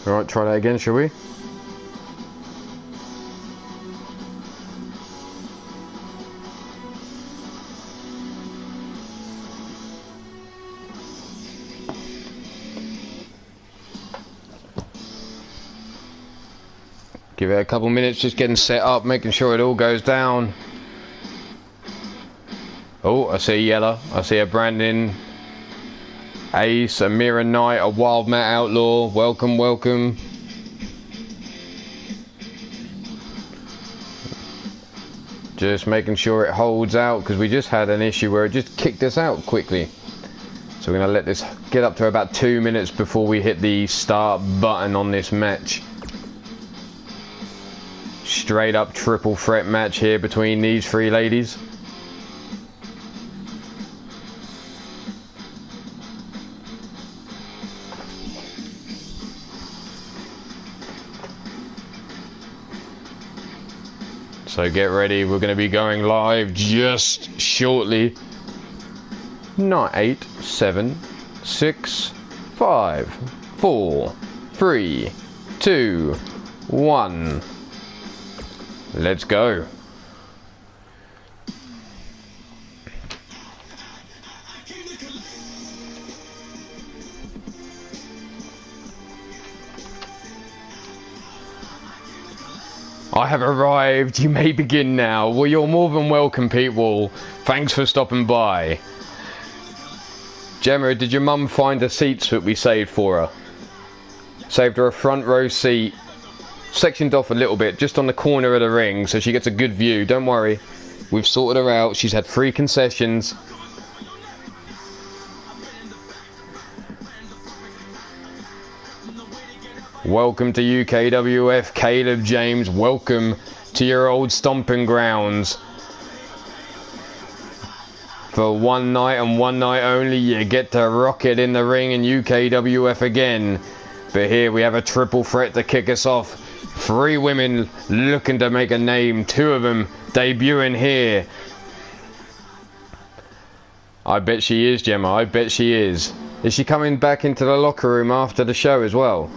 Alright, try that again, shall we? Give it a couple minutes, just getting set up, making sure it all goes down. Oh, I see a yellow. I see a Brandon, Ace, a Mirror Knight, a Wild Matt Outlaw. Welcome, welcome. Just making sure it holds out, because we just had an issue where it just kicked us out quickly. So we're going to let this get up to about 2 minutes before we hit the start button on this match. Straight up triple threat match here between these three ladies. So get ready, we're going to be going live just shortly. 9, 8, 7, 6, 5, 4, 3, 2, 1. Let's go. I have arrived. You may begin now. Well, you're more than welcome, people. Thanks for stopping by. Gemma, did your mum find the seats that we saved for her? Saved her a front row seat. Sectioned off a little bit, just on the corner of the ring, so she gets a good view. Don't worry. We've sorted her out. She's had 3 concessions. Welcome to UKWF, Caleb James. Welcome to your old stomping grounds. For one night and one night only, you get to rock it in the ring in UKWF again. But here we have a triple threat to kick us off. 3 women looking to make a name. 2 of them debuting here. I bet she is, Gemma. I bet she is. Is she coming back into the locker room after the show as well?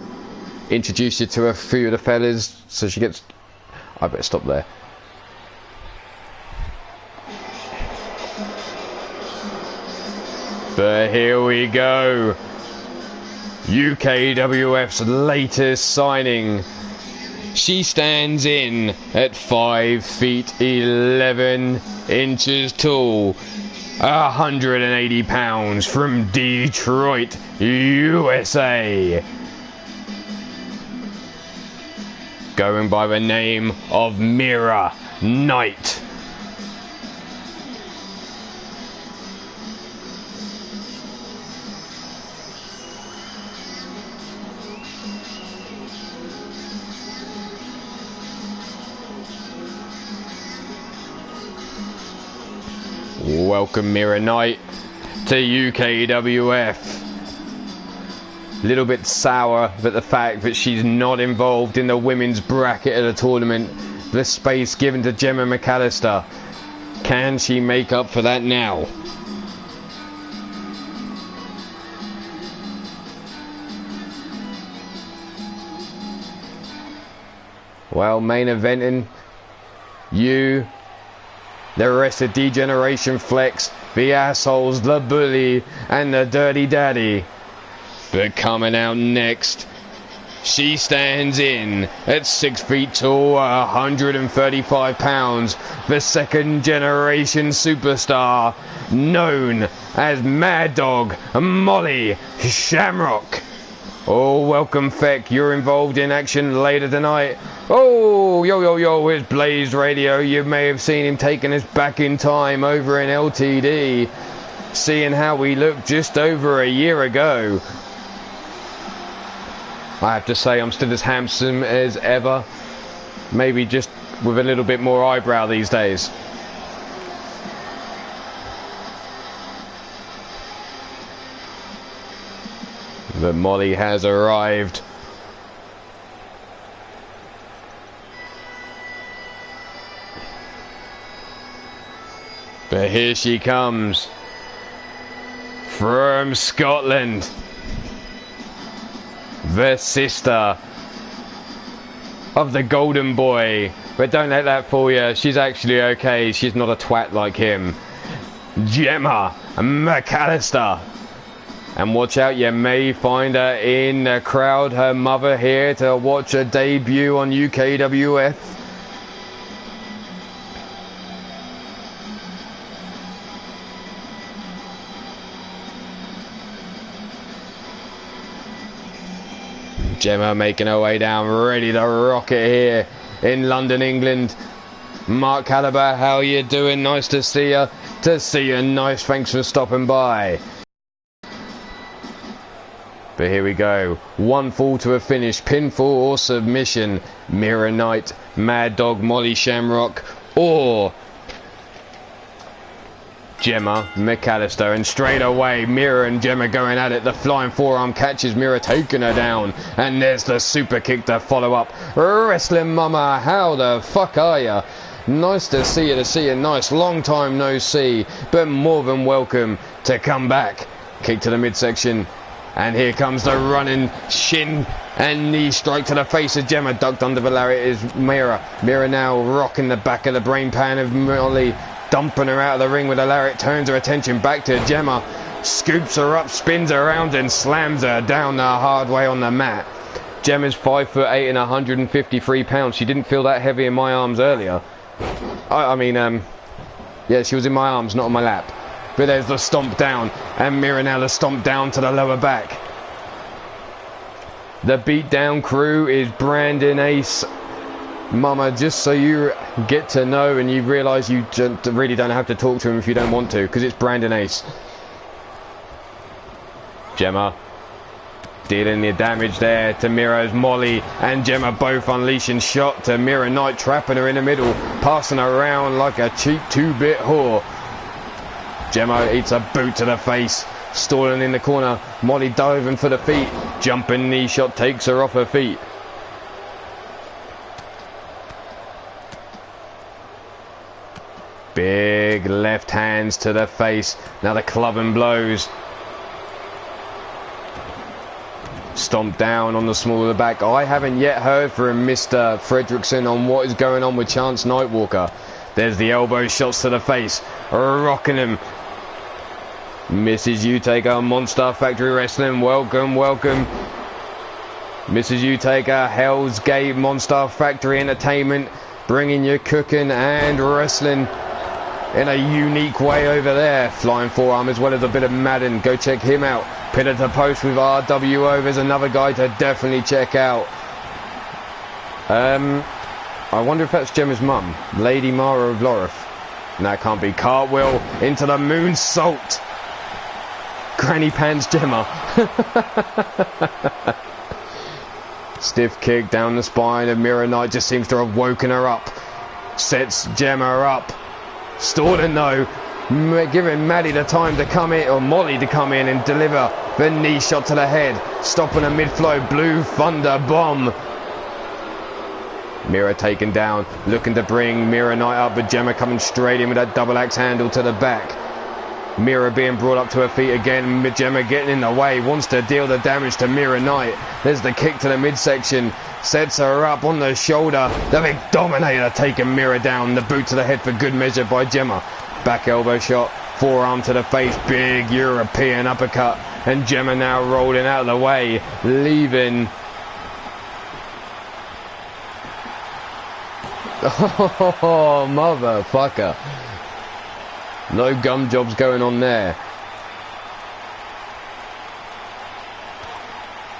Introduce you to a few of the fellas so she gets... I better stop there. But here we go. UKWF's latest signing. She stands in at 5 feet 11 inches tall. 180 pounds from Detroit, USA. Going by the name of Mirror Knight. Welcome, Mirror Knight, to UKWF. Little bit sour at the fact that she's not involved in the women's bracket of the tournament. The space given to Gemma McAllister. Can she make up for that now? Well, main eventing, you, the rest of D-Generation Flex, the assholes, the bully, and the dirty daddy. But coming out next, she stands in at 6 feet tall, 135 pounds, the second generation superstar, known as Mad Dog Molly Shamrock. Oh, welcome, Feck. You're involved in action later tonight. Oh, yo, it's Blaze Radio. You may have seen him taking us back in time over in LTD, seeing how we looked just over a year ago. I have to say, I'm still as handsome as ever. Maybe just with a little bit more eyebrow these days. But Molly has arrived. But here she comes. From Scotland. the sister of the golden boy. But don't let that fool you. She's actually okay. She's not a twat like him. Gemma McAllister. And watch out, you may find her in the crowd. Her mother here to watch her debut on UKWF. Gemma making her way down, ready to rock it here in London, England. Mark Caliber, how you doing? Nice to see you. Nice, thanks for stopping by. But here we go. One fall to a finish, pinfall or submission. Mira Knight, Mad Dog, Molly Shamrock, or Gemma McAllister. And straight away, Mira and Gemma going at it. The flying forearm catches Mira, taking her down. And there's the super kick to follow up. Wrestling Mama, how the fuck are ya? Nice to see you, nice. Long time no see, but more than welcome to come back. Kick to the midsection. And here comes the running shin and knee strike to the face of Gemma. Ducked under the lariat is Mira. Mira now rocking the back of the brain pan of Molly. Dumping her out of the ring with a lariat. Turns her attention back to Gemma. Scoops her up, spins her around and slams her down the hard way on the mat. Gemma's 5'8" and 153 pounds. She didn't feel that heavy in my arms earlier. Yeah, she was in my arms, not on my lap. But there's the stomp down, and Mira now the stomp down to the lower back. The beatdown crew is Brandon Ace. Mama, just so you get to know and you realise you really don't have to talk to him if you don't want to, because it's Brandon Ace. Gemma dealing the damage there to Mira's Molly, and Gemma both unleashing shot to Mira Knight, trapping her in the middle, passing her around like a cheap 2-bit whore. Gemma eats a boot to the face, stalling in the corner. Molly diving for the feet, jumping knee shot takes her off her feet. Big left hands to the face. Now the clubbing blows. Stomp down on the small of the back. I haven't yet heard from Mr. Fredrickson on what is going on with Chance Nightwalker. There's the elbow shots to the face, rocking him. Mrs. Utaker, Monster Factory Wrestling, welcome. Mrs. Utaker, Hell's Gate, Monster Factory Entertainment, bringing you cooking and wrestling in a unique way over there. Flying forearm as well as a bit of Madden. Go check him out. Pillar to post with RWO. There's another guy to definitely check out. I wonder if that's Gemma's mum, Lady Mara of Lorif. That can't be. Cartwheel into the moonsault. Granny Pants Gemma. Stiff kick down the spine of Mira Knight, just seems to have woken her up. Sets Gemma up. Stalling though, giving Maddie the time to come in, or Molly to come in and deliver the knee shot to the head. Stopping a mid-flow Blue Thunder Bomb. Mira taken down, looking to bring Mira Knight up, but Gemma coming straight in with that double axe handle to the back. Mira being brought up to her feet again, Gemma getting in the way, wants to deal the damage to Mira Knight. There's the kick to the midsection, sets her up on the shoulder. The big dominator taking Mira down, the boot to the head for good measure by Gemma. Back elbow shot, forearm to the face, big European uppercut, and Gemma now rolling out of the way, leaving. Oh, motherfucker. No gum jobs going on there.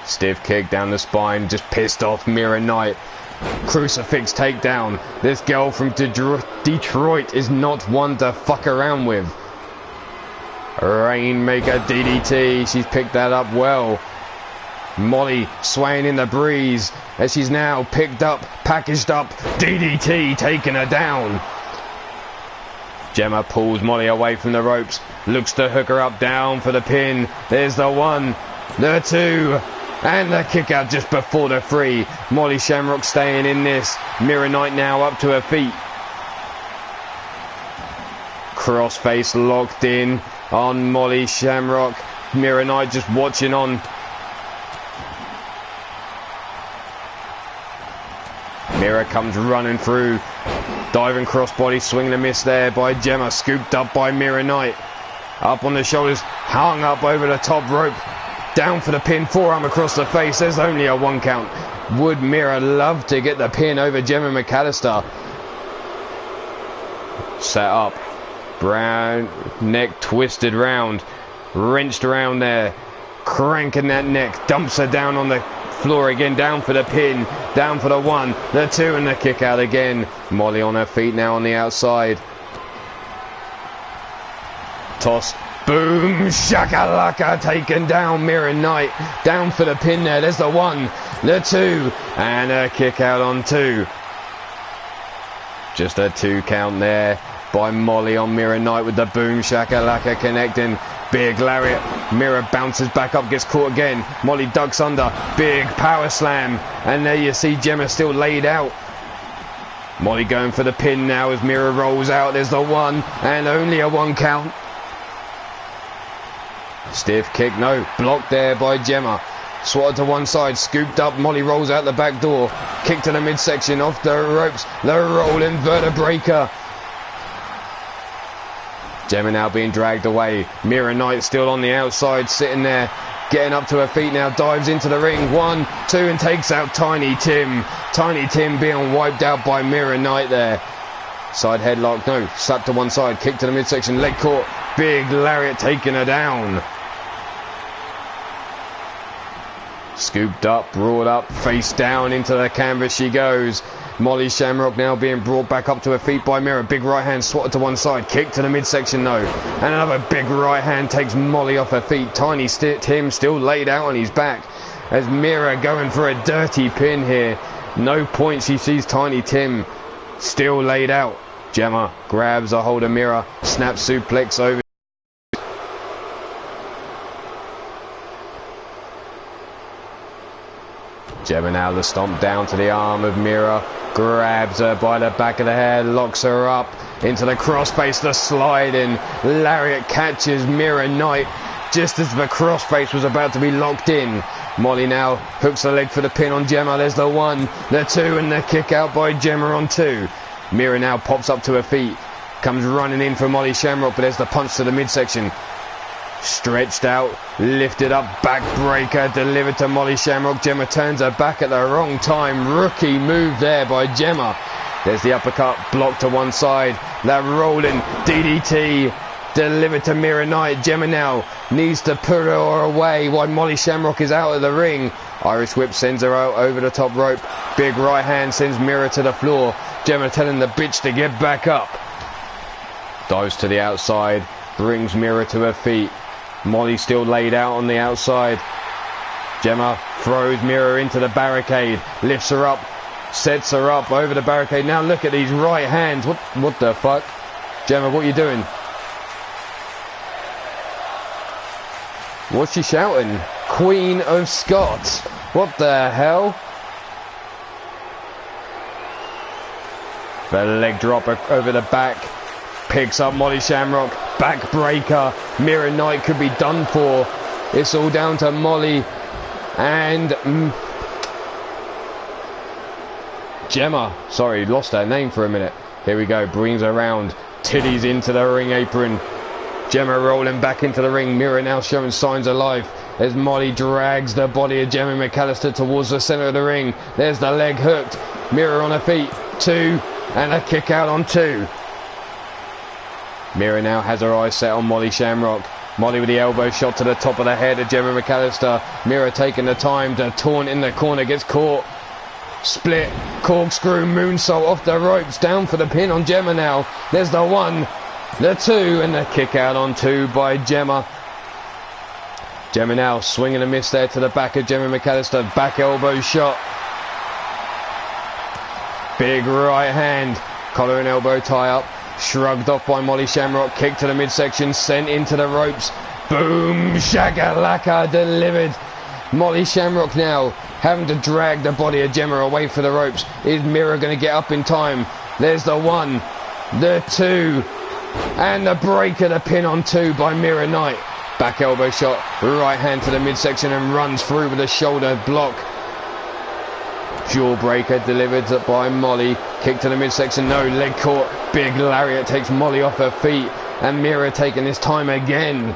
Stiff kick down the spine, just pissed off Mira Knight. Crucifix takedown. This girl from Detroit is not one to fuck around with. Rainmaker DDT, she's picked that up well. Molly swaying in the breeze as she's now picked up, packaged up. DDT taking her down. Gemma pulls Molly away from the ropes, looks to hook her up down for the pin. There's the one, the two, and the kick out just before the three. Molly Shamrock staying in this. Mira Knight now up to her feet. Crossface locked in on Molly Shamrock. Mira Knight just watching on. Mira comes running through. Diving crossbody, swing and a miss there by Gemma. Scooped up by Mira Knight. Up on the shoulders, hung up over the top rope. Down for the pin, forearm across the face. There's only a 1 count. Would Mira love to get the pin over Gemma McAllister? Set up. Brown neck twisted round. Wrenched around there. Cranking that neck. Dumps her down on the floor again. Down for the pin. Down for the 1, the 2 and the kick out again. Molly on her feet now on the outside. Toss. Boom. Shakalaka. Taken down. Mira Knight. Down for the pin there. There's the 1, the 2 and a kick out on 2. Just a 2 count there by Molly on Mira Knight with the boom shakalaka connecting. Big lariat. Mira bounces back up, gets caught again. Molly ducks under. Big power slam. And there you see Gemma still laid out. Molly going for the pin now as Mira rolls out. There's the 1 and only a 1 count. Stiff kick, no. Blocked there by Gemma. Swatted to one side, scooped up. Molly rolls out the back door. Kick to the midsection, off the ropes. The rolling vertebraker. Gemma now being dragged away. Mira Knight still on the outside, sitting there, getting up to her feet now. Dives into the ring. 1, 2 and takes out Tiny Tim. Tiny Tim being wiped out by Mira Knight there. Side headlock, no. Slap to one side, kick to the midsection, leg caught. Big lariat taking her down. Scooped up, brought up, face down into the canvas she goes. Molly Shamrock now being brought back up to her feet by Mira. Big right hand swatted to one side, kick to the midsection, no. And another big right hand takes Molly off her feet. Tiny Tim still laid out on his back as Mira going for a dirty pin here. No point, she sees Tiny Tim still laid out. Gemma grabs a hold of Mira, snap suplex over. Gemma now the stomp down to the arm of Mira, grabs her by the back of the head, locks her up into the crossface, the sliding lariat catches Mira Knight just as the crossface was about to be locked in. Molly now hooks the leg for the pin on Gemma. There's the 1, the 2 and the kick out by Gemma on 2. Mira now pops up to her feet, comes running in for Molly Shamrock, but there's the punch to the midsection. Stretched out, lifted up, backbreaker delivered to Molly Shamrock. Gemma turns her back at the wrong time. Rookie move there by Gemma. There's the uppercut, blocked to one side. That rolling DDT delivered to Mira Knight. Gemma now needs to put her away while Molly Shamrock is out of the ring. Irish whip sends her out over the top rope. Big right hand sends Mira to the floor. Gemma telling the bitch to get back up. Dives to the outside, brings Mira to her feet. Molly still laid out on the outside. Gemma throws Mira into the barricade, lifts her up, sets her up over the barricade. Now look at these right hands. What the fuck? Gemma, what are you doing? What's she shouting? Queen of Scots. What the hell? The leg drop over the back. Picks up Molly Shamrock. Backbreaker. Mira Knight could be done for. It's all down to Molly and Gemma. Sorry, lost her name for a minute. Here we go. Brings her around. Titties into the ring apron. Gemma rolling back into the ring. Mira now showing signs of life as Molly drags the body of Gemma McAllister towards the centre of the ring. There's the leg hooked. Mira on her feet. 2 and a kick out on 2. Mira now has her eyes set on Molly Shamrock. Molly with the elbow shot to the top of the head of Gemma McAllister. Mira taking the time to taunt in the corner, gets caught. Split, corkscrew, moonsault off the ropes, down for the pin on Gemma now. There's the 1, the 2 and the kick out on 2 by Gemma. Gemma now swinging a miss there to the back of Gemma McAllister. Back elbow shot. Big right hand, collar and elbow tie up. Shrugged off by Molly Shamrock. Kick to the midsection, sent into the ropes. Boom, shakalaka delivered. Molly Shamrock now having to drag the body of Gemma away for the ropes. Is Mira going to get up in time? There's the 1, the 2 and the break of the pin on 2 by Mira Knight. Back elbow shot, right hand to the midsection and runs through with a shoulder block. Jawbreaker delivered by Molly. Kick to the midsection. No, leg caught. Big lariat takes Molly off her feet. And Mira taking this time again.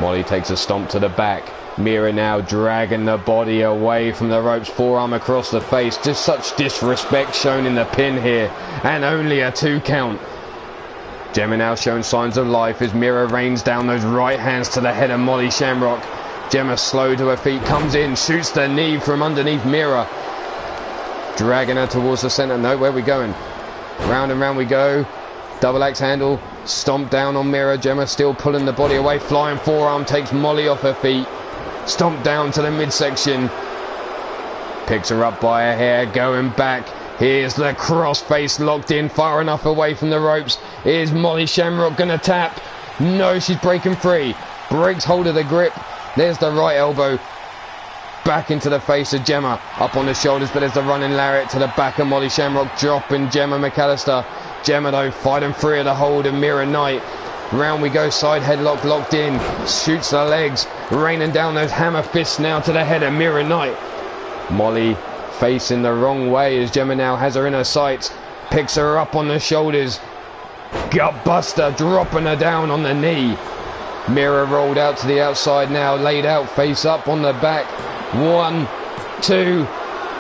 Molly takes a stomp to the back. Mira now dragging the body away from the ropes. Forearm across the face. Just such disrespect shown in the pin here. And only a 2 count. Gemma now showing signs of life as Mira rains down those right hands to the head of Molly Shamrock. Gemma slow to her feet, comes in, shoots the knee from underneath Mira. Dragging her towards the centre. No, where are we going? Round and round we go. Double axe handle. Stomp down on Mira. Gemma still pulling the body away. Flying forearm takes Molly off her feet. Stomp down to the midsection. Picks her up by her hair. Going back. Here's the crossface locked in far enough away from the ropes. Is Molly Shamrock going to tap? No, she's breaking free. Breaks hold of the grip. There's the right elbow. Back into the face of Gemma. Up on the shoulders, but there's the running lariat to the back of Molly Shamrock. Dropping Gemma McAllister. Gemma, though, fighting free of the hold of Mira Knight. Round we go, side headlock locked in. Shoots the legs. Raining down those hammer fists now to the head of Mira Knight. Molly facing the wrong way as Gemma now has her in her sights. Picks her up on the shoulders. Gut buster, dropping her down on the knee. Mira rolled out to the outside now, laid out face up on the back. 1, 2,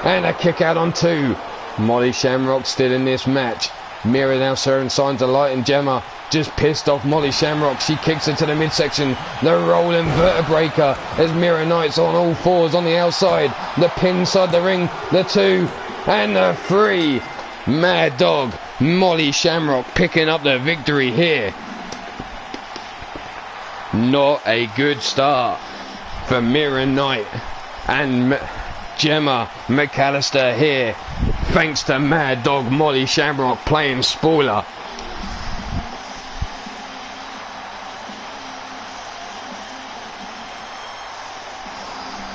and a kick out on 2. Molly Shamrock still in this match. Mira now showing signs of light, and Gemma just pissed off Molly Shamrock. She kicks her to the midsection. The rolling vertebraker as Mira Knight's on all fours on the outside. The pin inside the ring. The 2 and the 3. Mad Dog Molly Shamrock picking up the victory here. Not a good start for Mira Knight and Gemma McAllister here, thanks to Mad Dog Molly Shamrock playing spoiler.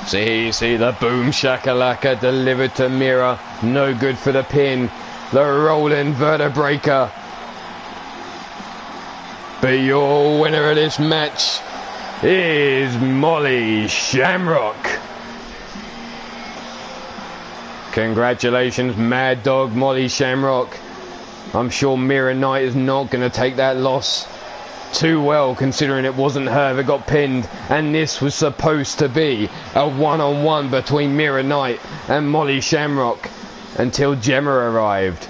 See the boom shakalaka delivered to Mira. No good for the pin. The rolling vertebraker. But your winner of this match is Molly Shamrock. Congratulations, Mad Dog Molly Shamrock. I'm sure Mira Knight is not going to take that loss too well, considering it wasn't her that got pinned, and this was supposed to be a one-on-one between Mira Knight and Molly Shamrock until Gemma arrived.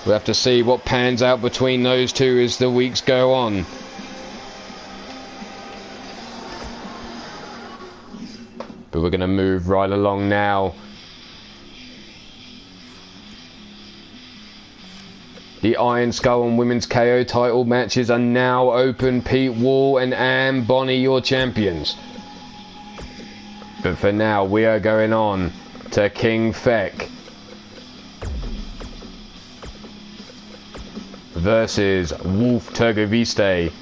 We'll have to see what pans out between those two as the weeks go on. But we're going to move right along now. The Iron Skull and Women's KO title matches are now open. Pete Wall and Anne Bonny, your champions. But for now, we are going on to King Feck versus Wolf Turgoviste.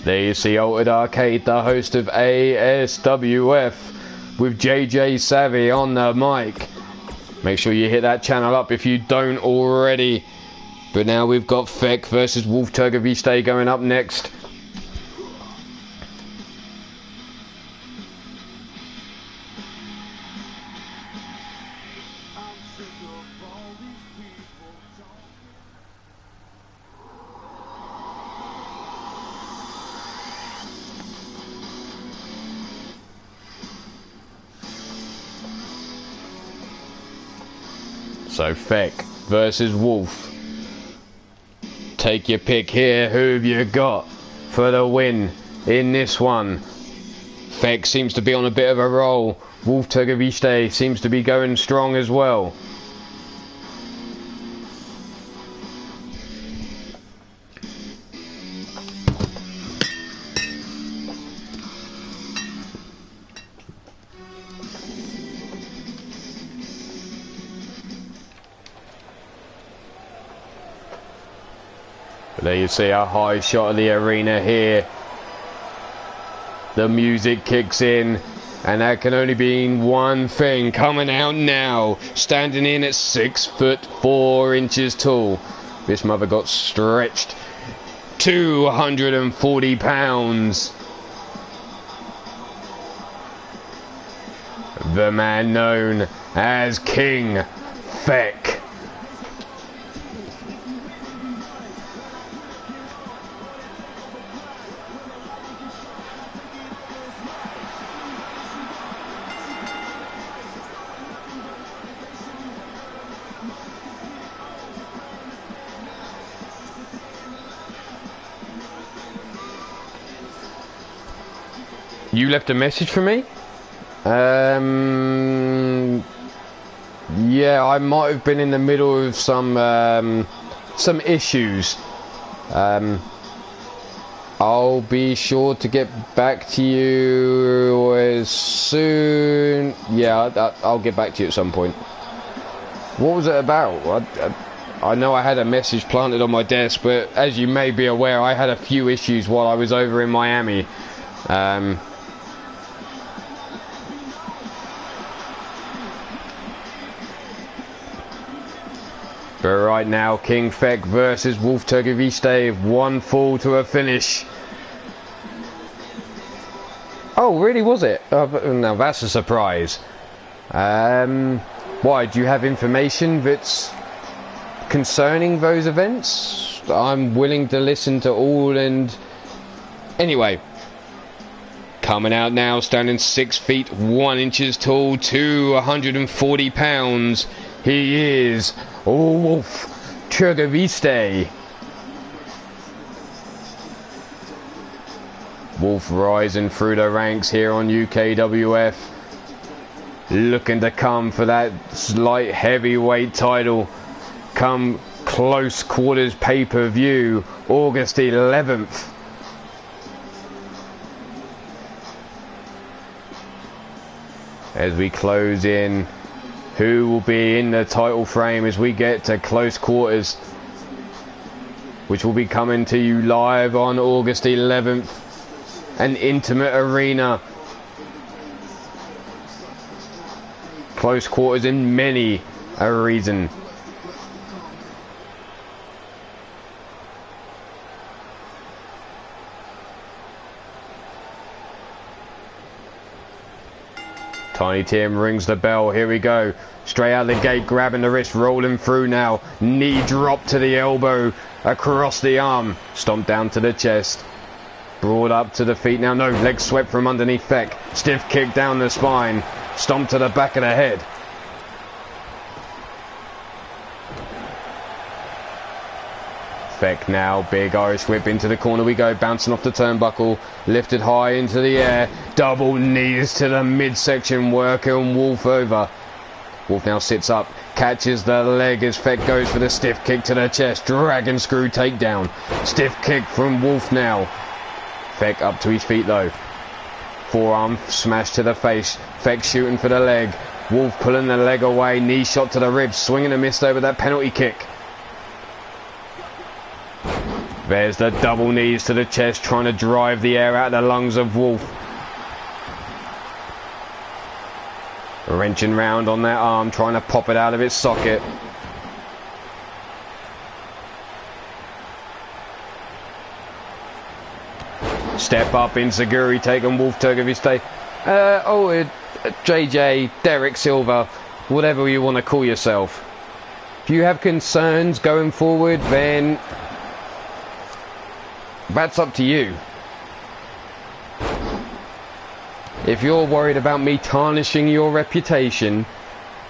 There you see Altered Arcade, the host of ASWF, with JJ Savvy on the mic. Make sure you hit that channel up if you don't already. But now we've got Feck versus Wolf Turgoviste going up next. So Feck versus Wolf. Take your pick here. Who have you got for the win in this one? Feck seems to be on a bit of a roll. Wolf Turgoviste seems to be going strong as well. There you see a high shot of the arena here. The music kicks in And that can only mean one thing. Coming out now, standing in at 6'4" tall. This mother got stretched. 240 pounds. The man known as King Feck. You left a message for me? Yeah, I might have been in the middle of some issues. I'll be sure to get back to you as soon. Yeah, I'll get back to you at some point. What was it about? I know I had a message planted on my desk, but as you may be aware, I had a few issues while I was over in Miami. But right now, King Feck versus Wolf Turgoviste, one fall to a finish. Oh, really, was it? Now that's a surprise. Why, do you have information that's concerning those events? I'm willing to listen to all. And anyway, coming out now, standing 6'1" tall, 240 pounds. He is Wolf Turgoviste. Wolf rising through the ranks here on UKWF, looking to come for that light heavyweight title come close quarters pay-per-view August 11th. As we close in, who will be in the title frame as we get to close quarters, which will be coming to you live on August 11th. An intimate arena. Close quarters in many a reason. Tiny Tim rings the bell. Here we go. Straight out the gate, grabbing the wrist, rolling through now. Knee drop to the elbow, across the arm. Stomp down to the chest. Brought up to the feet now. No, leg swept from underneath Feck. Stiff kick down the spine. Stomp to the back of the head. Feck now, big Irish whip into the corner we go, bouncing off the turnbuckle, lifted high into the air, double knees to the midsection, working Wolf over. Wolf now sits up, catches the leg as Feck goes for the stiff kick to the chest, dragon screw takedown, stiff kick from Wolf now. Feck up to his feet though, forearm smash to the face, Feck shooting for the leg, Wolf pulling the leg away, knee shot to the ribs, swinging and missed over that penalty kick. There's the double knees to the chest, trying to drive the air out of the lungs of Wolf. Wrenching round on that arm, trying to pop it out of its socket. Step up, Insaguri taking Wolf Turgoviste. JJ, Derek Silver, whatever you want to call yourself. If you have concerns going forward, then that's up to you. If you're worried about me tarnishing your reputation,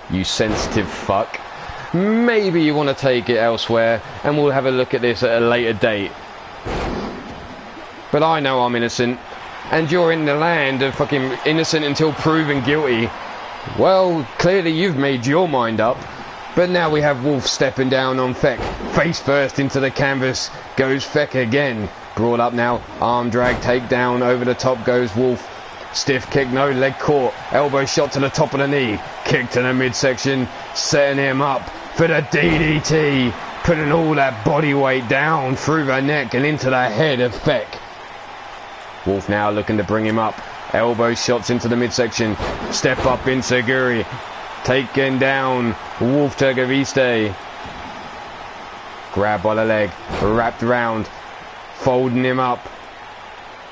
you sensitive fuck, maybe you want to take it elsewhere and we'll have a look at this at a later date. But I know I'm innocent, and you're in the land of fucking innocent until proven guilty. Well, clearly you've made your mind up. But now we have Wolf stepping down on Feck. Face first into the canvas. Goes Feck again. Brought up now. Arm drag takedown. Over the top goes Wolf. Stiff kick, no, leg caught. Elbow shot to the top of the knee. Kick to the midsection. Setting him up for the DDT. Putting all that body weight down through the neck and into the head of Feck. Wolf now looking to bring him up. Elbow shots into the midsection. Step up Insaguri. Taken down. Wolf Turgaviste. Grab by the leg. Wrapped round. Folding him up.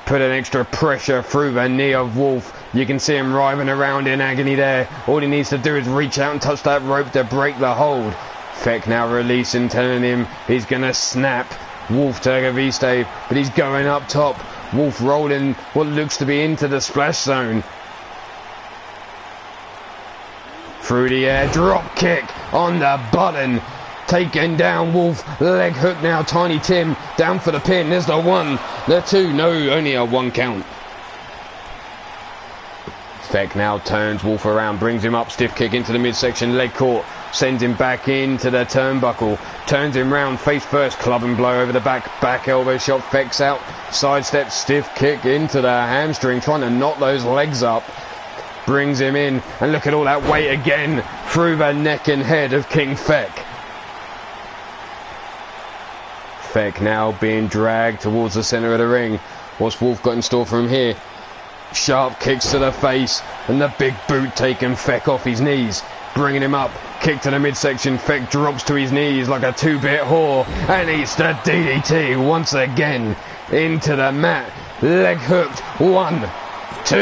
Put an extra pressure through the knee of Wolf. You can see him writhing around in agony there. All he needs to do is reach out and touch that rope to break the hold. Feck now releasing, telling him he's going to snap. Wolf Turgaviste, but he's going up top. Wolf rolling what looks to be into the splash zone. Through the air, drop kick on the button. Taken down Wolf, leg hook now, Tiny Tim down for the pin. There's the 1, the 2, no, only a 1 count. Feck now turns Wolf around, brings him up, stiff kick into the midsection, leg caught, sends him back into the turnbuckle, turns him round, face first, club and blow over the back elbow shot, Feck's out, sidestep, stiff kick into the hamstring, trying to knock those legs up, brings him in, and look at all that weight again, through the neck and head of King Feck. Feck now being dragged towards the centre of the ring. What's Wolf got in store for him here? Sharp kicks to the face, and the big boot taking Feck off his knees, bringing him up, kick to the midsection. Feck drops to his knees like a 2-bit whore and eats the DDT once again into the mat. Leg hooked, 1, 2,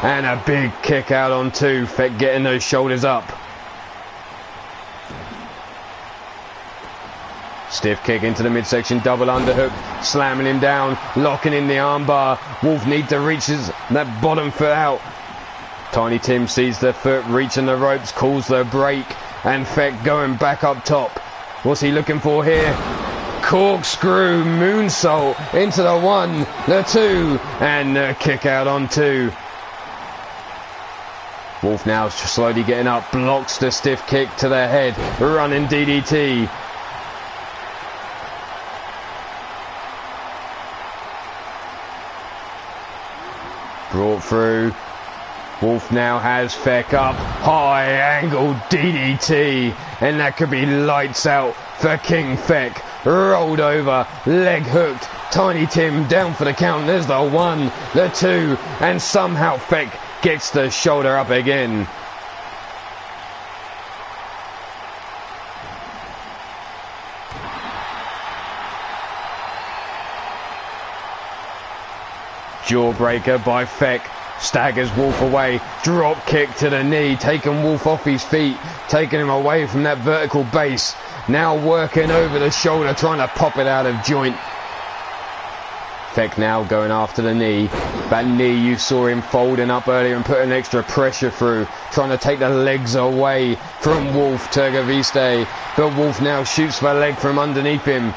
and a big kick out on 2. Feck getting those shoulders up. Stiff kick into the midsection, double underhook, slamming him down, locking in the armbar. Wolf needs to reach that bottom foot out. Tiny Tim sees the foot, reaching the ropes, calls the break, and Feck going back up top. What's he looking for here? Corkscrew moonsault into the 1, the 2, and the kick out on 2. Wolf now slowly getting up, blocks the stiff kick to the head, running DDT. Brought through. Wolf now has Feck up. High angle DDT. And that could be lights out for King Feck. Rolled over. Leg hooked. Tiny Tim down for the count. There's the 1, the 2. And somehow Feck gets the shoulder up again. Jawbreaker by Feck, staggers Wolf away, drop kick to the knee, taking Wolf off his feet, taking him away from that vertical base, now working over the shoulder, trying to pop it out of joint. Feck now going after the knee, that knee you saw him folding up earlier and putting extra pressure through, trying to take the legs away from Wolf Turgaviste, but Wolf now shoots the leg from underneath him.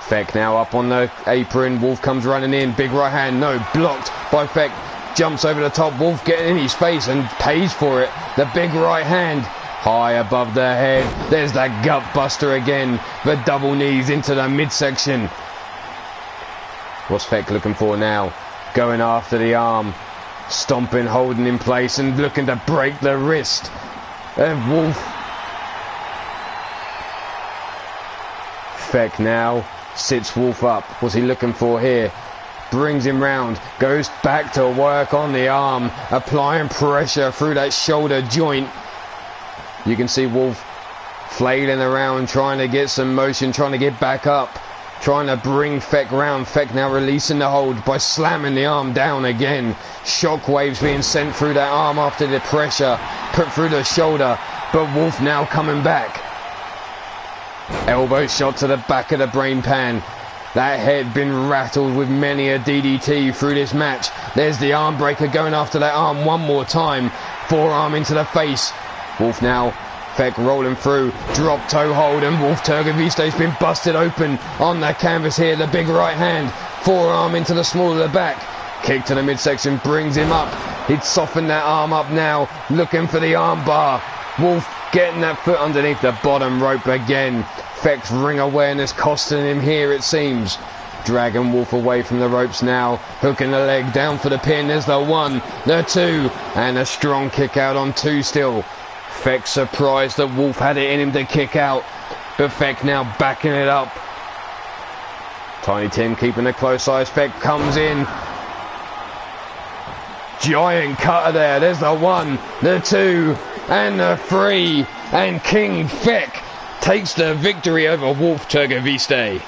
Feck now up on the apron. Wolf comes running in. Big right hand. No. Blocked by Feck. Jumps over the top. Wolf getting in his face and pays for it. The big right hand. High above the head. There's that gut buster again. The double knees into the midsection. What's Feck looking for now? Going after the arm. Stomping, holding in place and looking to break the wrist. And Wolf. Feck now sits Wolf up. What's he looking for here? Brings him round, goes back to work on the arm, applying pressure through that shoulder joint. You can see Wolf flailing around, trying to get some motion, trying to get back up, trying to bring Feck round. Feck now releasing the hold by slamming the arm down again. Shockwaves being sent through that arm after the pressure put through the shoulder, but Wolf now coming back. Elbow shot to the back of the brain pan. That head been rattled with many a DDT through this match. There's the arm breaker going after that arm one more time. Forearm into the face. Wolf now, Feck rolling through. Drop toe hold and Wolf Turgaviste's been busted open on the canvas here. The big right hand. Forearm into the small of the back. Kick to the midsection brings him up. He'd soften that arm up now. Looking for the arm bar. Wolf getting that foot underneath the bottom rope again. Feck's ring awareness costing him here, it seems. Dragging Wolf away from the ropes now. Hooking the leg down for the pin. There's the 1, the 2, and a strong kick out on 2 still. Feck surprised that Wolf had it in him to kick out, but Feck now backing it up. Tiny Tim keeping a close eye. Speck comes in. Giant cutter there. There's the 1, the 2, and the 3. And King Feck takes the victory over Wolf Turgoviste.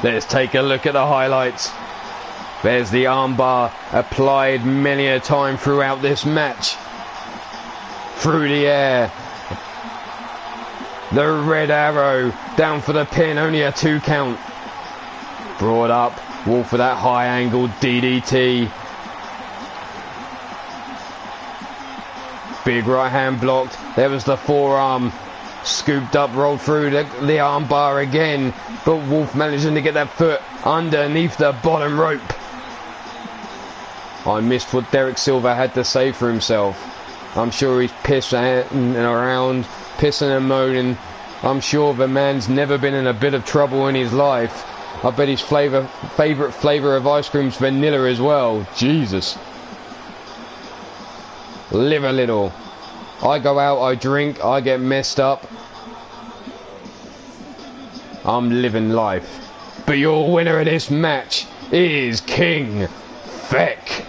Let's take a look at the highlights. There's the armbar applied many a time throughout this match. Through the air. The red arrow down for the pin, only a 2 count. Brought up, Wolf for that high angled DDT. Big right hand blocked. There was the forearm. Scooped up, rolled through the arm bar again. But Wolf managing to get that foot underneath the bottom rope. I missed what Derek Silver had to say for himself. I'm sure he's pissing around, pissing and moaning. I'm sure the man's never been in a bit of trouble in his life. I bet his favourite flavour of ice cream's vanilla as well. Jesus. Live a little. I go out, I drink, I get messed up. I'm living life. But your winner of this match is King Feck.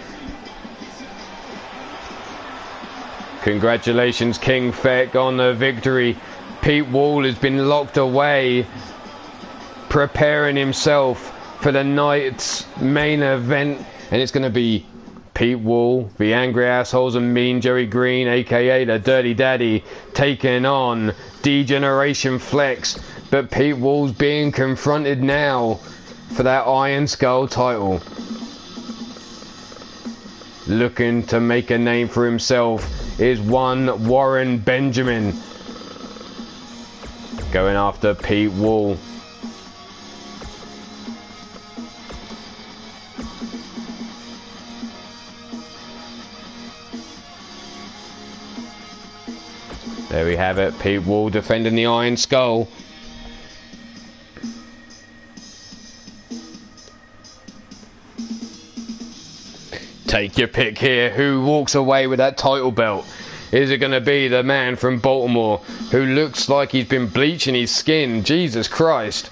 Congratulations, King Feck, on the victory. Pete Wall has been locked away, preparing himself for the night's main event, and it's going to be Pete Wall, the Angry Assholes, and Mean Jerry Green, aka the Dirty Daddy, taking on D-Generation Flex. But Pete Wall's being confronted now for that Iron Skull title. Looking to make a name for himself is one Warren Benjamin. Going after Pete Wall. There we have it, Pete Wall defending the Iron Skull. Take your pick here. Who walks away with that title belt? Is it going to be the man from Baltimore who looks like he's been bleaching his skin? Jesus Christ.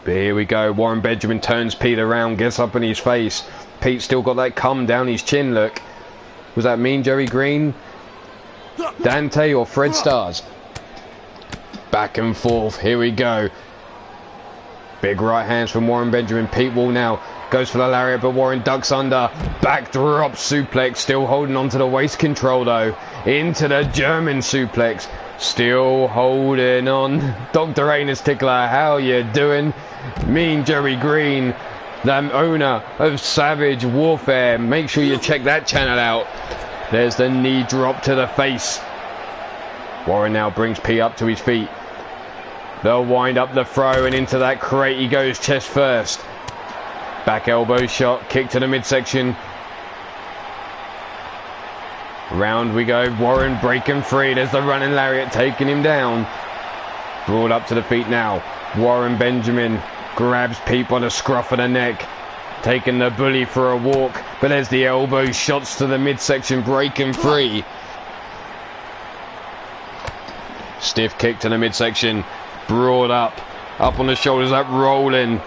But here we go. Warren Benjamin turns Pete around, gets up in his face. Pete still got that cum down his chin look. Was that Mean Jerry Green, Dante, or Fred Stars? Back and forth. Here we go. Big right hands from Warren Benjamin. Pete Wall now goes for the lariat, but Warren ducks under. Backdrop suplex. Still holding on to the waist control though. Into the German suplex. Still holding on. Dr. Anus Tickler, how you doing? Mean Jerry Green, the owner of Savage Warfare. Make sure you check that channel out. There's the knee drop to the face. Warren now brings P up to his feet. They'll wind up the throw, and into that crate he goes chest first. Back elbow shot, kick to the midsection. Round we go. Warren breaking free. There's the running lariat taking him down. Brought up to the feet now. Warren Benjamin grabs Pete by the scruff of the neck, taking the bully for a walk. But there's the elbow shots to the midsection, breaking free. Stiff kick to the midsection. Brought up on the shoulders, that rolling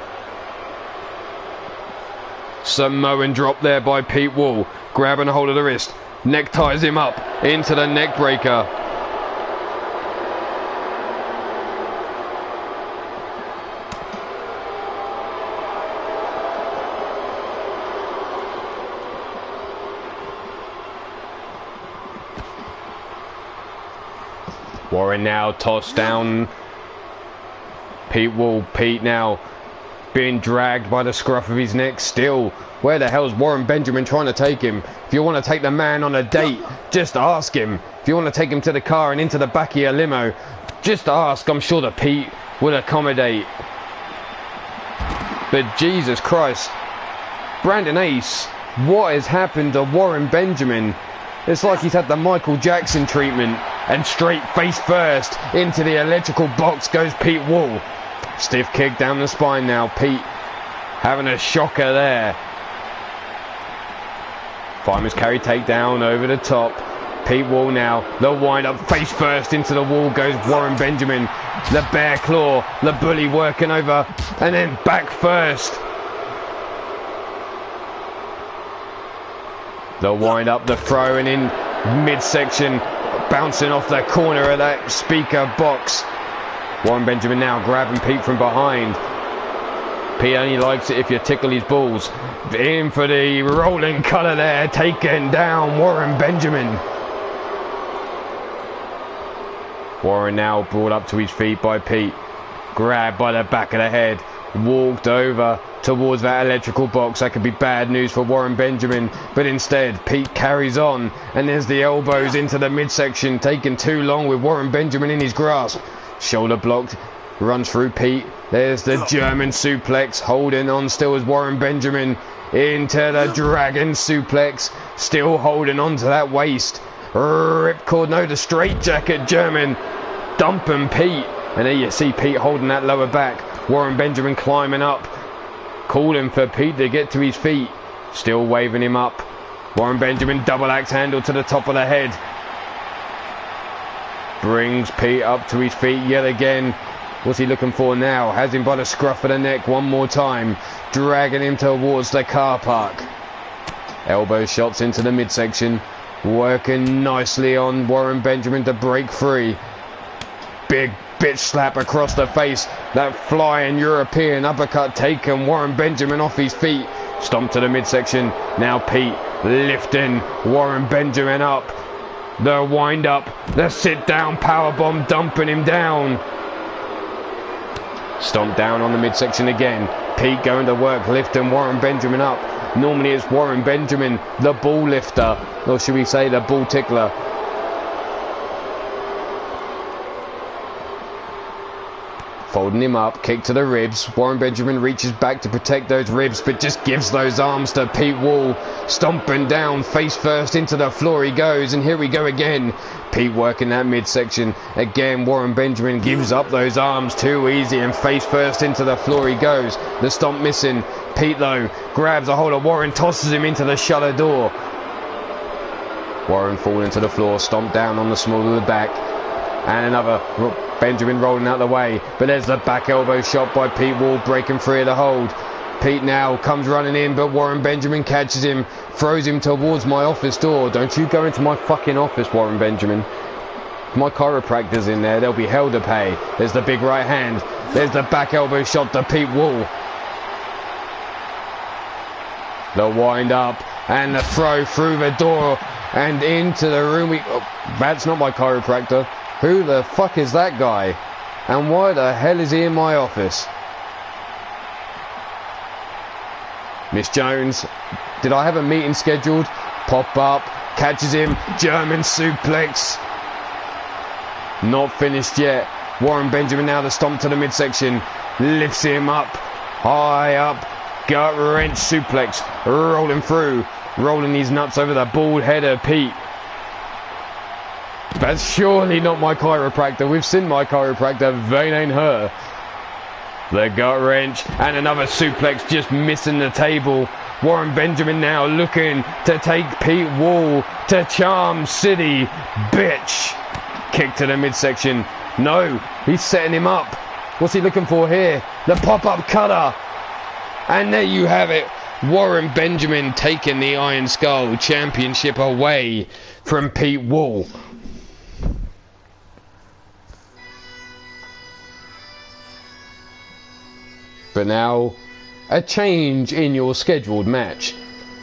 Samoan drop there by Pete Wall. Grabbing a hold of the wrist. Neck ties him up into the neck breaker. Warren now tossed down. Pete Wall. Pete now being dragged by the scruff of his neck still. Where the hell's Warren Benjamin trying to take him? If you want to take the man on a date, just ask him. If you want to take him to the car and into the back of your limo, just ask. I'm sure that Pete will accommodate. But Jesus Christ, Brandon Ace, what has happened to Warren Benjamin? It's like he's had the Michael Jackson treatment, and straight face first into the electrical box goes Pete Wall. Stiff kick down the spine now. Pete having a shocker there. Fireman's carry takedown over the top. Pete Wall now, the wind up face first into the wall goes Warren Benjamin. The bear claw, the bully working over and then back first. The wind up, the throw and in midsection, bouncing off the corner of that speaker box. Warren Benjamin now grabbing Pete from behind. Pete only likes it if you tickle his balls. In for the rolling cutter there, taking down Warren Benjamin. Warren now brought up to his feet by Pete. Grabbed by the back of the head. Walked over towards that electrical box. That could be bad news for Warren Benjamin. But instead, Pete carries on. And there's the elbows into the midsection. Taking too long with Warren Benjamin in his grasp. Shoulder blocked. Runs through Pete. There's the German suplex. Holding on still as Warren Benjamin. Into the dragon suplex. Still holding on to that waist. Ripcord, no, the straight jacket German. Dumping Pete. And there you see Pete holding that lower back. Warren Benjamin climbing up. Calling for Pete to get to his feet. Still waving him up. Warren Benjamin double axe handle to the top of the head. Brings Pete up to his feet yet again. What's he looking for now? Has him by the scruff of the neck one more time. Dragging him towards the car park. Elbow shots into the midsection. Working nicely on Warren Benjamin to break free. Big bitch slap across the face. That flying European uppercut taking Warren Benjamin off his feet. Stomp to the midsection. Now Pete lifting Warren Benjamin up. The wind up. The sit down powerbomb dumping him down. Stomp down on the midsection again. Pete going to work lifting Warren Benjamin up. Normally it's Warren Benjamin, the ball lifter, or should we say the ball tickler. Folding him up, kick to the ribs. Warren Benjamin reaches back to protect those ribs, but just gives those arms to Pete Wall. Stomping down, face first into the floor he goes, and here we go again. Pete working that midsection. Again, Warren Benjamin gives up those arms too easy, and face first into the floor he goes. The stomp missing. Pete, though, grabs a hold of Warren, tosses him into the shutter door. Warren falling to the floor, stomped down on the small of the back. And another Benjamin rolling out the way. But there's the back elbow shot by Pete Wall, breaking free of the hold. Pete now comes running in, but Warren Benjamin catches him, throws him towards my office door. Don't you go into my fucking office, Warren Benjamin. My chiropractor's in there, there'll be hell to pay. There's the big right hand. There's the back elbow shot to Pete Wall. The wind up and the throw through the door and into the room. That's not my chiropractor. Who the fuck is that guy? And why the hell is he in my office? Miss Jones, did I have a meeting scheduled? Pop up, catches him, German suplex. Not finished yet. Warren Benjamin now the stomp to the midsection. Lifts him up, high up. Gut wrench suplex, rolling through, rolling his nuts over the bald head of Pete. That's surely not my chiropractor. We've seen my chiropractor, they ain't her. The gut wrench and another suplex just missing the table. Warren Benjamin now looking to take Pete Wall to Charm City, bitch. Kick to the midsection. No, he's setting him up. What's he looking for here? The pop-up cutter. And there you have it. Warren Benjamin taking the Iron Skull Championship away from Pete Wall. But now, a change in your scheduled match.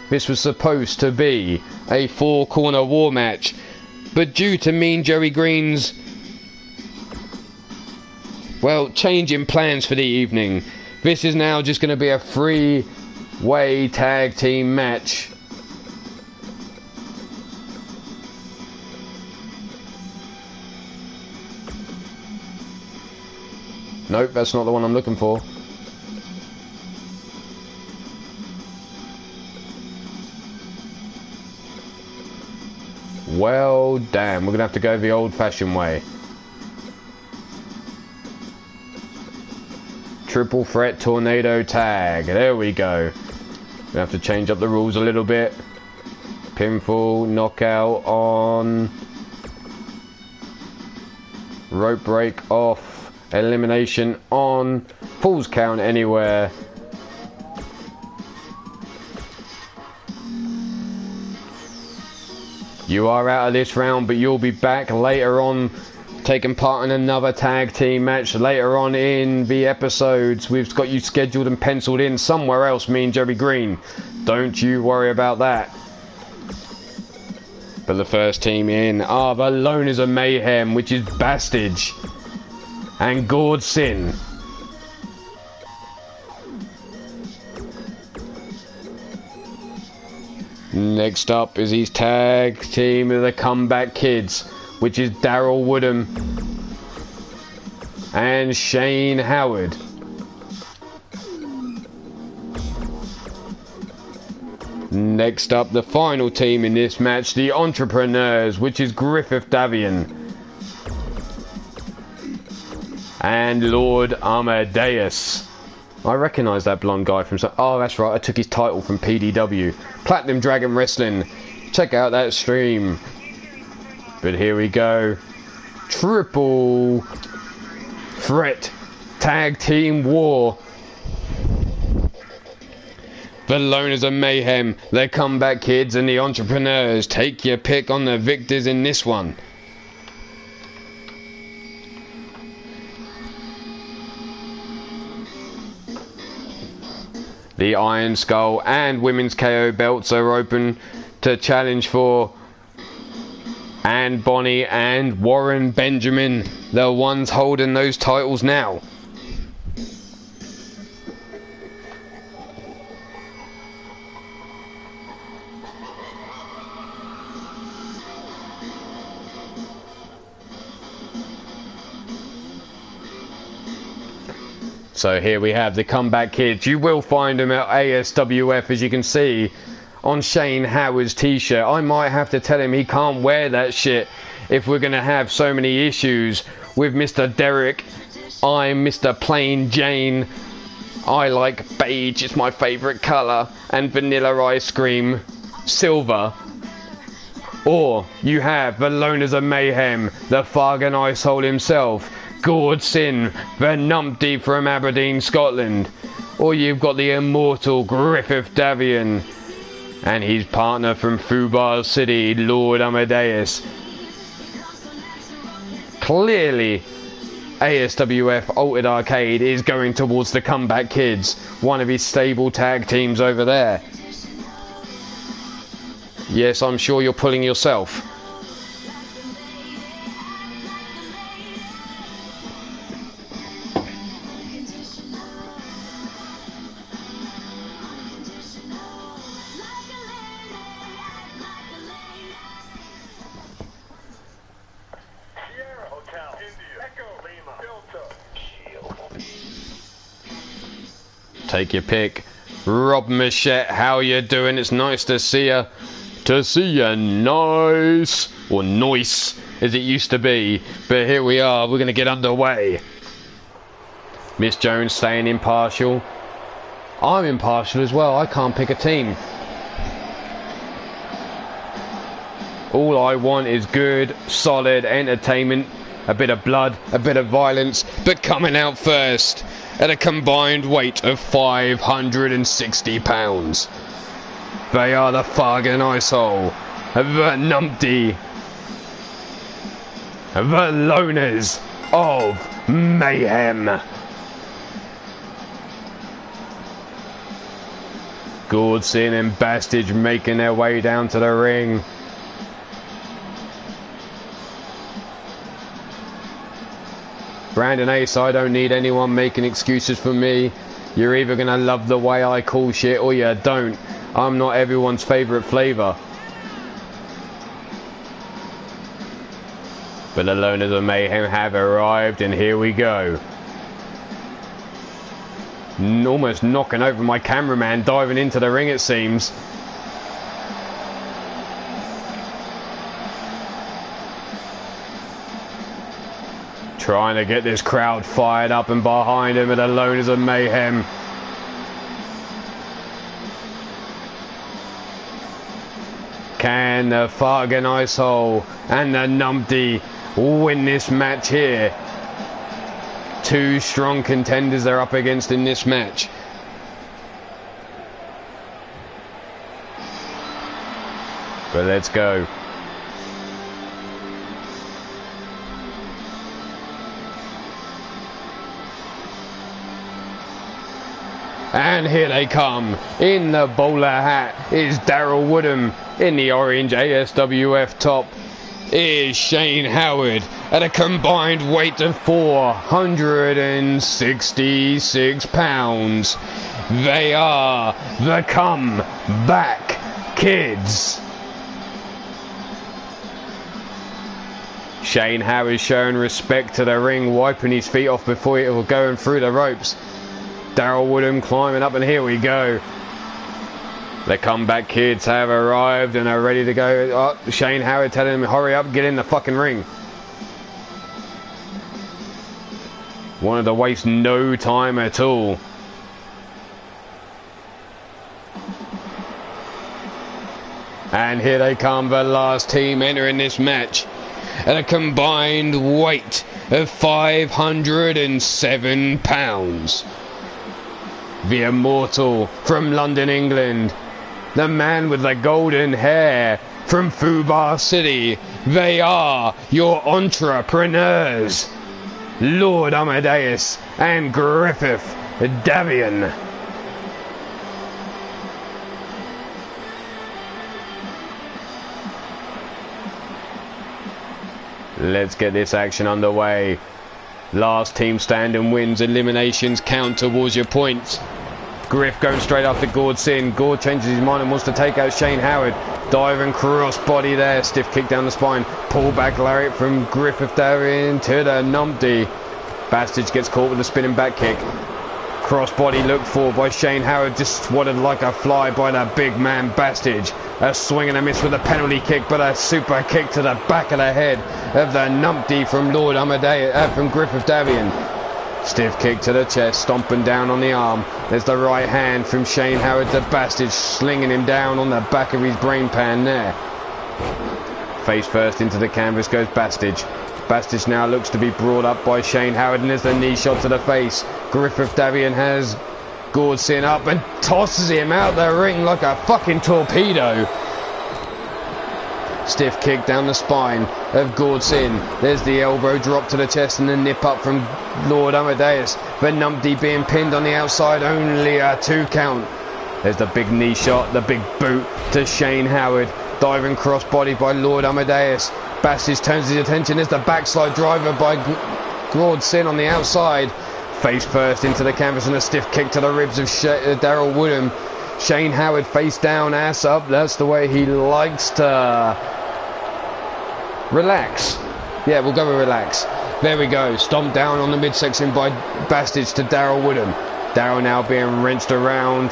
This was supposed to be a four-corner war match, but due to Mean Joey Green's, well, change in plans for the evening, this is now just going to be a three-way tag team match. Nope, that's not the one I'm looking for. Well, damn, we're going to have to go the old-fashioned way. Triple threat tornado tag. There we go. We have to change up the rules a little bit. Pinfall, knockout on. Rope break off. Elimination on. Falls count anywhere. You are out of this round, but you'll be back later on, taking part in another tag team match later on in the episodes. We've got you scheduled and penciled in somewhere else, me and Jerry Green. Don't you worry about that. But the first team in are the Loners of Mayhem, which is Bastage and Gord Sin. Next up is his tag team of the Comeback Kids, which is Daryl Woodham and Shane Howard. Next up, the final team in this match, the Entrepreneurs, which is Griffith Davian and Lord Amadeus. I recognise that blonde guy from... Oh, that's right, I took his title from PDW. Platinum Dragon Wrestling. Check out that stream. But here we go. Triple Threat Tag Team War. The Loners of Mayhem, the Comeback Kids and the Entrepreneurs. Take your pick on the victors in this one. The Iron Skull and Women's KO belts are open to challenge for Anne Bonny and Warren Benjamin, the ones holding those titles now. So here we have the Comeback Kids. You will find them at ASWF, as you can see, on Shane Howard's t-shirt. I might have to tell him he can't wear that shit if we're going to have so many issues with Mr. Derek. I'm Mr. Plain Jane. I like beige, it's my favourite colour, and vanilla ice cream, silver. Or you have the Loners of Mayhem, the Fargan Icehole himself, Gord Sin, the numpty from Aberdeen, Scotland. Or you've got the immortal Griffith Davian and his partner from Fubar City, Lord Amadeus. Clearly, ASWF Altered Arcade is going towards the Comeback Kids, one of his stable tag teams over there. Yes, I'm sure you're pulling yourself. Take your pick. Rob Machette, how you doing? It's nice to see you. To see you nice. Or nice, as it used to be. But here we are. We're going to get underway. Miss Jones staying impartial. I'm impartial as well. I can't pick a team. All I want is good, solid entertainment. A bit of blood, a bit of violence. But coming out first at a combined weight of 560 pounds. They are the Fargan Icehole, the numpty, the Loners of Mayhem. Gord Sin and Bastage making their way down to the ring. Brandon Ace, I don't need anyone making excuses for me. You're either going to love the way I call shit or you don't. I'm not everyone's favourite flavour. But the Loners of Mayhem have arrived, and here we go. Almost knocking over my cameraman, diving into the ring it seems. Trying to get this crowd fired up, and behind him are the Loners of Mayhem. Can the Fargan Icehole and the Numpty win this match here? Two strong contenders they're up against in this match. But let's go. And here they come. In the bowler hat is Daryl Woodham. In the orange ASWF top is Shane Howard at a combined weight of 466 pounds. They are the Comeback Kids. Shane Howard showing respect to the ring, wiping his feet off before he was going through the ropes. Daryl Woodham climbing up, and here we go. The Comeback Kids have arrived and are ready to go. Oh, Shane Howard telling him, hurry up, get in the fucking ring. Wanted to waste no time at all. And here they come, the last team entering this match at a combined weight of 507 pounds. The Immortal from London, England. The man with the golden hair from Fubar City. They are your entrepreneurs, Lord Amadeus and Griffith Davian. Let's get this action underway. Last team standing wins. Eliminations count towards your points. Griff going straight after Gord Sin. Gord changes his mind and wants to take out Shane Howard. Diving cross body there. Stiff kick down the spine. Pull back lariat from Griffith Davian to the numpty. Bastard gets caught with a spinning back kick. Cross body looked for by Shane Howard. Just swatted like a fly by the big man Bastard. A swing and a miss with a penalty kick, but a super kick to the back of the head of the numpty from Lord Amadeus, from Griffith Davian. Stiff kick to the chest, stomping down on the arm. There's the right hand from Shane Howard to Bastard, slinging him down on the back of his brain pan there. Face first into the canvas goes Bastard. Bastard now looks to be brought up by Shane Howard, and there's the knee shot to the face. Griffith Davian has Gord Sin up and tosses him out the ring like a fucking torpedo. Stiff kick down the spine of Gord Sin. There's the elbow drop to the chest and the nip up from Lord Amadeus. The numpty being pinned on the outside, only a 2 count. There's the big knee shot, the big boot to Shane Howard. Diving cross body by Lord Amadeus. Bastard turns his attention. There's the backslide driver by Gord Sin on the outside. Face first into the canvas and a stiff kick to the ribs of Daryl Woodham. Shane Howard face down, ass up. That's the way he likes to relax. Yeah, we'll go with relax. There we go. Stomped down on the midsection by Bastard to Daryl Woodham. Daryl now being wrenched around.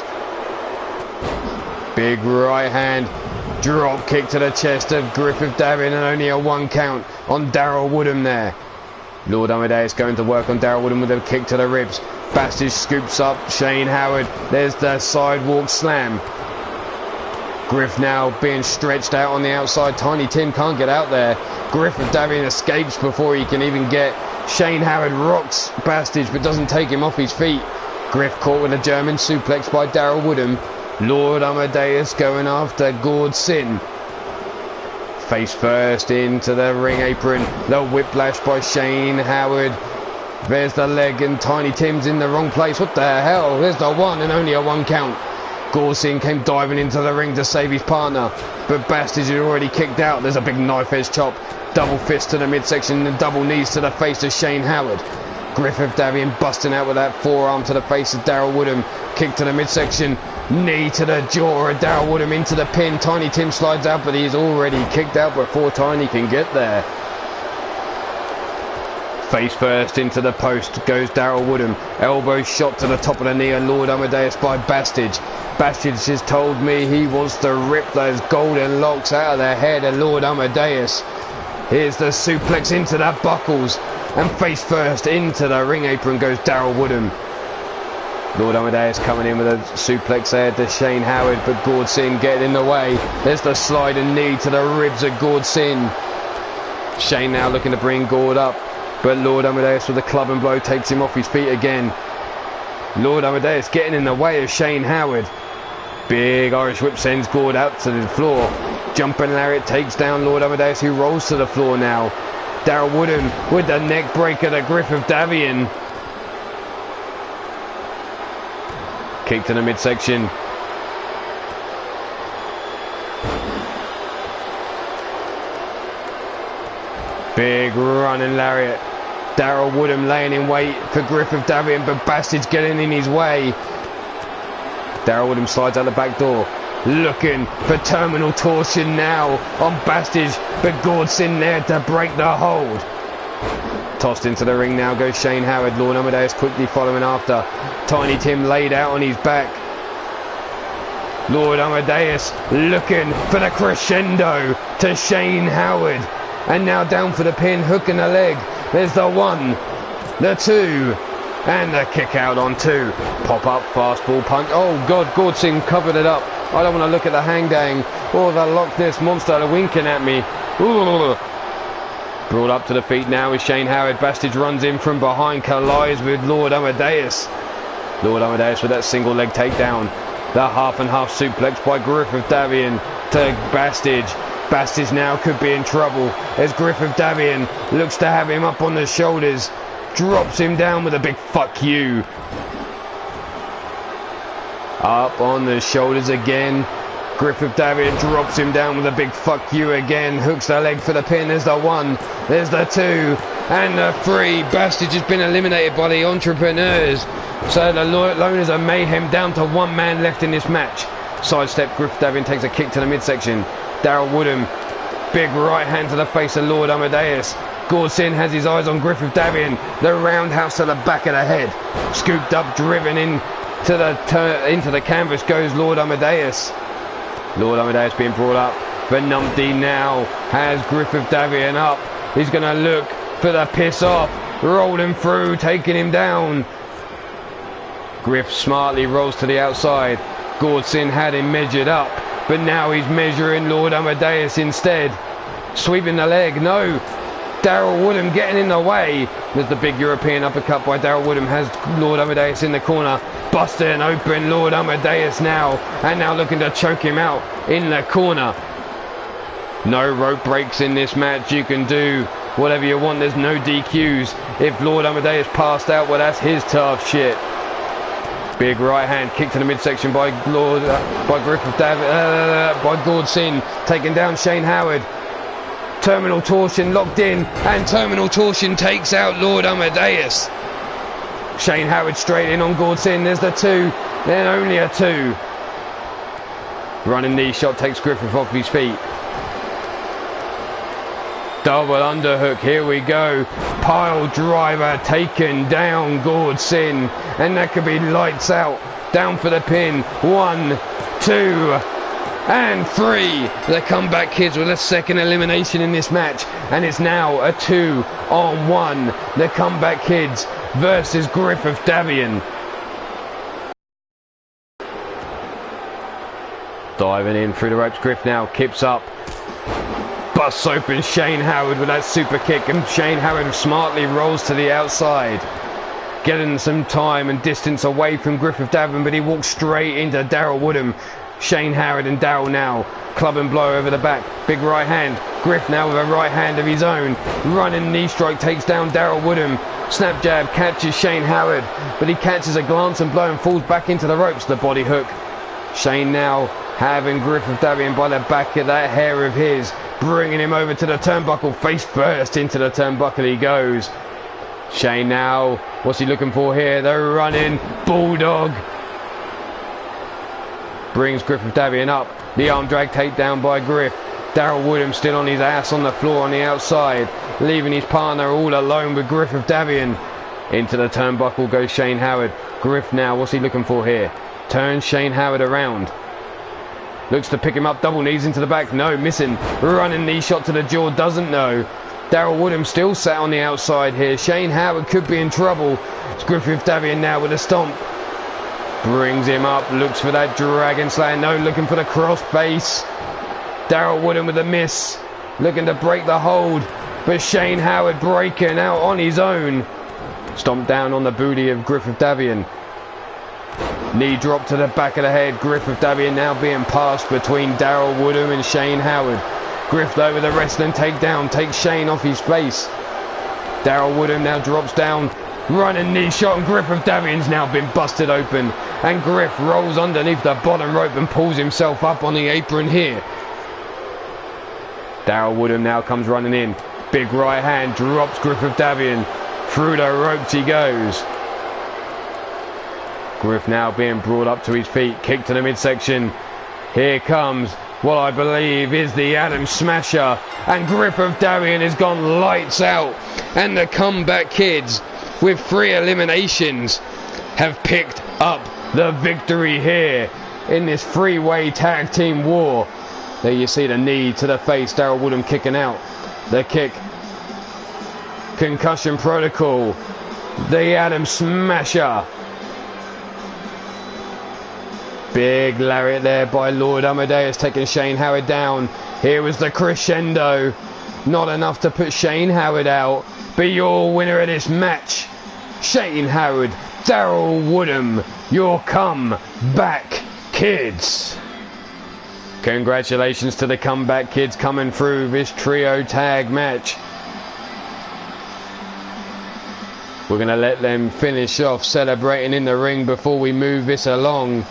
Big right hand. Drop kick to the chest of Griffith Davian and only a 1 count on Daryl Woodham there. Lord Amadeus going to work on Daryl Woodham with a kick to the ribs. Bastard scoops up Shane Howard. There's the sidewalk slam. Griff now being stretched out on the outside. Tiny Tim can't get out there. Griffith Davian escapes before he can even get. Shane Howard rocks Bastard but doesn't take him off his feet. Griff caught with a German suplex by Daryl Woodham. Lord Amadeus going after Gord Sin. Face first into the ring apron. The whiplash by Shane Howard. There's the leg and Tiny Tim's in the wrong place. What the hell? There's the 1 and only a 1 count. Gord Sin came diving into the ring to save his partner, but Bastard had already kicked out. There's a big knife edge chop. Double fist to the midsection and double knees to the face of Shane Howard. Griffith Davian busting out with that forearm to the face of Daryl Woodham. Kick to the midsection. Knee to the jaw of Daryl Woodham into the pin. Tiny Tim slides out, but he's already kicked out before Tiny can get there. Face first into the post goes Daryl Woodham. Elbow shot to the top of the knee of Lord Amadeus by Bastard. Bastard has told me he wants to rip those golden locks out of the head of Lord Amadeus. Here's the suplex into the buckles. And face first into the ring apron goes Daryl Woodham. Lord Amadeus coming in with a suplex there to Shane Howard, but Gordson getting in the way. There's the sliding knee to the ribs of Gordson. Shane now looking to bring Gord up, but Lord Amadeus with a club and blow takes him off his feet again. Lord Amadeus getting in the way of Shane Howard. Big Irish whip sends Gord out to the floor. Jumping lariat takes down Lord Amadeus, who rolls to the floor now. Daryl Woodham with the neck breaker, the grip of Davian. Kick to the midsection. Big running lariat. Daryl Woodham laying in wait for Griff of Davian, but Bastard's getting in his way. Daryl Woodham slides out the back door. Looking for terminal torsion now on Bastard, but Gordson there to break the hold. Tossed into the ring now goes Shane Howard. Lord Amadeus quickly following after. Tiny Tim laid out on his back. Lord Amadeus looking for the crescendo to Shane Howard. And now down for the pin, hook in the leg. There's the 1, the 2, and the kick out on 2. Pop up, fastball punch. Oh God, Gordson covered it up. I don't want to look at the hang dang or the Loch Ness monster winking at me. Ooh. Brought up to the feet now is Shane Howard. Bastard runs in from behind, collides with Lord Amadeus. Lord Amadeus with that single leg takedown. The half and half suplex by Griff of Davian to Bastard. Bastard now could be in trouble as Griff of Davian looks to have him up on the shoulders. Drops him down with a big fuck you. Up on the shoulders again. Griff of Davian drops him down with a big fuck you again. Hooks the leg for the pin. There's the 1. There's the 2. And the 3. Bastard has been eliminated by the Entrepreneurs. So the Loners of Mayhem down to 1 man left in this match. Sidestep. Griff of Davian takes a kick to the midsection. Daryl Woodham. Big right hand to the face of Lord Amadeus. Gordson has his eyes on Griff of Davian. The roundhouse to the back of the head. Scooped up, driven in. Into the canvas goes Lord Amadeus. Lord Amadeus being brought up. But Numpty now has Griff of Davian up. He's going to look for the piss off. Rolling through, taking him down. Griff smartly rolls to the outside. Gordson had him measured up. But now he's measuring Lord Amadeus instead. Sweeping the leg. No. Daryl Woodham getting in the way. There's the big European uppercut by Daryl Woodham. Has Lord Amadeus in the corner. Busting open Lord Amadeus now. And now looking to choke him out in the corner. No rope breaks in this match. You can do whatever you want. There's no DQs. If Lord Amadeus passed out, well, that's his tough shit. Big right hand kick to the midsection by Griff of Davian, by Gordson, taking down Shane Howard. Terminal torsion locked in, and terminal torsion takes out Lord Amadeus. Shane Howard straight in on Gordson. There's the 2, then only a 2. Running knee shot takes Griffith off his feet. Double underhook, here we go. Pile driver taken down Gordson. And that could be lights out. Down for the pin. 1, 2, and 3. The Comeback Kids with a second elimination in this match. And it's now a 2-on-1. The Comeback Kids versus Griff of Davian. Diving in through the ropes. Griff now kips up. Busts open Shane Howard with that super kick, and Shane Howard smartly rolls to the outside, getting some time and distance away from Griff of Davian, but he walks straight into Daryl Woodham. Shane Howard and Daryl now club and blow over the back. Big right hand. Griff now with a right hand of his own. Running knee strike takes down Daryl Woodham. Snap jab catches Shane Howard, but he catches a glance and blow and falls back into the ropes. The body hook. Shane now having Griff of Davian by the back of that hair of his, bringing him over to the turnbuckle. Face first into the turnbuckle he goes. Shane now, what's he looking for here? The running bulldog. Brings Griff of Davian up. The arm drag takedown by Griff. Daryl Woodham still on his ass on the floor on the outside, leaving his partner all alone with Griff of Davian. Into the turnbuckle goes Shane Howard. Griff now, what's he looking for here? Turns Shane Howard around. Looks to pick him up, double knees into the back. No, missing. Running knee shot to the jaw, doesn't know. Daryl Woodham still sat on the outside here. Shane Howard could be in trouble. It's Griff of Davian now with a stomp. Brings him up, looks for that Dragon Slayer. No, looking for the cross face. Daryl Woodham with a miss. Looking to break the hold. But Shane Howard breaking out on his own. Stomped down on the booty of Griffith Davian. Knee drop to the back of the head. Griffith Davian now being passed between Daryl Woodham and Shane Howard. Griff though with a wrestling takedown. Takes Shane off his face. Daryl Woodham now drops down. Running knee shot, and Griffith Davian's now been busted open. And Griff rolls underneath the bottom rope and pulls himself up on the apron here. Daryl Woodham now comes running in. Big right hand drops Griffith Davian. Through the ropes he goes. Griff now being brought up to his feet. Kick to the midsection. Here comes what I believe is the Adam Smasher. And Griffith Davian has gone lights out. And the Comeback Kids, with 3 eliminations, have picked up the victory here in this 3-way tag team war. There you see the knee to the face. Daryl Woodham kicking out. The kick. Concussion protocol. The Adam Smasher. Big lariat there by Lord Amadeus, taking Shane Howard down. Here was the crescendo. Not enough to put Shane Howard out. But your winner of this match, Shane Howard, Daryl Woodham, your Comeback Kids. Congratulations to the Comeback Kids coming through this trio tag match. We're going to let them finish off celebrating in the ring before we move this along.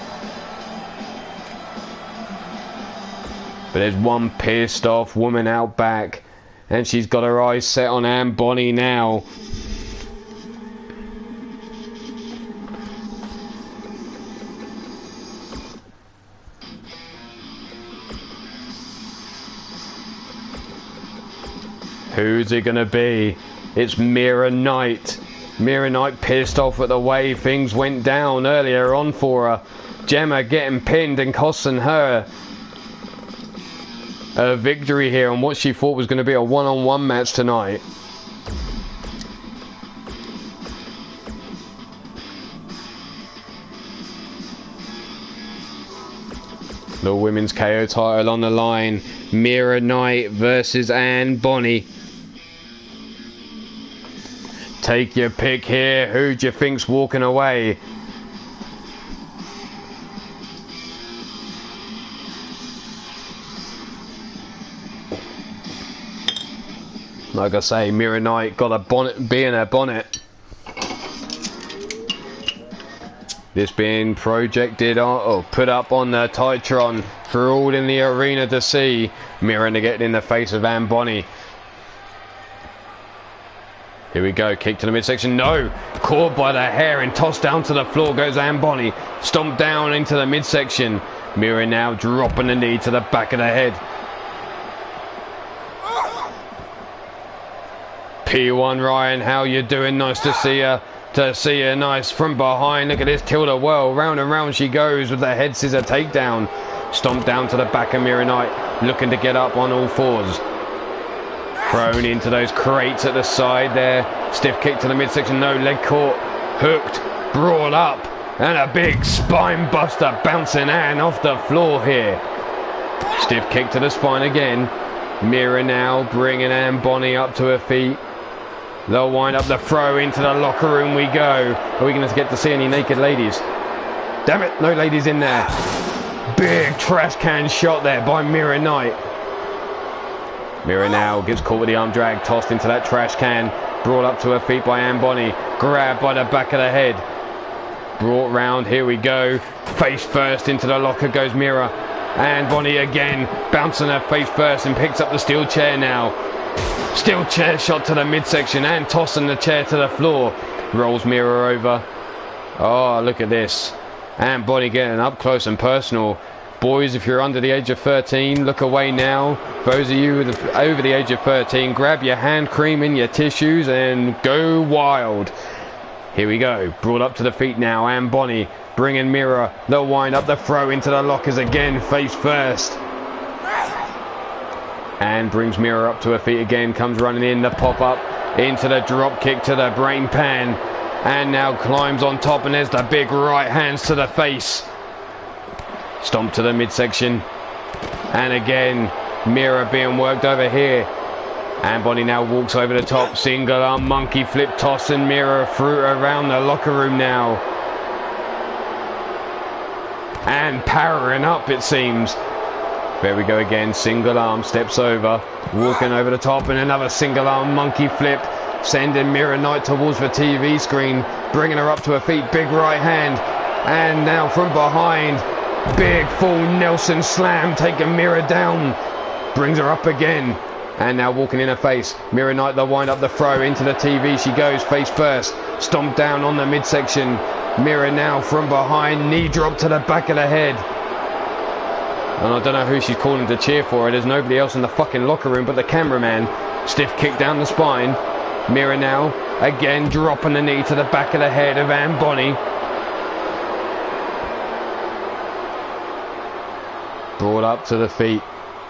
But there's one pissed off woman out back, and she's got her eyes set on Ann Bonny now. Who's it gonna be? It's Mira Knight. Mira Knight pissed off at the way things went down earlier on for her. Gemma getting pinned and costing her a victory here on what she thought was going to be a one-on-one match tonight. The women's KO title on the line. Mira Knight versus Ann Bonny. Take your pick here. Who do you think's walking away? Like I say, Mira Knight got a bonnet, bee in her bonnet. This being projected on, or put up on the Titron for all in the arena to see. Mira getting in the face of Ann Bonny. Here we go, kick to the midsection. No! Caught by the hair and tossed down to the floor goes Ann Bonny. Stomped down into the midsection. Mira now dropping the knee to the back of the head. P1 Ryan, how you doing? Nice to see you. To see her nice from behind. Look at this, Tilda Well. Round and round she goes with the head scissor takedown. Stomped down to the back of Mira Knight. Looking to get up on all fours. Thrown into those crates at the side there. Stiff kick to the midsection. No, leg caught. Hooked. Brought up. And a big spine buster bouncing Ann off the floor here. Stiff kick to the spine again. Mira now bringing Ann Bonny up to her feet. They'll wind up the throw into the locker room we go. Are we going to get to see any naked ladies? Damn it, no ladies in there. Big trash can shot there by Mira Knight. Mira now gets caught with the arm drag, tossed into that trash can. Brought up to her feet by Ann Bonny. Grabbed by the back of the head. Brought round, here we go. Face first into the locker goes Mira. Ann Bonny again, bouncing her face first and picks up the steel chair now. Steel chair shot to the midsection and tossing the chair to the floor. Rolls Mira over. Oh, look at this. Ann Bonny getting up close and personal. Boys, if you're under the age of 13, look away now. Those of you over the age of 13, grab your hand cream and your tissues and go wild. Here we go. Brought up to the feet now. Ann Bonny bringing Mira. They'll wind up the throw into the lockers again, face first. And brings Mira up to her feet again. Comes running in the pop up into the drop kick to the brain pan. And now climbs on top, and there's the big right hands to the face. Stomp to the midsection. And again, Mira being worked over here. And Bonnie now walks over the top. Single arm monkey flip toss, and Mira through around the locker room now. And powering up, it seems. There we go again. Single arm steps over. Walking over the top, and another single arm monkey flip. Sending Mira Knight towards the TV screen, bringing her up to her feet. Big right hand, and now from behind, big full Nelson slam, taking Mira down. Brings her up again, and now walking in her face. Mira Knight, the wind up the throw into the TV. She goes face first, stomp down on the midsection. Mira now from behind, knee drop to the back of the head. And I don't know who she's calling to cheer for her. There's nobody else in the fucking locker room but the cameraman. Stiff kick down the spine. Mira now, again dropping the knee to the back of the head of Anne Bonny. Brought up to the feet.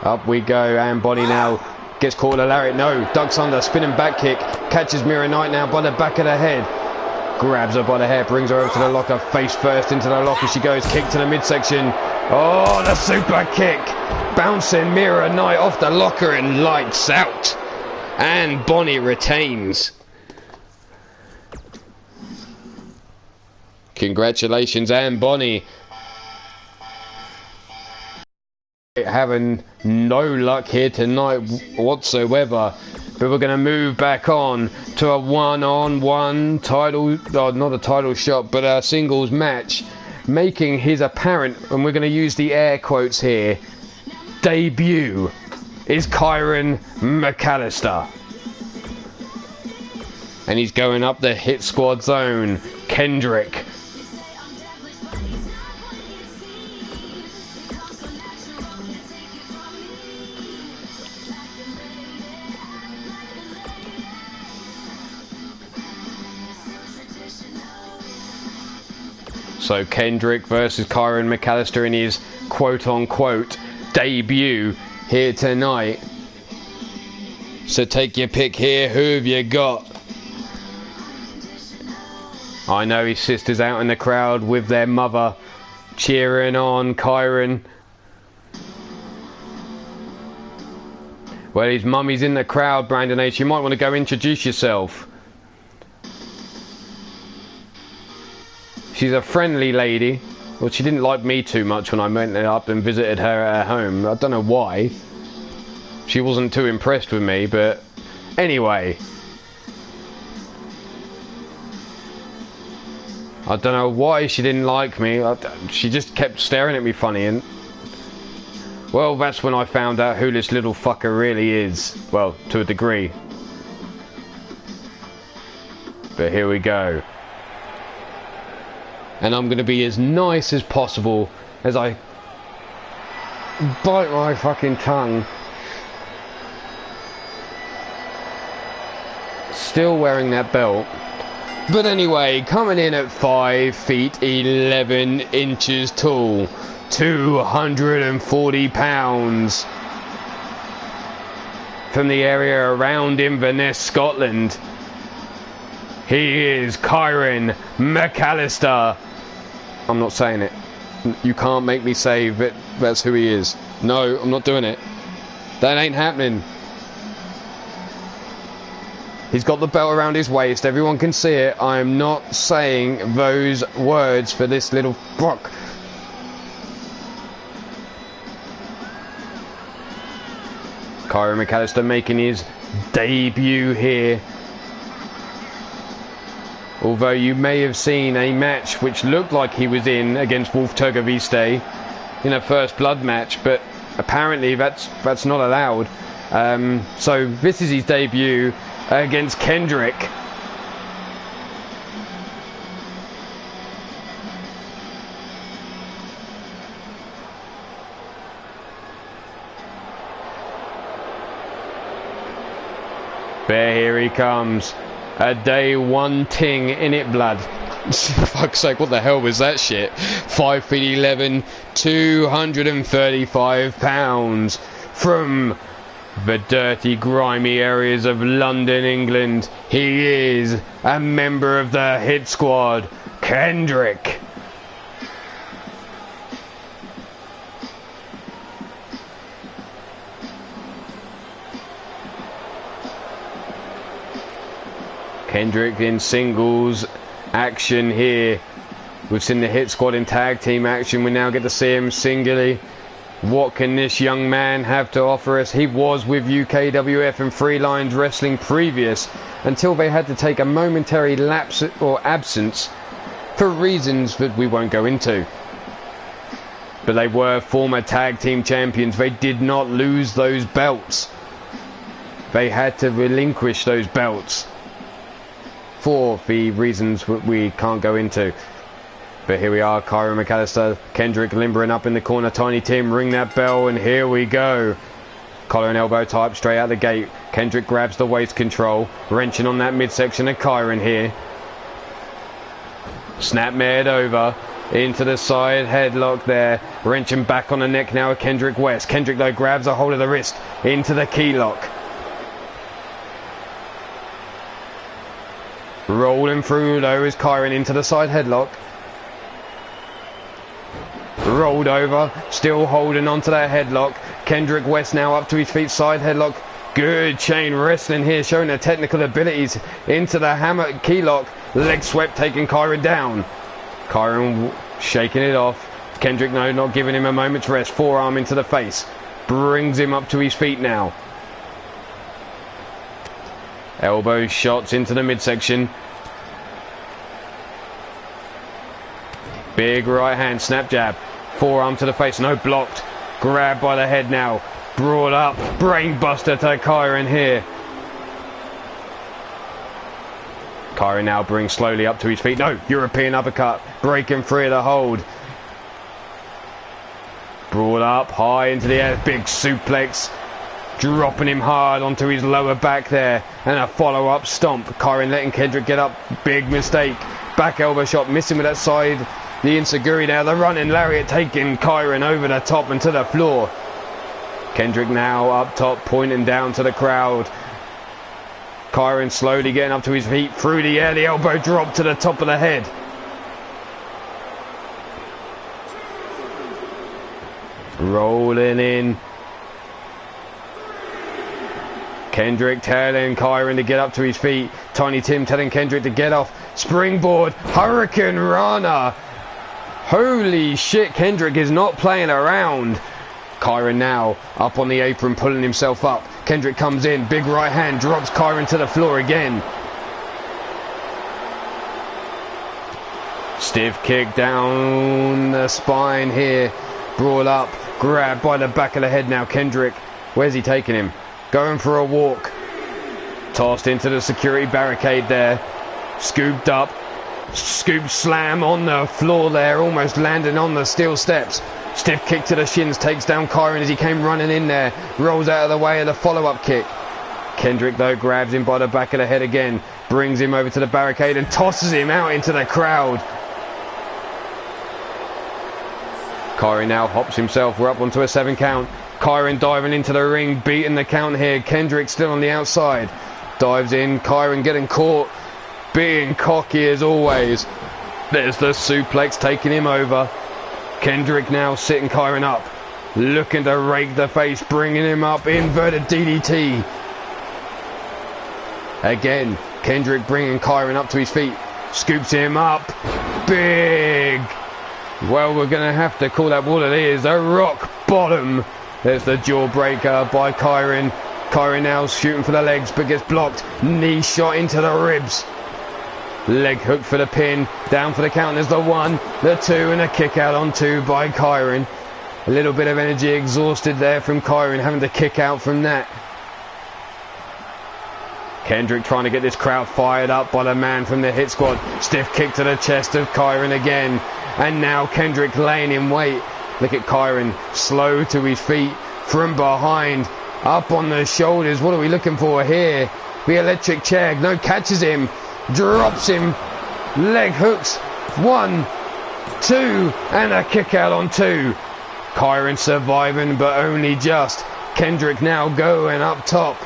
Up we go. Anne Bonny now gets caught a lariat. No, ducks under, spinning back kick. Catches Mira Knight now by the back of the head. Grabs her by the hair, brings her over to the locker. Face first into the locker she goes. Kick to the midsection. Oh, the super kick. Bouncing Mira Knight off the locker and lights out. And Bonnie retains. Congratulations, Anne Bonny. Having no luck here tonight whatsoever. But we're going to move back on to a one-on-one title, not a title shot, but a singles match. Making his apparent, and we're going to use the air quotes here, debut is Kyron McAllister. And he's going up the hit squad zone. Kendrick. So Kendrick versus Kyron McAllister in his quote-unquote debut here tonight. So take your pick here. Who have you got? I know his sister's out in the crowd with their mother cheering on Kyron. Well, his mummy's in the crowd, Brandon H. You might want to go introduce yourself. She's a friendly lady. Well, she didn't like me too much when I went up and visited her at her home. I don't know why. She wasn't too impressed with me, but anyway. I don't know why she didn't like me. She just kept staring at me funny, and well, that's when I found out who this little fucker really is. Well, to a degree. But here we go. And I'm going to be as nice as possible as I bite my fucking tongue. Still wearing that belt. But anyway, coming in at 5 feet 11 inches tall, 240 pounds. From the area around Inverness, Scotland, he is Kyron McAllister. I'm not saying it. You can't make me say that that's who he is. No, I'm not doing it. That ain't happening. He's got the belt around his waist. Everyone can see it. I'm not saying those words for this little fuck. Kyron McAllister making his debut here. Although you may have seen a match which looked like he was in against Wolf Turgoviste in a first blood match, but apparently that's not allowed. So this is his debut against Kendrick. There, here he comes. A day one ting in it, blood. Fuck's sake, what the hell was that shit? 5 feet 11, 235 pounds. From the dirty, grimy areas of London, England. He is a member of the hit squad, Kendrick. Kendrick in singles action here. We've seen the hit squad in tag team action. We now get to see him singly. What can this young man have to offer us? He was with UKWF and Three Lions Wrestling previous, until they had to take a momentary lapse or absence for reasons that we won't go into. But they were former tag team champions. They did not lose those belts. They had to relinquish those belts for the reasons that we can't go into. But here we are, Kyron McAllister, Kendrick limbering up in the corner, Tiny Tim, ring that bell, and here we go. Collar and elbow type straight out the gate. Kendrick grabs the waist control, wrenching on that midsection of Kyron here. Snap mared over, into the side headlock there, wrenching back on the neck now of Kendrick West. Kendrick though grabs a hold of the wrist, into the key lock. Rolling through though is Kyron into the side headlock. Rolled over, still holding on to that headlock. Kendrick West now up to his feet, side headlock. Good chain wrestling here, showing their technical abilities. Into the hammer key lock, leg swept, taking Kyron down. Kyron shaking it off. Kendrick no, not giving him a moment's rest. Forearm into the face, brings him up to his feet now. Elbow shots into the midsection. Big right hand, snap jab. Forearm to the face, no, blocked. Grabbed by the head now. Brought up, brain buster to Kyron here. Kyron now brings slowly up to his feet. No, European uppercut, breaking free of the hold. Brought up, high into the air, big suplex. Dropping him hard onto his lower back there. And a follow-up stomp. Kyron letting Kendrick get up, big mistake. Back elbow shot, missing with that side. The Insaguri now, the running lariat taking Kyron over the top and to the floor. Kendrick now up top, pointing down to the crowd. Kyron slowly getting up to his feet, through the air, the elbow drop to the top of the head. Rolling in. Kendrick telling Kyron to get up to his feet. Tiny Tim telling Kendrick to get off. Springboard, Hurricane Rana. Holy shit, Kendrick is not playing around. Kyron now up on the apron, pulling himself up. Kendrick comes in, big right hand, drops Kyron to the floor again. Stiff kick down the spine here. Brought up, grabbed by the back of the head now. Kendrick, where's he taking him? Going for a walk. Tossed into the security barricade there. Scooped up. Scoop slam on the floor there, almost landing on the steel steps. Stiff kick to the shins, takes down Kyron as he came running in there. Rolls out of the way of the follow-up kick. Kendrick though grabs him by the back of the head again. Brings him over to the barricade and tosses him out into the crowd. Kyron now hops himself. We're up onto a 7 count. Kyron diving into the ring, beating the count here. Kendrick still on the outside. Dives in, Kyron getting caught. Being cocky as always. There's the suplex taking him over. Kendrick now sitting Kyron up. Looking to rake the face, bringing him up. Inverted DDT. Again, Kendrick bringing Kyron up to his feet. Scoops him up. Big. Well, we're going to have to call that what it is. A rock bottom. There's the jawbreaker by Kyron. Kyron now shooting for the legs, but gets blocked. Knee shot into the ribs. Leg hook for the pin. Down for the count. There's the 1, the 2, and a kick out on 2 by Kyron. A little bit of energy exhausted there from Kyron, having to kick out from that. Kendrick trying to get this crowd fired up by the man from the hit squad. Stiff kick to the chest of Kyron again. And now Kendrick laying in wait. Look at Kyron, slow to his feet, from behind, up on the shoulders. What are we looking for here? The electric chair, no, catches him, drops him, leg hooks, 1, 2, and a kick out on 2. Kyron surviving, but only just. Kendrick now going up top.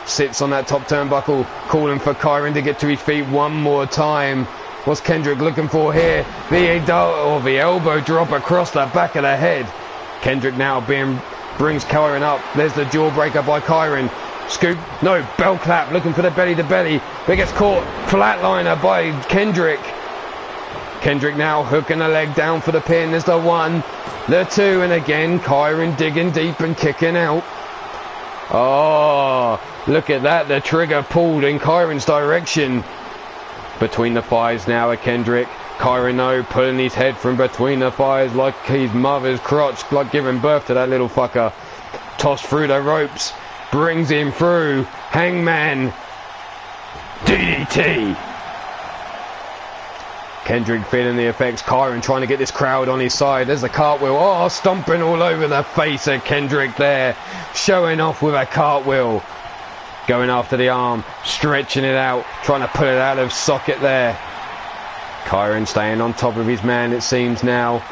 Sits on that top turnbuckle, calling for Kyron to get to his feet one more time. What's Kendrick looking for here? The elbow drop across the back of the head. Kendrick now brings Kyron up. There's the jawbreaker by Kyron. Scoop, no, bell clap, looking for the belly to belly, but gets caught. Flatliner by Kendrick. Kendrick now hooking a leg down for the pin. There's the 1, the 2, and again Kyron digging deep and kicking out. Oh, look at that, the trigger pulled in Kyron's direction. Between the thighs now at Kendrick. Kyron though pulling his head from between the thighs like his mother's crotch, like giving birth to that little fucker. Tossed through the ropes, brings him through. Hangman DDT. Kendrick feeling the effects. Kyron trying to get this crowd on his side. There's a cartwheel. Oh, stomping all over the face of Kendrick there. Showing off with a cartwheel. Going after the arm. Stretching it out. Trying to pull it out of socket there. Kyron staying on top of his man, it seems now.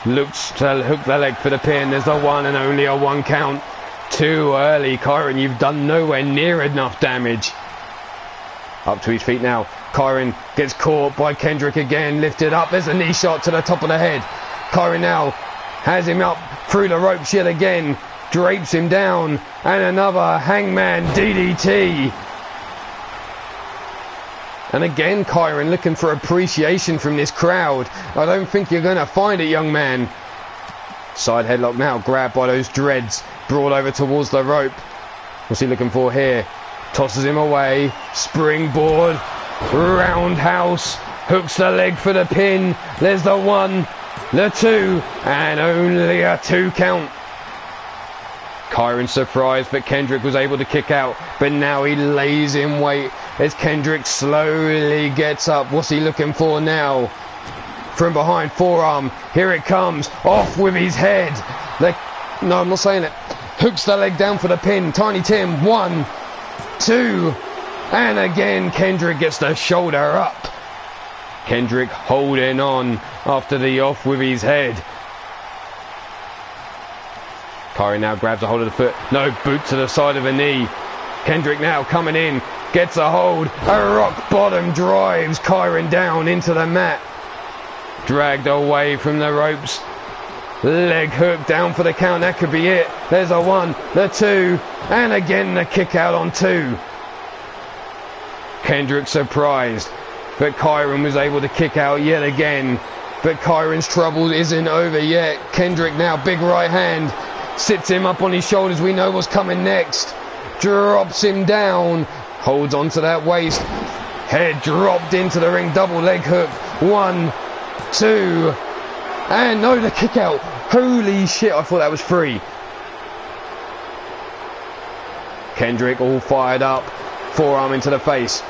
Looks to hook the leg for the pin. There's the 1 and only a 1 count. Too early, Kyron. You've done nowhere near enough damage. Up to his feet now. Kyron gets caught by Kendrick again. Lifted up. There's a knee shot to the top of the head. Kyron now has him up through the ropes yet again. Drapes him down. And another Hangman DDT. And again, Kyron looking for appreciation from this crowd. I don't think you're going to find it, young man. Side headlock now. Grabbed by those dreads. Brought over towards the rope. What's he looking for here? Tosses him away. Springboard. Roundhouse. Hooks the leg for the pin. There's the 1, the 2, and only a 2 count. Kyron surprised, but Kendrick was able to kick out. But now he lays in wait as Kendrick slowly gets up. What's he looking for now? From behind, forearm. Here it comes. Off with his head. No, I'm not saying it. Hooks the leg down for the pin. Tiny Tim. 1, 2. And again, Kendrick gets the shoulder up. Kendrick holding on after the off with his head. Kyron now grabs a hold of the foot. No, boot to the side of a knee. Kendrick now coming in. Gets a hold. A rock bottom drives Kyron down into the mat. Dragged away from the ropes. Leg hook down for the count. That could be it. There's a 1, the 2. And again the kick out on 2. Kendrick surprised, but Kyron was able to kick out yet again. But Kyron's trouble isn't over yet. Kendrick now, big right hand, sits him up on his shoulders. We know what's coming next. Drops him down, holds onto that waist. Head dropped into the ring, double leg hook. 1, 2, and no, the kick out. Holy shit, I thought that was free. Kendrick all fired up. Forearm into the face.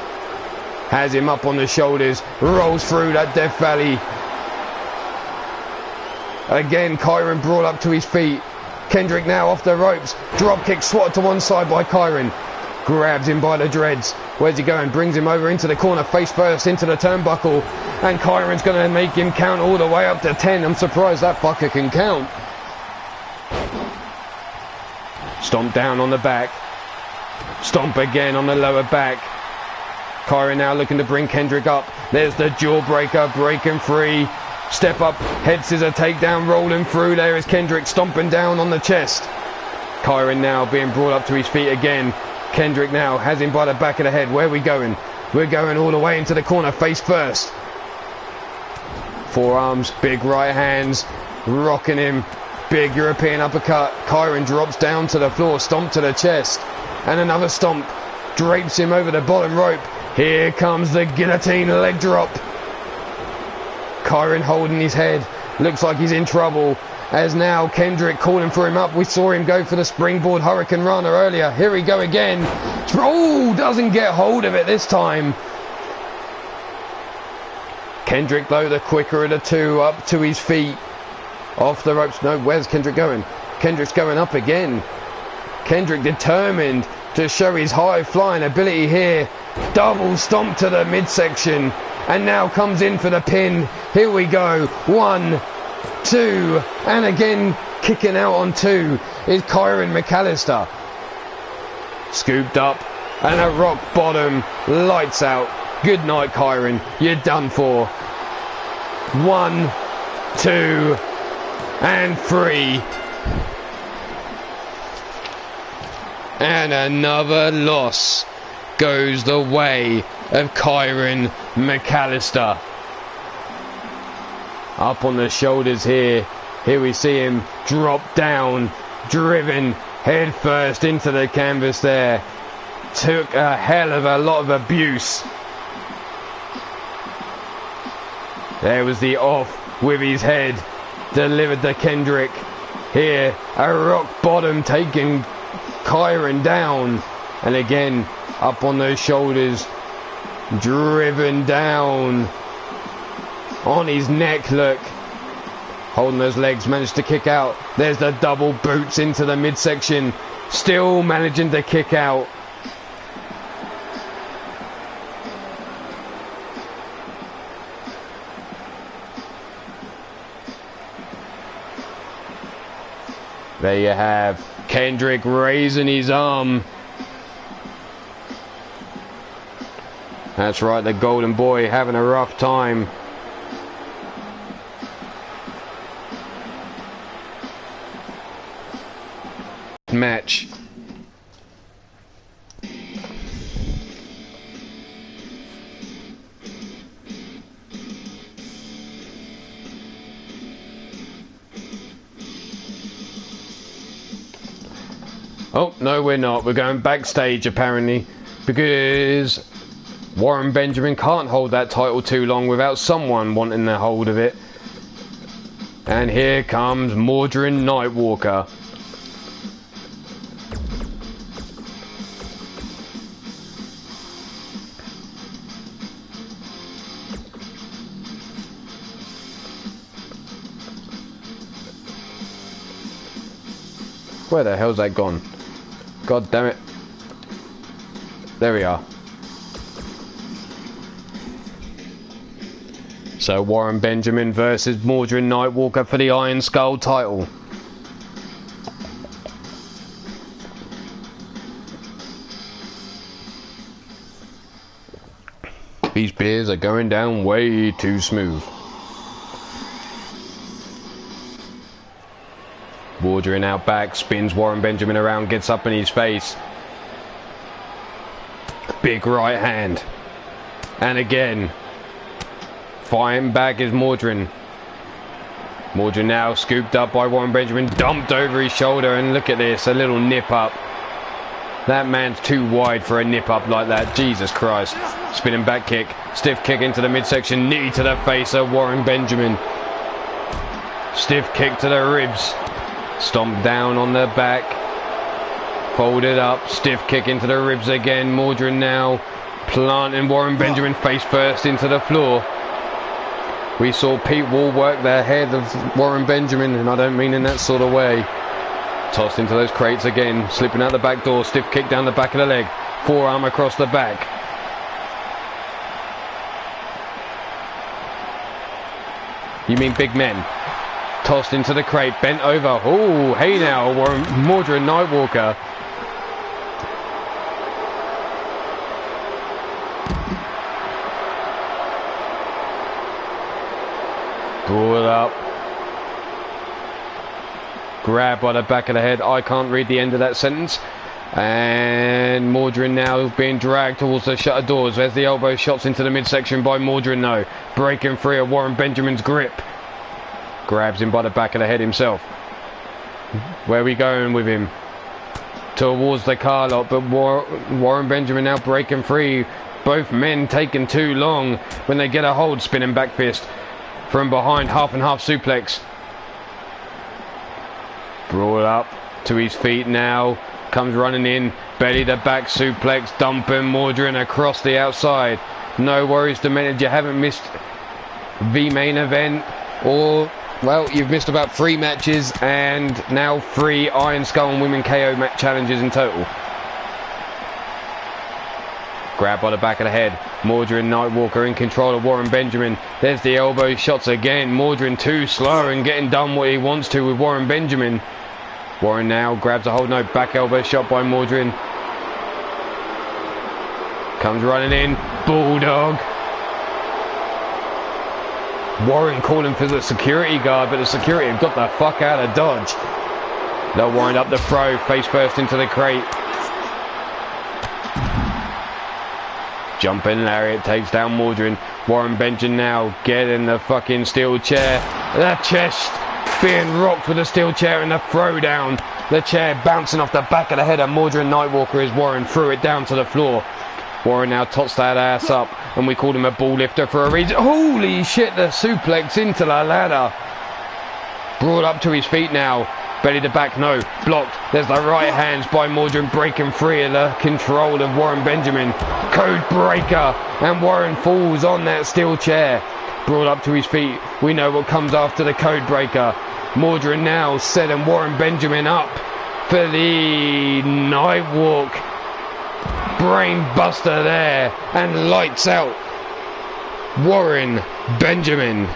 Has him up on the shoulders. Rolls through that Death Valley. Again, Kyron brought up to his feet. Kendrick now off the ropes. Drop kick swatted to one side by Kyron. Grabs him by the dreads. Where's he going? Brings him over into the corner, face first into the turnbuckle. And Kyron's going to make him count all the way up to 10. I'm surprised that fucker can count. Stomp down on the back. Stomp again on the lower back. Kyron now looking to bring Kendrick up. There's the jawbreaker, breaking free. Step up, head scissor takedown, rolling through. There is Kendrick stomping down on the chest. Kyron now being brought up to his feet again. Kendrick now has him by the back of the head. Where are we going? We're going all the way into the corner, face first. Forearms, big right hands, rocking him. Big European uppercut. Kyron drops down to the floor, stomp to the chest. And another stomp. Drapes him over the bottom rope. Here comes the guillotine leg drop. Kyron holding his head. Looks like he's in trouble. As now Kendrick calling for him up. We saw him go for the springboard Hurricane Rana earlier. Here we go again. Oh, doesn't get hold of it this time. Kendrick though, the quicker of the two, up to his feet. Off the ropes. No, where's Kendrick going? Kendrick's going up again. Kendrick determined to show his high flying ability here. Double stomp to the midsection. And now comes in for the pin. Here we go. 1, 2, and again Kicking out on 2 is Kyron McAllister. Scooped up and a rock bottom. Lights out. Good night, Kyron. You're done for. 1, 2 and 3. And another loss goes the way of Kyron McAllister. Up on the shoulders here. Here we see him drop down, driven head first into the canvas there. Took a hell of a lot of abuse. There was the off with his head. Delivered to Kendrick. Here, a rock bottom taking Kyron down. And again, up on those shoulders. Driven down. On his neck, look. Holding those legs, managed to kick out. There's the double boots into the midsection. Still managing to kick out. There you have Kendrick raising his arm. That's right, the golden boy having a rough time. Match. Oh, no, we're not. We're going backstage, apparently, because Warren Benjamin can't hold that title too long without someone wanting the hold of it. And here comes Mordred Nightwalker. Where the hell's that gone? God damn it. There we are. So Warren Benjamin versus Mordred Nightwalker for the Iron Skull title. These beers are going down way too smooth. Mordred out back, spins Warren Benjamin around, gets up in his face. Big right hand. And again. Fighting back is Mordred. Mordred now scooped up by Warren Benjamin, dumped over his shoulder, and look at this, a little nip up. That man's too wide for a nip up like that, Jesus Christ. Spinning back kick, stiff kick into the midsection, knee to the face of Warren Benjamin. Stiff kick to the ribs. Stomp down on the back. Folded up. Stiff kick into the ribs again. Mordred now planting Warren Benjamin face first into the floor. We saw Pete Wall work the head of Warren Benjamin, and I don't mean in that sort of way. Tossed into those crates again. Slipping out the back door. Stiff kick down the back of the leg. Forearm across the back. You mean big men? Tossed into the crate, bent over. Oh, hey now, Mordred Nightwalker. Pull up. Grab by the back of the head. I can't read the end of that sentence. And Mordred now being dragged towards the shutter doors. There's the elbow shots into the midsection by Mordred now. Breaking free of Warren Benjamin's grip. Grabs him by the back of the head himself. Where are we going with him? Towards the car lot, but Warren Benjamin now breaking free. Both men taking too long when they get a hold. Spinning back fist from behind, half and half suplex. Brought up to his feet now. Comes running in, belly to back suplex, dumping Mordred across the outside. No worries, Demented, you haven't missed the main event, or well, you've missed about 3 matches and now 3 Iron Skull and Women KO match challenges in total. Grab by the back of the head. Mordred Nightwalker in control of Warren Benjamin. There's the elbow shots again. Mordred too slow and getting done what he wants to with Warren Benjamin. Warren now grabs a hold. No, back elbow shot by Mordred. Comes running in. Bulldog. Warren calling for the security guard, but the security have got the fuck out of dodge. They'll wind up the throw. Face first into the crate. Jumping lariat takes down Mordred. Warren Benjamin now getting the fucking steel chair. The chest being rocked with the steel chair and the throw down. The chair bouncing off the back of the head of Mordred Nightwalker as Warren threw it down to the floor. Warren now tots that ass up and we called him a ball lifter for a reason. Holy shit, the suplex into the ladder. Brought up to his feet now. Belly to back, no, blocked. There's the right hands by Mordred breaking free of the control of Warren Benjamin. Code breaker, and Warren falls on that steel chair. Brought up to his feet, we know what comes after the code breaker. Mordred now setting Warren Benjamin up for the Nightwalk. Brain buster there, and lights out Warren Benjamin.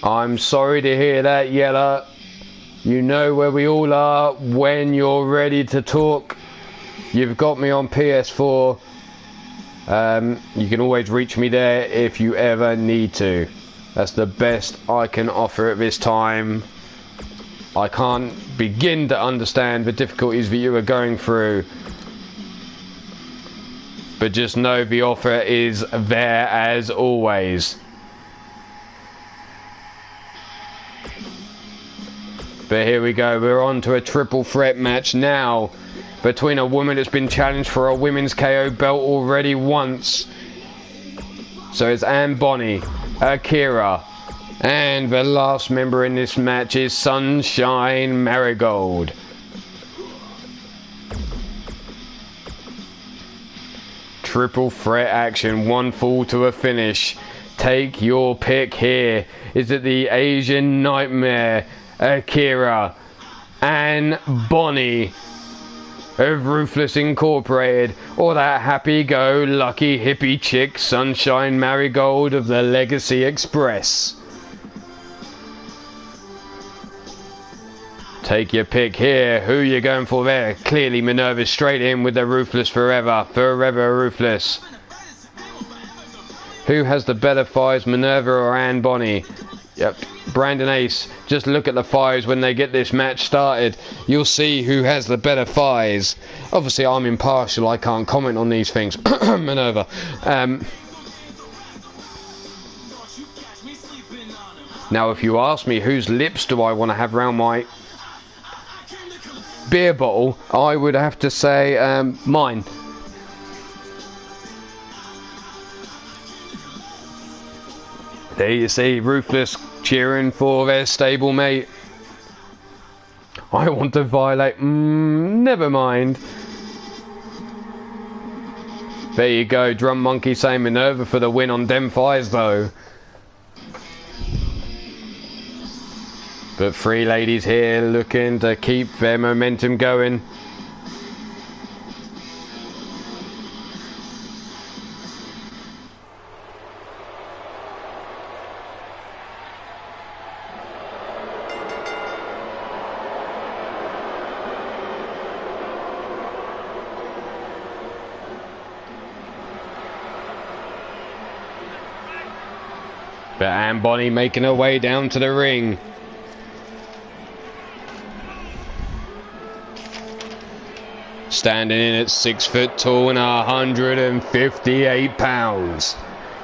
I'm sorry to hear that, Yeller. You know where we all are when you're ready to talk. You've got me on PS4. You can always reach me there if you ever need to. That's the best I can offer at this time. I can't begin to understand the difficulties that you are going through. But just know the offer is there as always. But here we go, we're on to a triple threat match now between a woman that's been challenged for a women's KO belt already once. So it's Anne Bonny, Akira, and the last member in this match is Sunshine Marigold. Triple threat action, one fall to a finish. Take your pick here. Is it the Asian Nightmare, Akira, Anne Bonny of Ruthless Incorporated, or that happy-go-lucky hippie chick Sunshine Marigold of the Legacy Express? Take your pick here. Who you going for there? Clearly Minerva's straight in with the Ruthless forever. Forever Ruthless. Who has the better thighs, Minerva or Anne Bonny? Yep, Brandon Ace, just look at the thighs when they get this match started. You'll see who has the better thighs. Obviously, I'm impartial. I can't comment on these things. Minerva. Now, if you ask me whose lips do I want to have round my beer bottle, I would have to say mine. There you see, Ruthless cheering for their stablemate. I want to violate. Never mind. There you go, Drum Monkey saying Minerva for the win on them thighs though. But three ladies here looking to keep their momentum going. But Anne Bonny making her way down to the ring. Standing in at 6 foot tall and 158 pounds.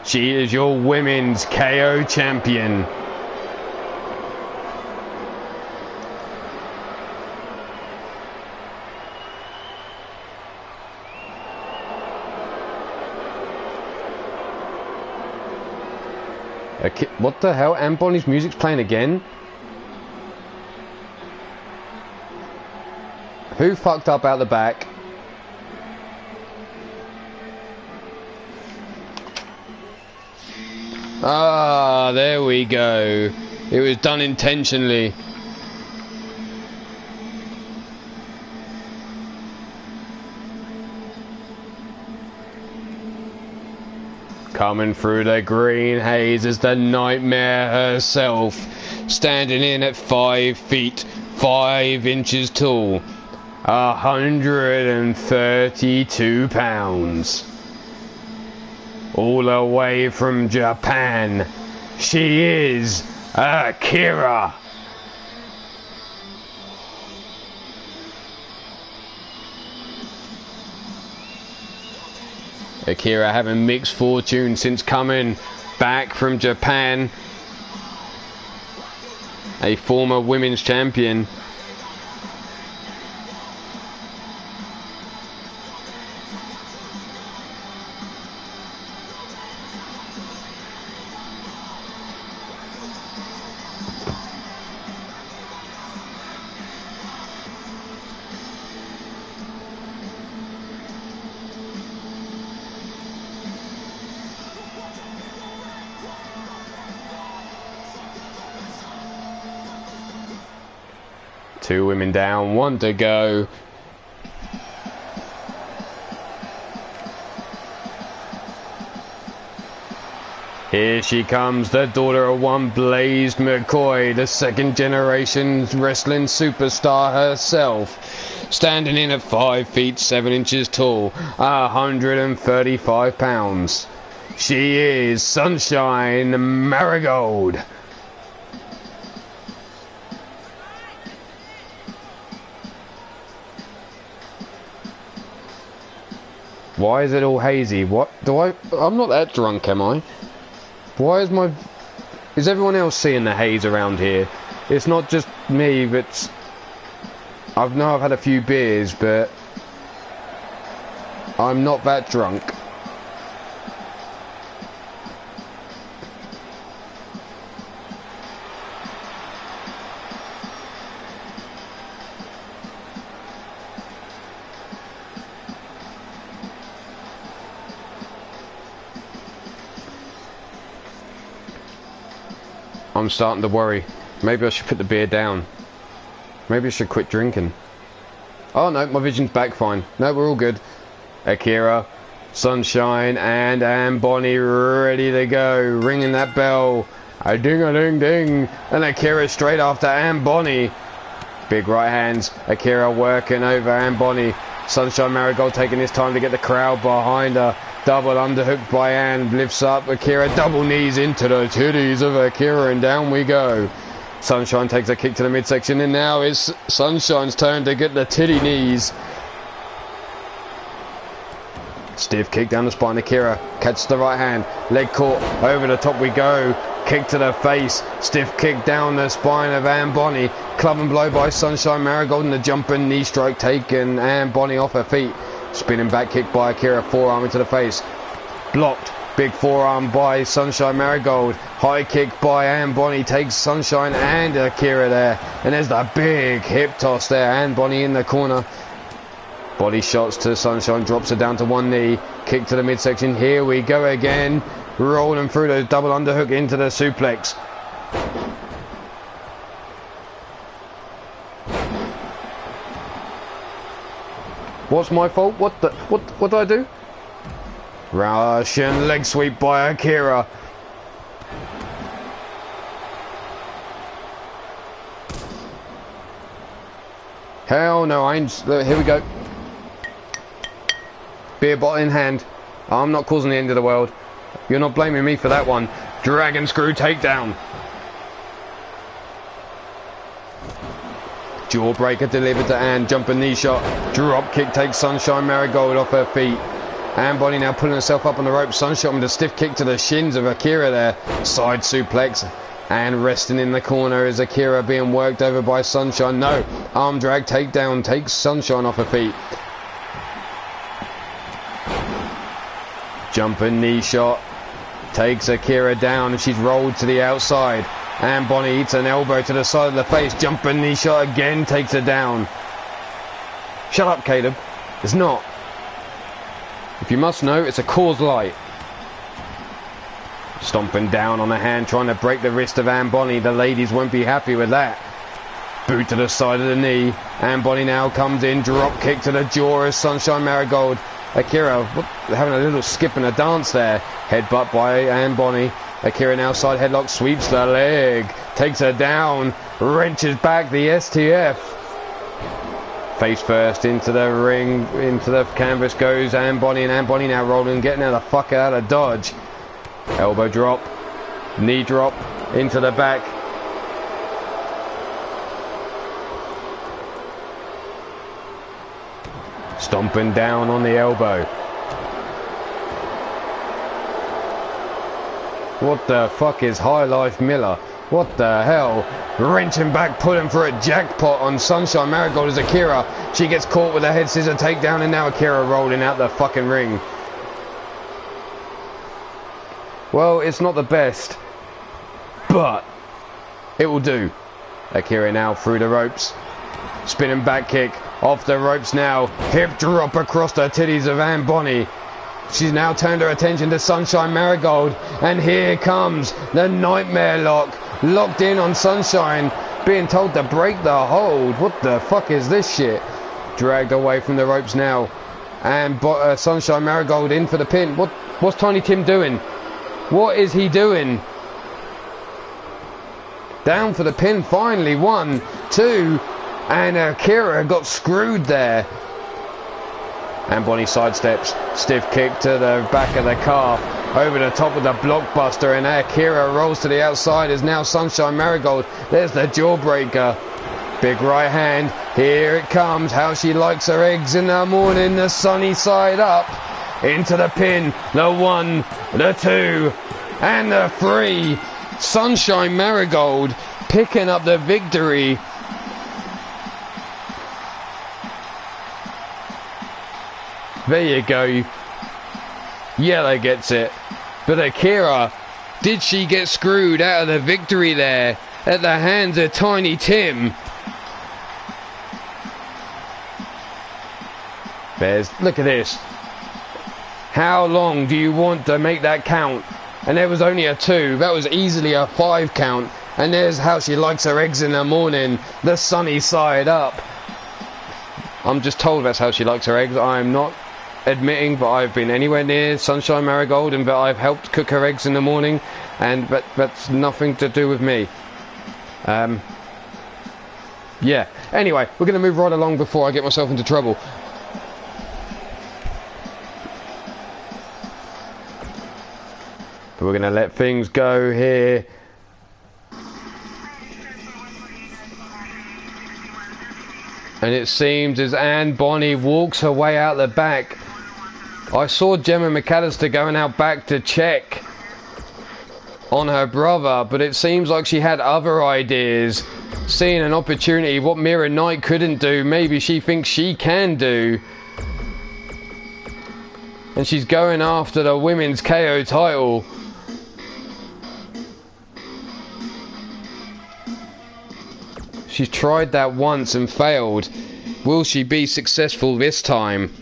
She is your women's KO champion. What the hell? Anne Bonny's music's playing again? Who fucked up out the back? Ah, there we go. It was done intentionally. Coming through the green haze is the Nightmare herself, standing in at 5 feet 5 inches tall, 132 pounds. All the way from Japan, she is Akira. Akira having mixed fortune since coming back from Japan, a former women's champion. Two women down, 1 to go. Here she comes, the daughter of one Blaze McCoy, the second generation wrestling superstar herself, standing in at 5 feet 7 inches tall, 135 pounds. She is Sunshine Marigold. Why is it all hazy? What do I'm not that drunk, am I? Why is everyone else seeing the haze around here? It's not just me, but I've had a few beers, but I'm not that drunk. I'm starting to worry. Maybe I should put the beer down. Maybe I should quit drinking. Oh no, my vision's back fine. No, we're all good. Akira, Sunshine, and Anne Bonny ready to go. Ringing that bell. A ding-a-ding-ding. And Akira straight after Anne Bonny. Big right hands. Akira working over Anne Bonny. Sunshine Marigold taking his time to get the crowd behind her. Double underhook by Anne, lifts up Akira, double knees into the titties of Akira, and down we go. Sunshine takes a kick to the midsection, and now it's Sunshine's turn to get the titty knees. Stiff kick down the spine, Akira catches the right hand, leg caught, over the top we go. Kick to the face, stiff kick down the spine of Anne Bonny. Club and blow by Sunshine Marigold, and the jumping knee strike taking Anne Bonny off her feet. Spinning back kick by Akira, forearm into the face. Blocked, big forearm by Sunshine Marigold. High kick by Anne Bonny takes Sunshine and Akira there. And there's the big hip toss there. Anne Bonny in the corner. Body shots to Sunshine, drops her down to one knee. Kick to the midsection, here we go again. Rolling through the double underhook into the suplex. What's my fault? What did I do? Russian leg sweep by Akira. Hell no, I ain't. Here we go. Beer bottle in hand. I'm not causing the end of the world. You're not blaming me for that one. Dragon screw takedown. Jawbreaker delivered to Anne, jumping knee shot, drop kick takes Sunshine Marigold off her feet. Anne Bonny now pulling herself up on the rope, Sunshine with a stiff kick to the shins of Akira there, side suplex, and resting in the corner is Akira being worked over by Sunshine. No, arm drag takedown takes Sunshine off her feet. Jumping knee shot takes Akira down, and she's rolled to the outside. Anne Bonny eats an elbow to the side of the face. Jumping knee shot again takes her down. Shut up, Caleb. It's not. If you must know, it's a Coors Light. Stomping down on a hand, trying to break the wrist of Anne Bonny. The ladies won't be happy with that. Boot to the side of the knee. Anne Bonny now comes in. Drop kick to the jaw as Sunshine Marigold. Akira having a little skip and a dance there. Headbutt by Anne Bonny. Akira now side headlock, sweeps the leg. Takes her down. Wrenches back the STF. Face first into the ring. Into the canvas goes Anne Bonny. And Anne Bonny now rolling. Getting her the fuck out of dodge. Elbow drop. Knee drop. Into the back. Stomping down on the elbow. What the fuck is High Life Miller? What the hell? Wrenching back, pulling for a jackpot on Sunshine Marigold as Akira. She gets caught with a head scissor takedown and now Akira rolling out the fucking ring. Well, it's not the best, but it will do. Akira now through the ropes. Spinning back kick. Off the ropes now. Hip drop across the titties of Anne Bonny. She's now turned her attention to Sunshine Marigold. And here comes the Nightmare Lock. Locked in on Sunshine. Being told to break the hold. What the fuck is this shit? Dragged away from the ropes now. And Sunshine Marigold in for the pin. What's Tiny Tim doing? What is he doing? Down for the pin finally. 1, 2... And Akira got screwed there. And Bonnie sidesteps. Stiff kick to the back of the calf. Over the top of the blockbuster. And Akira rolls to the outside as now Sunshine Marigold. There's the jawbreaker. Big right hand. Here it comes. How she likes her eggs in the morning. The sunny side up. Into the pin. The 1, the 2, and the 3. Sunshine Marigold picking up the victory. There you go. Yellow gets it. But Akira, did she get screwed out of the victory there at the hands of Tiny Tim? Look at this. How long do you want to make that count? And there was only a 2. That was easily a 5 count. And there's how she likes her eggs in the morning. The sunny side up. I'm just told that's how she likes her eggs. I'm not admitting that I've been anywhere near Sunshine Marigold and that I've helped cook her eggs in the morning, and that's nothing to do with me. Yeah, anyway, we're going to move right along before I get myself into trouble. But we're going to let things go here. And it seems as Anne Bonny walks her way out the back. I saw Gemma McAllister going out back to check on her brother, but it seems like she had other ideas. Seeing an opportunity, what Mira Knight couldn't do, maybe she thinks she can do. And she's going after the women's KO title. She's tried that once and failed. Will she be successful this time?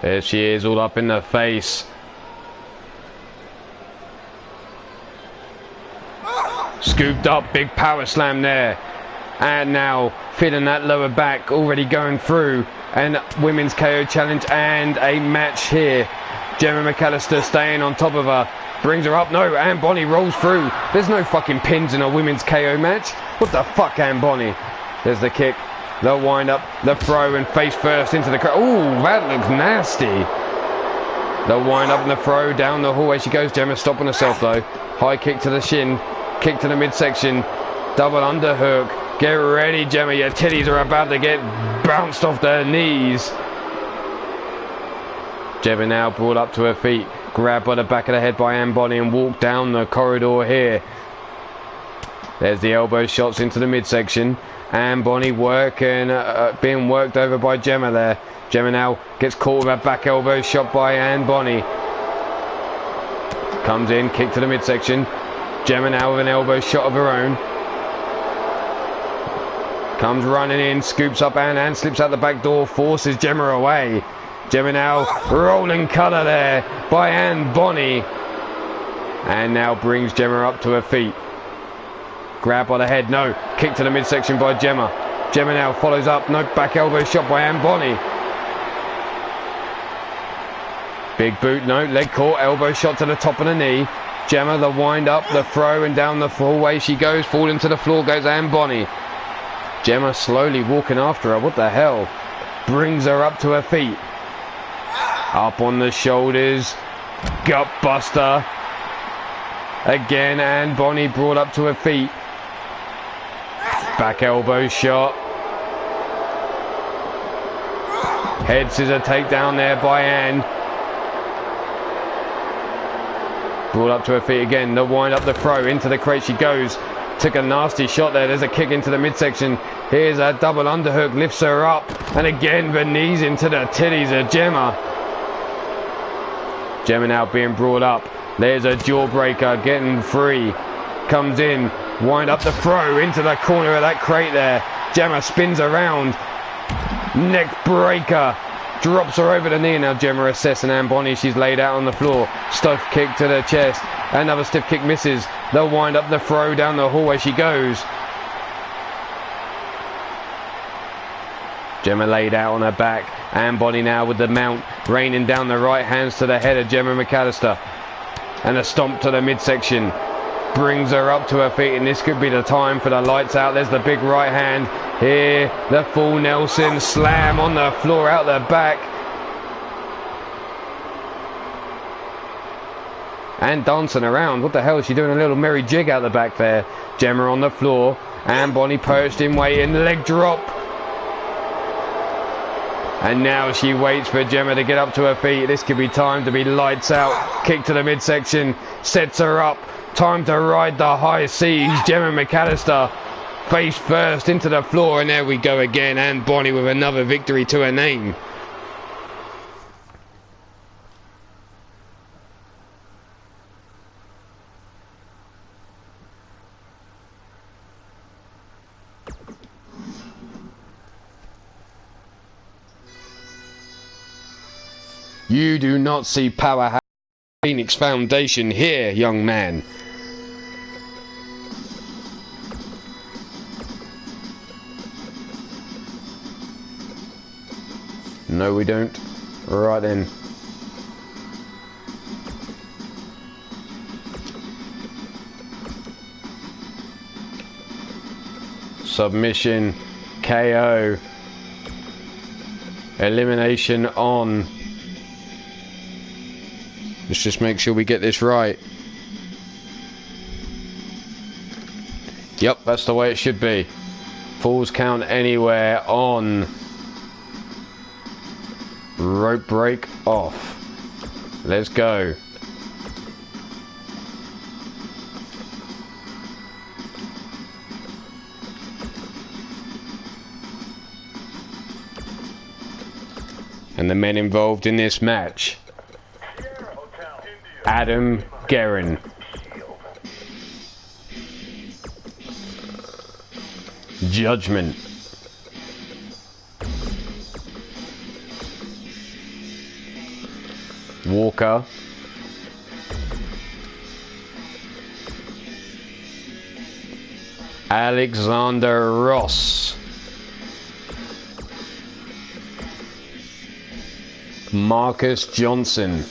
There she is, all up in the face. Scooped up, big power slam there. And now feeling that lower back, already going through. And women's KO challenge and a match here. Gemma McAllister staying on top of her. Brings her up. No, Anne Bonny rolls through. There's no fucking pins in a women's KO match. What the fuck, Anne Bonny? There's the kick. The wind up, the throw, and face first into the crowd. Ooh, that looks nasty. The wind up and the throw down the hallway. She goes. Gemma stopping herself though. High kick to the shin. Kick to the midsection. Double underhook. Get ready, Gemma. Your titties are about to get bounced off their knees. Gemma now brought up to her feet. Grabbed by the back of the head by Anne Bonny and walked down the corridor here. There's the elbow shots into the midsection. And Bonnie being worked over by Gemma there. Gemma now gets caught with a back elbow shot by Anne Bonnie. Comes in, kick to the midsection. Gemma now with an elbow shot of her own. Comes running in, scoops up Anne slips out the back door, forces Gemma away. Gemma now rolling cutter there by Anne Bonnie. And now brings Gemma up to her feet. Grab by the head, no. Kick to the midsection by Gemma. Gemma now follows up, no, back elbow shot by Anne Bonnie. Big boot, no, leg caught, elbow shot to the top of the knee. Gemma, the wind up, the throw, and down the hallway she goes, falling to the floor goes Anne Bonnie. Gemma slowly walking after her, what the hell? Brings her up to her feet. Up on the shoulders, gut buster. Again, Anne Bonnie brought up to her feet. Back elbow shot. Head scissor takedown there by Anne. Brought up to her feet again. The wind up, the throw. Into the crate she goes. Took a nasty shot there. There's a kick into the midsection. Here's a double underhook. Lifts her up. And again, the knees into the titties of Gemma. Gemma now being brought up. There's a jawbreaker. Getting free. Comes in. Wind up the throw into the corner of that crate there. Gemma spins around. Neck breaker. Drops her over the knee. Now Gemma assessing Anne Bonnie. She's laid out on the floor. Stiff kick to the chest. Another stiff kick misses. They'll wind up the throw. Down the hallway she goes. Gemma laid out on her back. Anne Bonnie now with the mount. Raining down the right hands to the head of Gemma McAllister. And a stomp to the midsection. Brings her up to her feet, and this could be the time for the lights out. There's the big right hand. Here, the full Nelson slam on the floor out the back. And dancing around. What the hell is she doing? A little merry jig out the back there. Gemma on the floor. Anne Bonnie perched in waiting. Leg drop. And now she waits for Gemma to get up to her feet. This could be time to be lights out. Kick to the midsection. Sets her up. Time to ride the high seas. Gemma McAllister face first into the floor, and there we go again. Anne Bonnie with another victory to her name. You do not see Powerhouse Phoenix Foundation here, young man. No, we don't. Right then. Submission, KO, elimination on. Let's just make sure we get this right. Yep, that's the way it should be. Falls count anywhere on. Rope break off. Let's go. And the men involved in this match: Adam Guerin, Judgment, Walker, Alexander Ross, Marcus Johnson,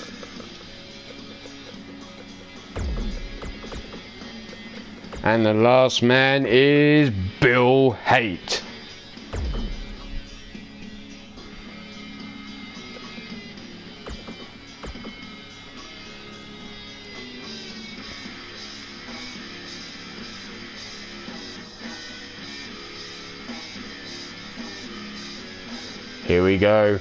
and the last man is Bill Haight. Here we go.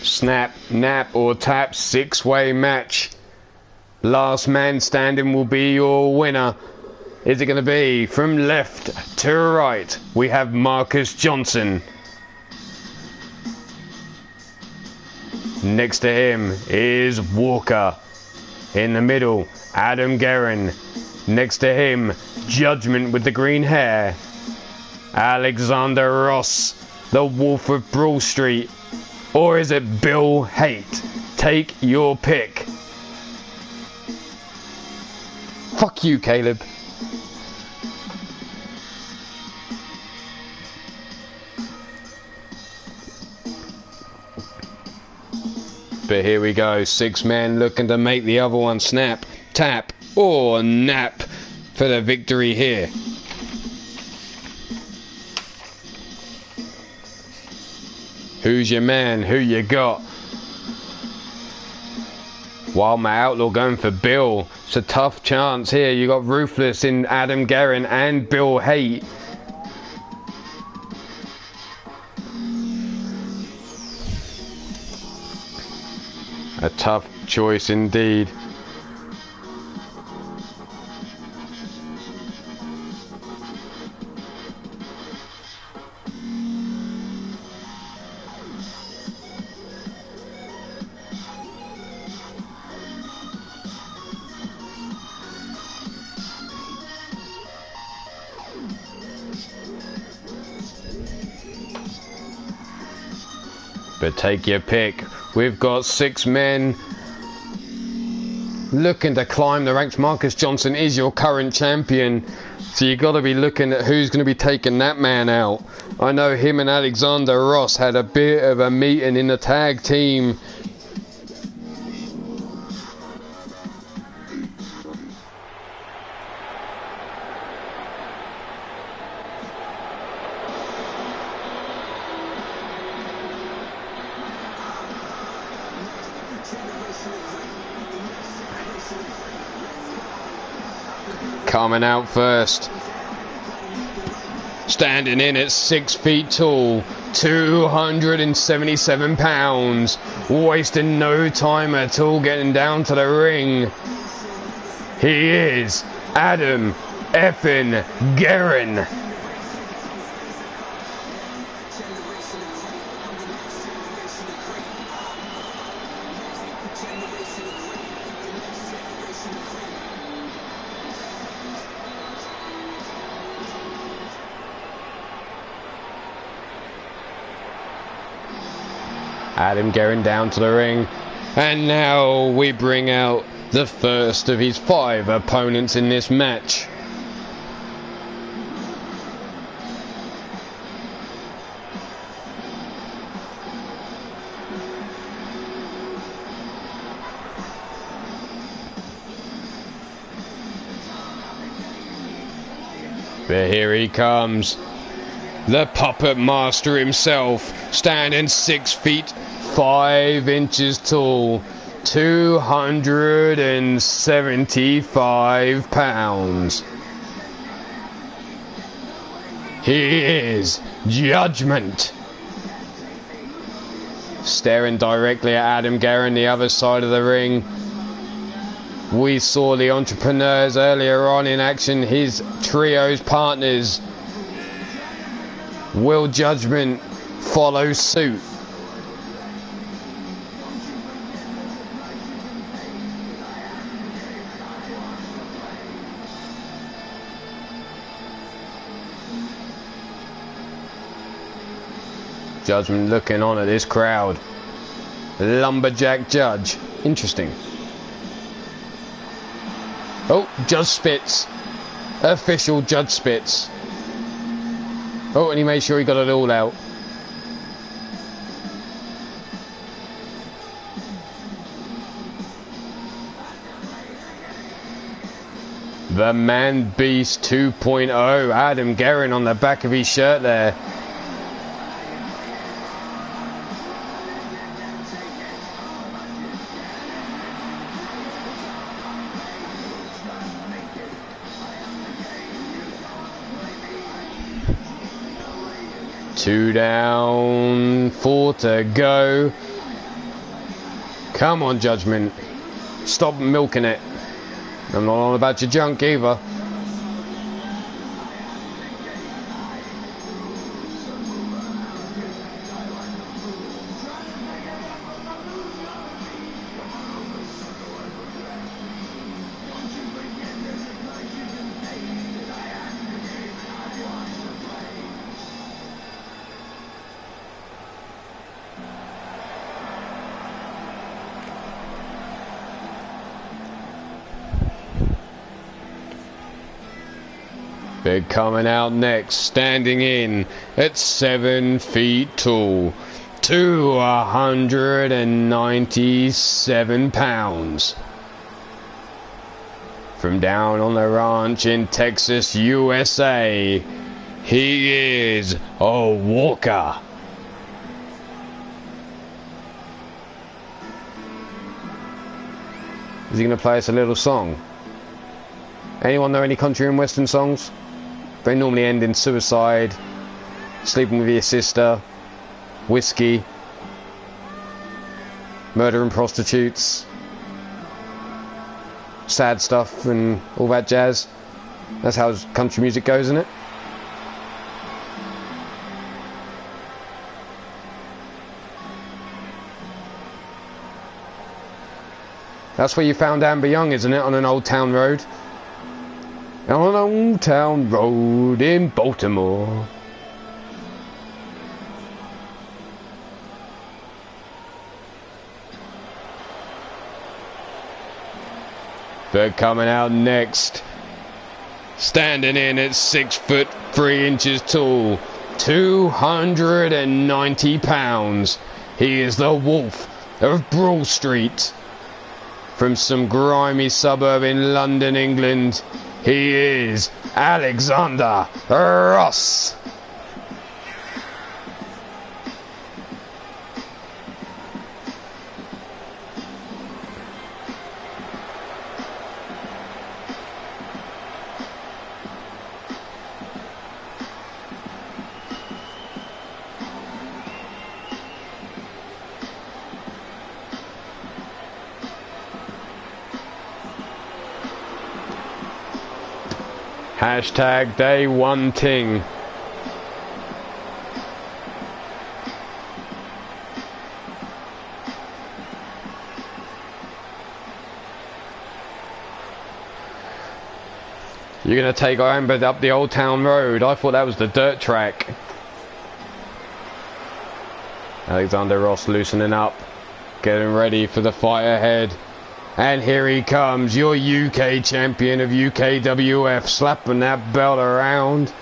Snap, nap, or tap, six-way match. Last man standing will be your winner. Is it going to be from left to right? We have Marcus Johnson. Next to him is Walker. In the middle, Adam Guerin. Next to him, Judgment with the green hair. Alexander Ross, the Wolf of Broad Street. Or is it Bill Haight? Take your pick. Fuck you, Caleb. But here we go, 6 men looking to make the other one snap, tap, or nap for the victory here. Who's your man? Who you got? While my outlaw going for Bill. It's a tough chance here. You got Ruthless in Adam Guerin and Bill Haight. A tough choice indeed. But take your pick. We've got 6 men looking to climb the ranks. Marcus Johnson is your current champion, so you got to be looking at who's going to be taking that man out. I know him and Alexander Ross had a bit of a meeting in the tag team. Coming out first, standing in at 6 feet tall, 277 pounds, wasting no time at all getting down to the ring. He is Adam effing Guerin. Adam Guerin down to the ring, and now we bring out the first of his 5 opponents in this match. But here he comes, the puppet master himself, standing 6 feet 5 inches tall, 275 pounds. He is Judgment. Staring directly at Adam Guerin, the other side of the ring. We saw the entrepreneurs earlier on in action, his trio's partners. Will Judgment follow suit? Judgment looking on at this crowd. Lumberjack Judge. Interesting. Oh, Judge spits. Official Judge spits. Oh, and he made sure he got it all out. The Man Beast 2.0. Adam Guerin on the back of his shirt there. Two down, 4 to go. Come on, Judgment. Stop milking it. I'm not on about your junk either. But coming out next, standing in at 7 feet tall, 297 pounds. From down on the ranch in Texas, USA, he is a walker. Is he going to play us a little song? Anyone know any country and western songs? They normally end in suicide, sleeping with your sister, whiskey, murder and prostitutes, sad stuff and all that jazz. That's how country music goes, isn't it? That's where you found Amber Young, isn't it? On an old town road. On an old town road in Baltimore. But coming out next, standing in at 6 foot 3 inches tall, 290 pounds. He is the Wolf of Broad Street. From some grimy suburb in London, England, he is Alexander Ross. Hashtag day one ting. You're going to take Amber up the old town road. I thought that was the dirt track. Alexander Ross loosening up, getting ready for the fight ahead. And here he comes, your UK champion of UKWF, slapping that belt around.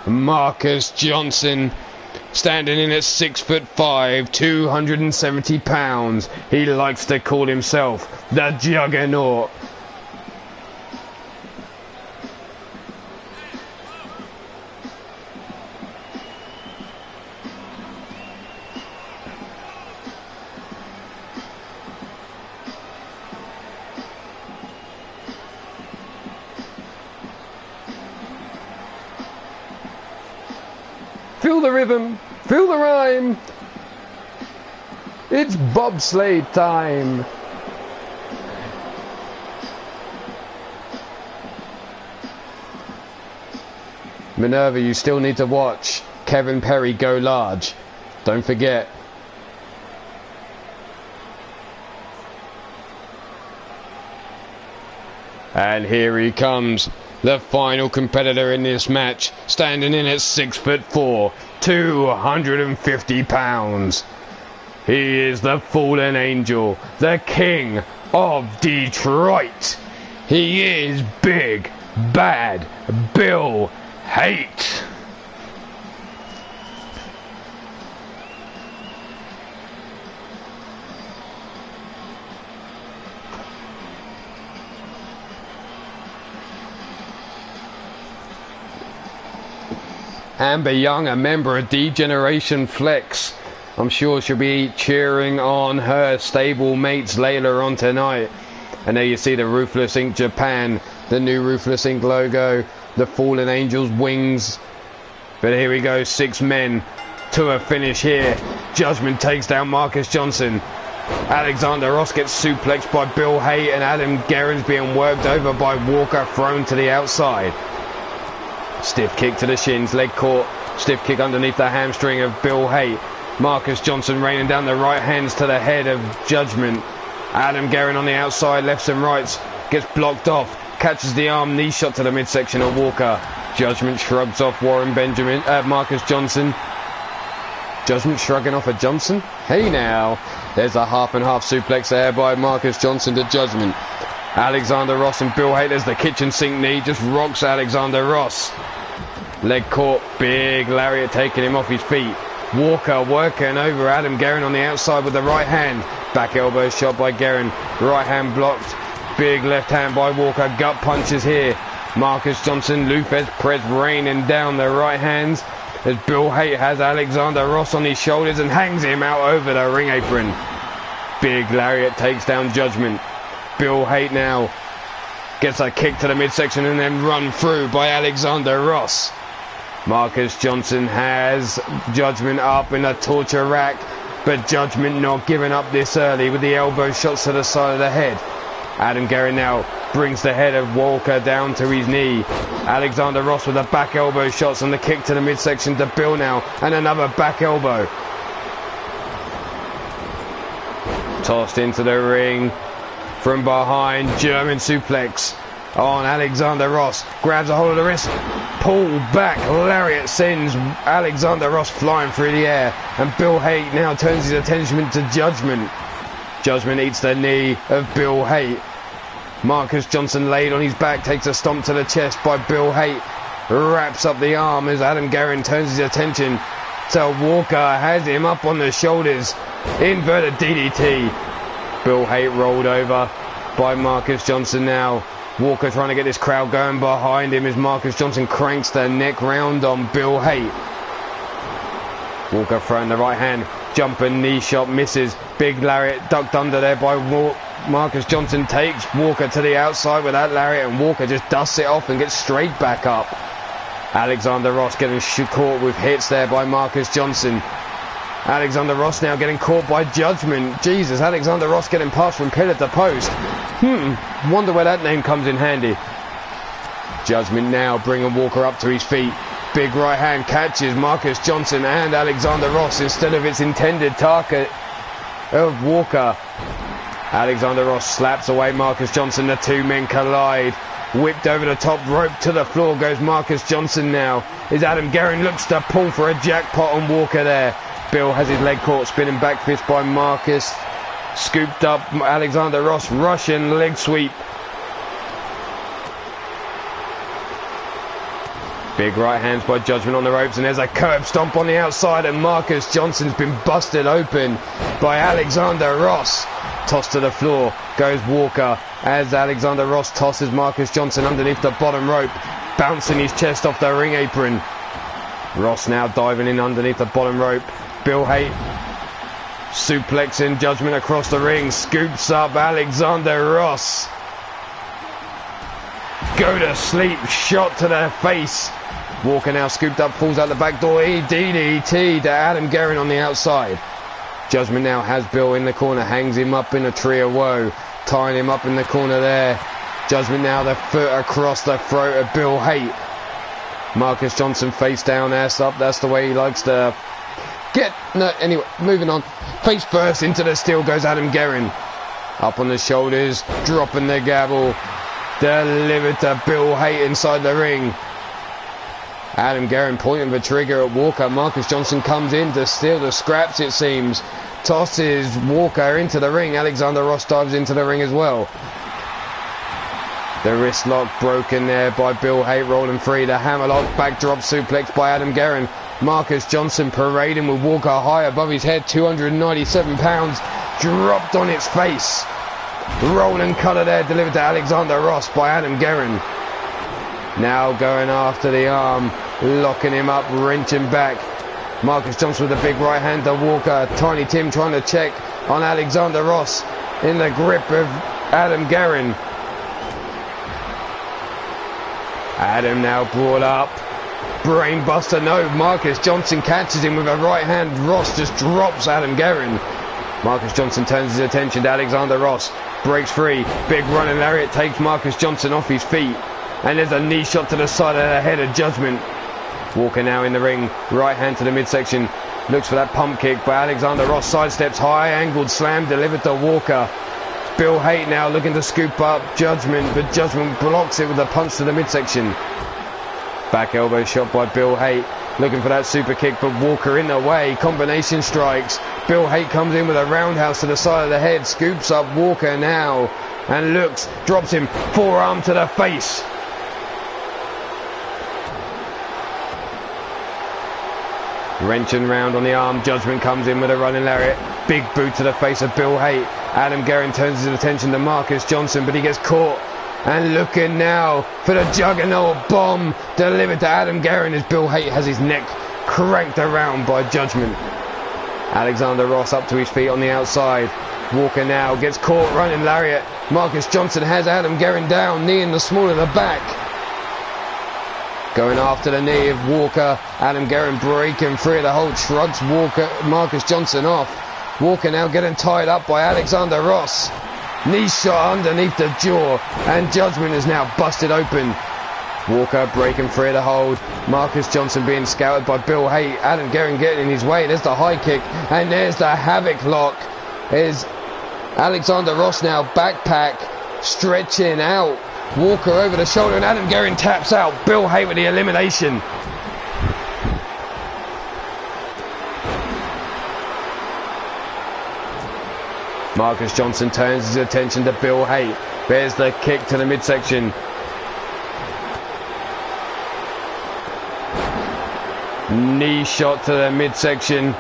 Marcus Johnson, standing in at 6'5", 270 pounds. He likes to call himself the Juggernaut. Feel the rhythm, feel the rhyme. It's bobsleigh time. Minerva, you still need to watch Kevin Perry go large. Don't forget. And here he comes, the final competitor in this match, standing in at 6'4", 250 pounds. He is the fallen angel, the king of Detroit. He is Big Bad Bill Hate. Amber Young, a member of D-Generation Flex. I'm sure she'll be cheering on her stable mates later on tonight. And there you see the Ruthless Inc. Japan, the new Ruthless Inc. logo, the Fallen Angels wings. But here we go, 6 men to a finish here. Judgment takes down Marcus Johnson. Alexander Ross gets suplexed by Bill Haight, and Adam Guerin's being worked over by Walker, thrown to the outside. Stiff kick to the shins, leg caught, stiff kick underneath the hamstring of Bill Haight. Marcus Johnson raining down the right hands to the head of Judgment. Adam Guerin on the outside, lefts and rights, gets blocked off, catches the arm, knee shot to the midsection of Walker. Judgment shrugs off Marcus Johnson. Judgment shrugging off at Johnson. Hey now, there's a half and half suplex there by Marcus Johnson to Judgment. Alexander Ross and Bill Haight as the kitchen sink knee just rocks Alexander Ross. Leg caught, big lariat taking him off his feet. Walker working over Adam Guerin on the outside with the right hand. Back elbow shot by Guerin. Right hand blocked. Big left hand by Walker. Gut punches here. Marcus Johnson, Lufez press raining down the right hands as Bill Haight has Alexander Ross on his shoulders and hangs him out over the ring apron. Big lariat takes down Judgment. Bill Haight now gets a kick to the midsection and then run through by Alexander Ross. Marcus Johnson has Judgment up in a torture rack, but Judgment not giving up this early with the elbow shots to the side of the head. Adam Guerin now brings the head of Walker down to his knee. Alexander Ross with the back elbow shots and the kick to the midsection to Bill now, and another back elbow. Tossed into the ring from behind, German suplex on Alexander Ross. Grabs a hold of the wrist, pulled back, lariat sends Alexander Ross flying through the air, and Bill Haight now turns his attention to Judgment. Judgment eats the knee of Bill Haight. Marcus Johnson laid on his back, takes a stomp to the chest by Bill Haight, wraps up the arm as Adam Guerin turns his attention to Walker, has him up on the shoulders, inverted DDT. Bill Haight rolled over by Marcus Johnson now. Walker trying to get this crowd going behind him as Marcus Johnson cranks the neck round on Bill Haight. Walker throwing the right hand, jumping knee shot, misses. Big lariat ducked under there by Marcus Johnson, takes Walker to the outside with that lariat, and Walker just dusts it off and gets straight back up. Alexander Ross getting caught with hits there by Marcus Johnson. Alexander Ross now getting caught by Judgment. Jesus, Alexander Ross getting passed from pillar to post. Wonder where that name comes in handy. Judgment now bringing Walker up to his feet. Big right hand catches Marcus Johnson and Alexander Ross instead of its intended target of Walker. Alexander Ross slaps away Marcus Johnson. The two men collide. Whipped over the top rope to the floor goes Marcus Johnson now. As Adam Guerin looks to pull for a jackpot on Walker there. Bill has his leg caught, spinning back fist by Marcus. Scooped up Alexander Ross, Russian leg sweep. Big right hands by Judgment on the ropes, and there's a curb stomp on the outside, and Marcus Johnson's been busted open by Alexander Ross. Tossed to the floor goes Walker as Alexander Ross tosses Marcus Johnson underneath the bottom rope, bouncing his chest off the ring apron. Ross now diving in underneath the bottom rope. Bill Haight suplexing Judgment across the ring, scoops up Alexander Ross. Go to sleep, shot to the face. Walker now scooped up, falls out the back door. DDT to Adam Guerin on the outside. Judgment now has Bill in the corner, hangs him up in a tree of woe, tying him up in the corner there. Judgment now the foot across the throat of Bill Haight. Marcus Johnson face down, ass up. That's the way he likes to get. No, anyway, moving on. Face first into the steel goes Adam Guerin. Up on the shoulders, dropping the gavel. Delivered to Bill Haight inside the ring. Adam Guerin pointing the trigger at Walker. Marcus Johnson comes in to steal the scraps, it seems. Tosses Walker into the ring. Alexander Ross dives into the ring as well. The wrist lock broken there by Bill Haight, rolling free. The hammerlock backdrop suplex by Adam Guerin. Marcus Johnson parading with Walker high above his head. 297 pounds dropped on its face. Rolling cutter there delivered to Alexander Ross by Adam Guerin. Now going after the arm, locking him up, wrenching back. Marcus Johnson with a big right hand to Walker. Tiny Tim trying to check on Alexander Ross in the grip of Adam Guerin. Adam now brought up. Brainbuster, no. Marcus Johnson catches him with a right hand. Ross just drops Adam Guerin. Marcus Johnson turns his attention to Alexander Ross. Breaks free. Big running lariat takes Marcus Johnson off his feet. And there's a knee shot to the side of the head of Judgment. Walker now in the ring. Right hand to the midsection. Looks for that pump kick, but Alexander Ross sidesteps. High angled slam delivered to Walker. Bill Haight now looking to scoop up Judgment, but Judgment blocks it with a punch to the midsection. Back elbow shot by Bill Haight. Looking for that super kick, but Walker in the way. Combination strikes. Bill Haight comes in with a roundhouse to the side of the head. Scoops up Walker now and looks, drops him, forearm to the face. Wrenching round on the arm, Judgment comes in with a running lariat. Big boot to the face of Bill Haight. Adam Guerin turns his attention to Marcus Johnson, but he gets caught. And looking now for the juggernaut bomb delivered to Adam Guerin as Bill Haight has his neck cranked around by Judgment. Alexander Ross up to his feet on the outside. Walker now gets caught, running lariat. Marcus Johnson has Adam Guerin down, knee in the small of the back. Going after the knee of Walker. Adam Guerin breaking free of the hold, shrugs Marcus Johnson off. Walker now getting tied up by Alexander Ross. Knee shot underneath the jaw, and Judgment is now busted open. Walker breaking free of the hold. Marcus Johnson being scouted by Bill Haight. Adam Guerin getting in his way. There's the high kick, and there's the havoc lock. Is Alexander Ross now backpack stretching out. Walker over the shoulder, and Adam Guerin taps out. Bill Haight with the elimination. Marcus Johnson turns his attention to Bill Haight. There's the kick to the midsection. Knee shot to the midsection.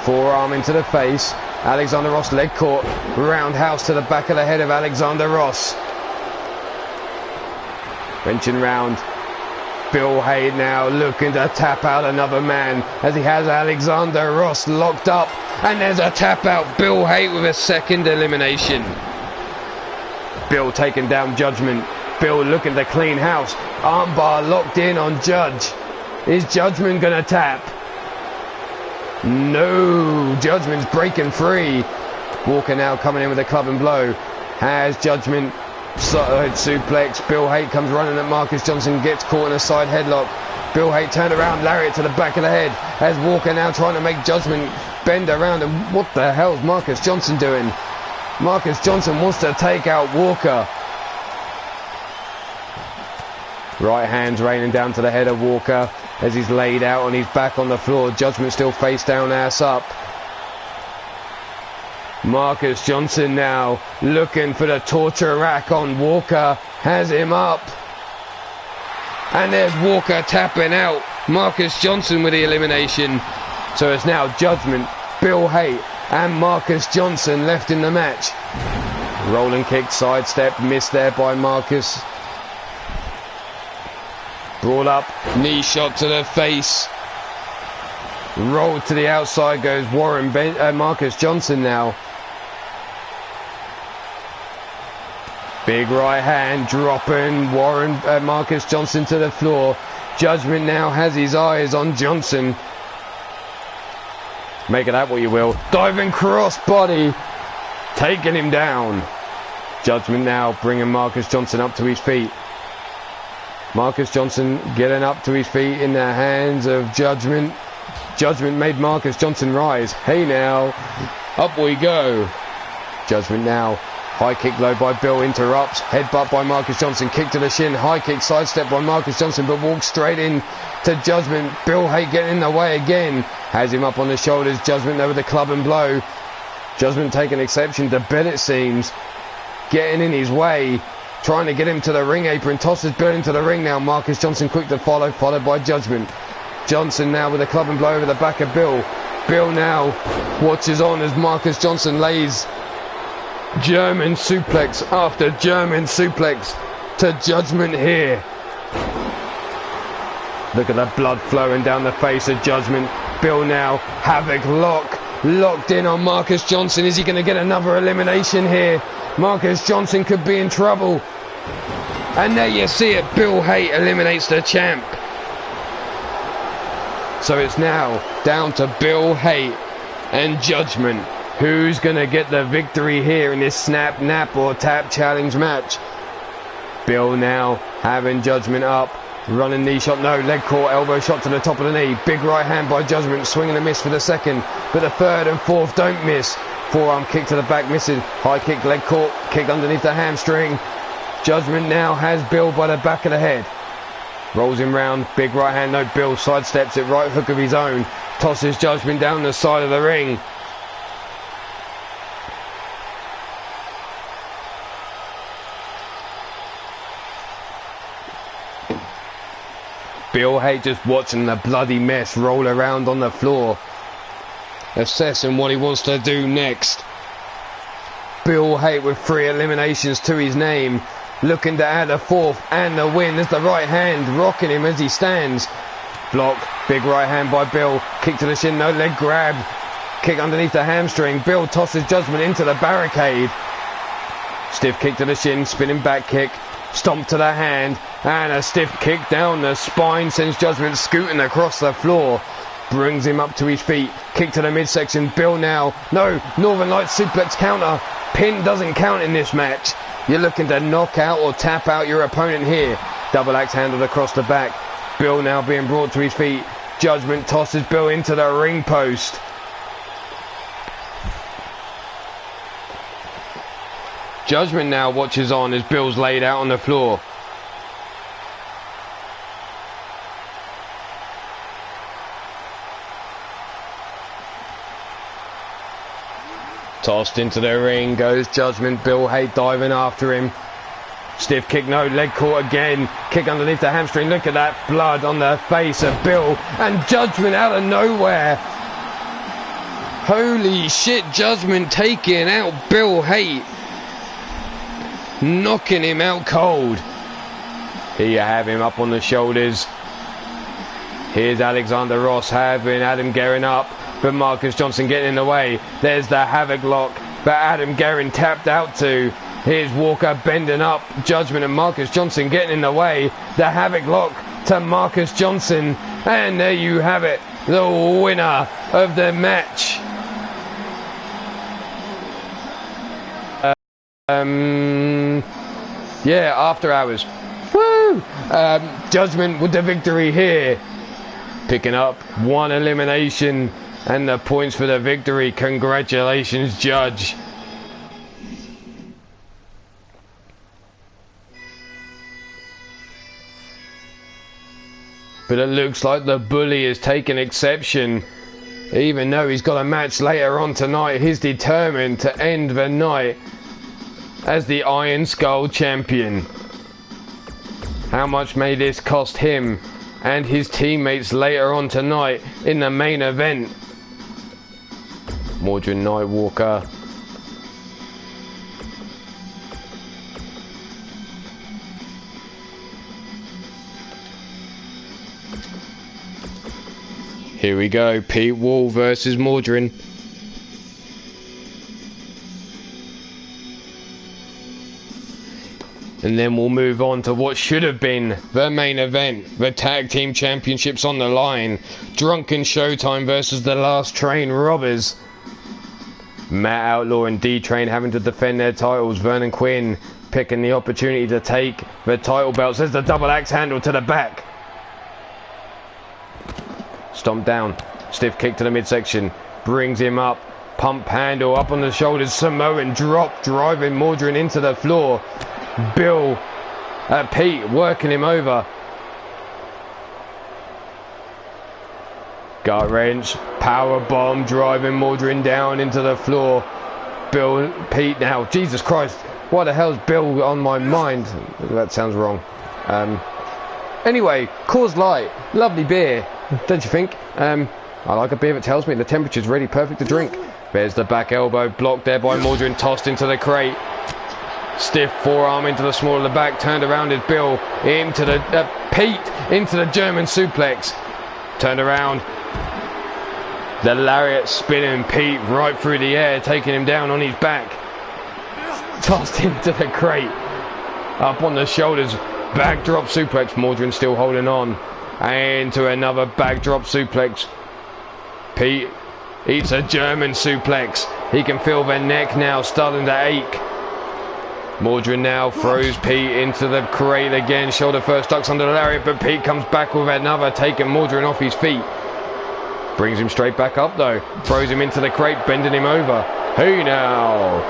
Forearm into the face. Alexander Ross leg caught. Roundhouse to the back of the head of Alexander Ross. Wrenching round. Bill Haight now looking to tap out another man as he has Alexander Ross locked up. And there's a tap out. Bill Haight with a second elimination. Bill taking down Judgment. Bill looking to clean house. Armbar locked in on Judge. Is Judgment going to tap? No. Judgment's breaking free. Walker now coming in with a club and blow. Has Judgment side suplex. Bill Haight comes running at Marcus Johnson. Gets caught in a side headlock. Bill Haight turned around. Lariat to the back of the head. As Walker now trying to make Judgment bend around. And what the hell's Marcus Johnson doing? Marcus Johnson wants to take out Walker. Right hands raining down to the head of Walker as he's laid out on his back on the floor. Judgment still face down, ass up. Marcus Johnson now looking for the torture rack on Walker. Has him up. And there's Walker tapping out. Marcus Johnson with the elimination. So it's now Judgment, Bill Haight and Marcus Johnson left in the match. Rolling kick, sidestep, missed there by Marcus. Brought up, knee shot to the face. Rolled to the outside goes Marcus Johnson now. Big right hand dropping Marcus Johnson to the floor. Judgment now has his eyes on Johnson. Make of that what you will. Diving cross body. Taking him down. Judgment now bringing Marcus Johnson up to his feet. Marcus Johnson getting up to his feet in the hands of Judgment. Judgment made Marcus Johnson rise. Hey now. Up we go. Judgment now. High kick low by Bill, interrupts. Headbutt by Marcus Johnson. Kick to the shin. High kick sidestep by Marcus Johnson, but walks straight in to Judgment. Bill Haight getting in the way again. Has him up on the shoulders. Judgment over the club and blow. Judgment taking exception to Bill, it seems. Getting in his way. Trying to get him to the ring apron. Tosses Bill into the ring now. Marcus Johnson quick to follow. Followed by Judgment. Johnson now with a club and blow over the back of Bill. Bill now watches on as Marcus Johnson lays German suplex after German suplex to Judgment here. Look at the blood flowing down the face of Judgment. Bill now, havoc locked in on Marcus Johnson. Is he going to get another elimination here? Marcus Johnson could be in trouble. And there you see it, Bill Haight eliminates the champ. So it's now down to Bill Haight and Judgment. Who's going to get the victory here in this snap, nap or tap challenge match? Bill now having Judgment up. Running knee shot, no, leg caught, elbow shot to the top of the knee. Big right hand by Judgment, swinging a miss for the second. But the third and fourth don't miss. Forearm kick to the back, missing. High kick, leg caught, kick underneath the hamstring. Judgment now has Bill by the back of the head. Rolls him round, big right hand, no, Bill sidesteps it, right hook of his own. Tosses Judgment down the side of the ring. Bill Haight just watching the bloody mess roll around on the floor, assessing what he wants to do next. Bill Haight with 3 eliminations to his name, looking to add a 4th and the win. There's the right hand rocking him as he stands. Block, big right hand by Bill, kick to the shin, no leg grab, kick underneath the hamstring. Bill tosses Judgment into the barricade. Stiff kick to the shin, spinning back kick, stomp to the hand, and a stiff kick down the spine sends Judgment scooting across the floor. Brings him up to his feet, kick to the midsection. Bill now, no, Northern Lights suplex counter. Pin doesn't count in this match. You're looking to knock out or tap out your opponent here. Double axe handled across the back. Bill now being brought to his feet. Judgment tosses Bill into the ring post. Judgment now watches on as Bill's laid out on the floor. Tossed into the ring goes Judgment. Bill Haight diving after him. Stiff kick, no, leg caught again. Kick underneath the hamstring. Look at that blood on the face of Bill. And Judgment out of nowhere. Holy shit, Judgment taking out Bill Haight. Knocking him out cold. Here you have him up on the shoulders. Here's Alexander Ross having Adam Guerin up, but Marcus Johnson getting in the way. There's the Havoc lock, but Adam Guerin tapped out to. Here's Walker bending up. Judgment and Marcus Johnson getting in the way. The Havoc lock to Marcus Johnson. And there you have it. The winner of the match. Yeah, after hours. Woo! Judgment with the victory here. Picking up 1 elimination and the points for the victory. Congratulations, Judge. But it looks like the bully has taken exception. Even though he's got a match later on tonight, he's determined to end the night as the Iron Skull champion. How much may this cost him and his teammates later on tonight in the main event? Mordred Nightwalker. Here we go, Pete Wall versus Mordred. And then we'll move on to what should have been the main event. The Tag Team Championships on the line. Drunken Showtime versus the Last Train Robbers. Matt Outlaw and D-Train having to defend their titles. Vernon Quinn picking the opportunity to take the title belts. There's the double axe handle to the back. Stomp down. Stiff kick to the midsection. Brings him up. Pump handle up on the shoulders. Samoan drop driving Mordred into the floor. Pete working him over. Gut wrench, power bomb driving Mordred down into the floor. Pete now, Jesus Christ, what the hell's Bill on my mind? That sounds wrong. Anyway, Coors Light, lovely beer, don't you think? I like a beer that tells me the temperature's really perfect to drink. There's the back elbow blocked there by Mordred, tossed into the crate. Stiff forearm into the small of the back, turned around is Bill, into the Pete, into the German suplex, turned around, the lariat spinning Pete right through the air, taking him down on his back, tossed into the crate, up on the shoulders, backdrop suplex, Mordred still holding on, into another backdrop suplex. Pete eats a German suplex, he can feel the neck now starting to ache. Mordred now throws Pete into the crate again. Shoulder first, ducks under the lariat, but Pete comes back with another, taking Mordred off his feet. Brings him straight back up though. Throws him into the crate, bending him over. Hey now!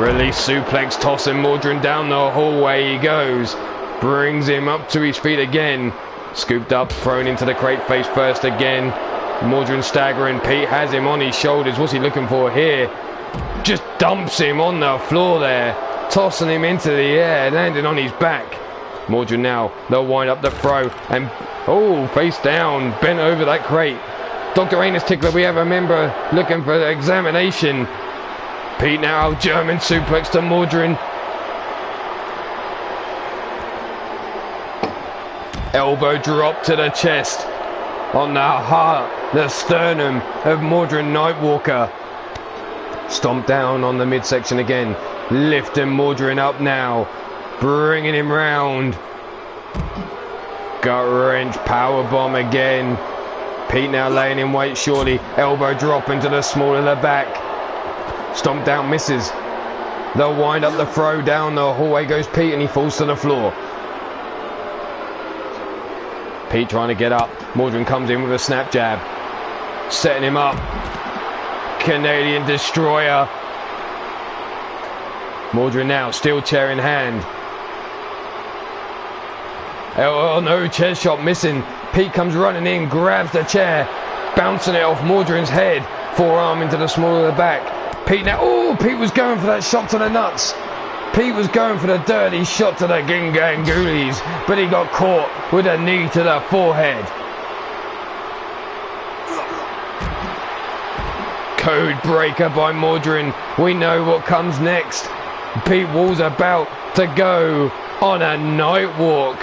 Release suplex, tossing Mordred down the hallway he goes. Brings him up to his feet again. Scooped up, thrown into the crate face first again. Mordred staggering. Pete has him on his shoulders. What's he looking for here? Just dumps him on the floor there. Tossing him into the air, landing on his back. Mordred now, they'll wind up the throw, and oh, face down, bent over that crate. Dr. Anus Tickler, we have a member looking for examination. Pete now, German suplex to Mordred. Elbow drop to the chest, on the heart, the sternum of Mordred Nightwalker. Stomp down on the midsection again, lifting Mordred up now, bringing him round. Gut wrench, power bomb again. Pete now laying in wait surely, elbow drop into the small of the back. Stomp down, misses. They'll wind up the throw down the hallway goes Pete and he falls to the floor. Pete trying to get up. Mordred comes in with a snap jab. Setting him up. Canadian Destroyer. Mordred now, steel chair in hand. Oh no, chair shot missing. Pete comes running in, grabs the chair, bouncing it off Mordred's head. Forearm into the small of the back. Pete now, oh, Pete was going for that shot to the nuts. Pete was going for the dirty shot to the Gingangoolies, but he got caught with a knee to the forehead. Code breaker by Mordred. We know what comes next. Pete Wall's about to go on a night walk.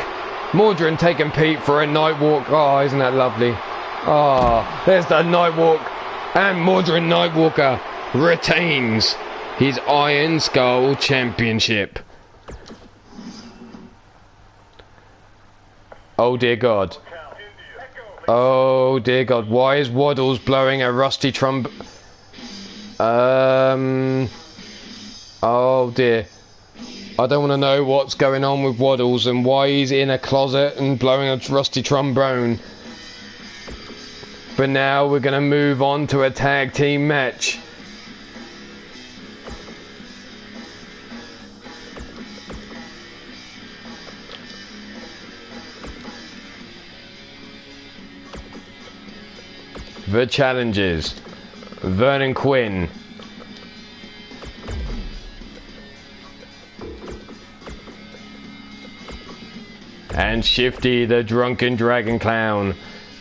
Mordred taking Pete for a night walk. Oh, isn't that lovely? Oh, there's the night walk. And Mordred Nightwalker retains his Iron Skull Championship. Oh dear God. Oh dear God. Why is Waddles blowing a rusty trumpet? Oh dear. I don't want to know what's going on with Waddles and why he's in a closet and blowing a rusty trombone. But now we're going to move on to a tag team match. The challengers, Vernon Quinn, and Shifty the Drunken Dragon Clown,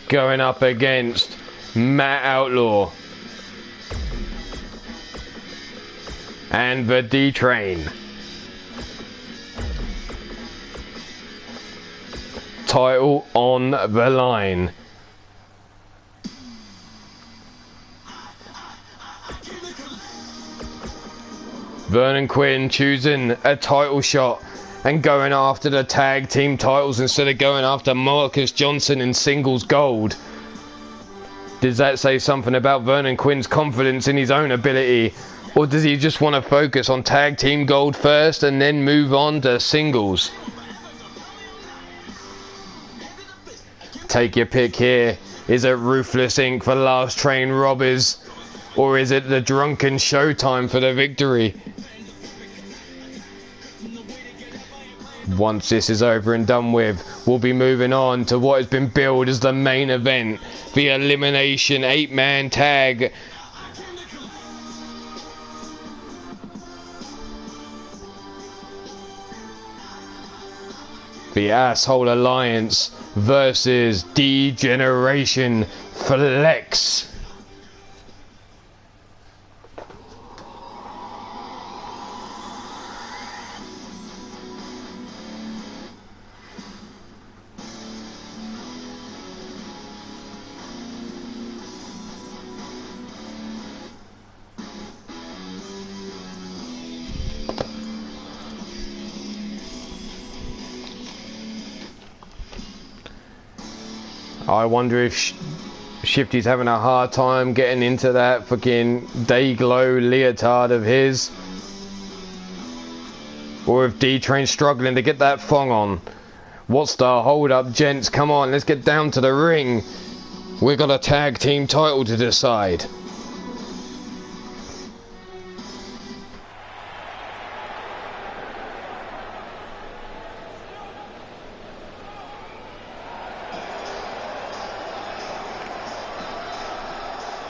going up against Matt Outlaw and the D-Train. Title on the line. Vernon Quinn choosing a title shot and going after the tag team titles instead of going after Marcus Johnson in singles gold. Does that say something about Vernon Quinn's confidence in his own ability? Or does he just want to focus on tag team gold first and then move on to singles? Take your pick here. Is it Ruthless Inc. for Last Train Robbers? Or is it the Drunken Showtime for the victory? Once this is over and done with, we'll be moving on to what has been billed as the main event. The Elimination 8-man tag. The Asshole Alliance versus D-Generation Flex. I wonder if Shifty's having a hard time getting into that fucking Dayglow leotard of his. Or if D-Train's struggling to get that thong on. What's the hold up, gents? Come on, let's get down to the ring. We've got a tag team title to decide.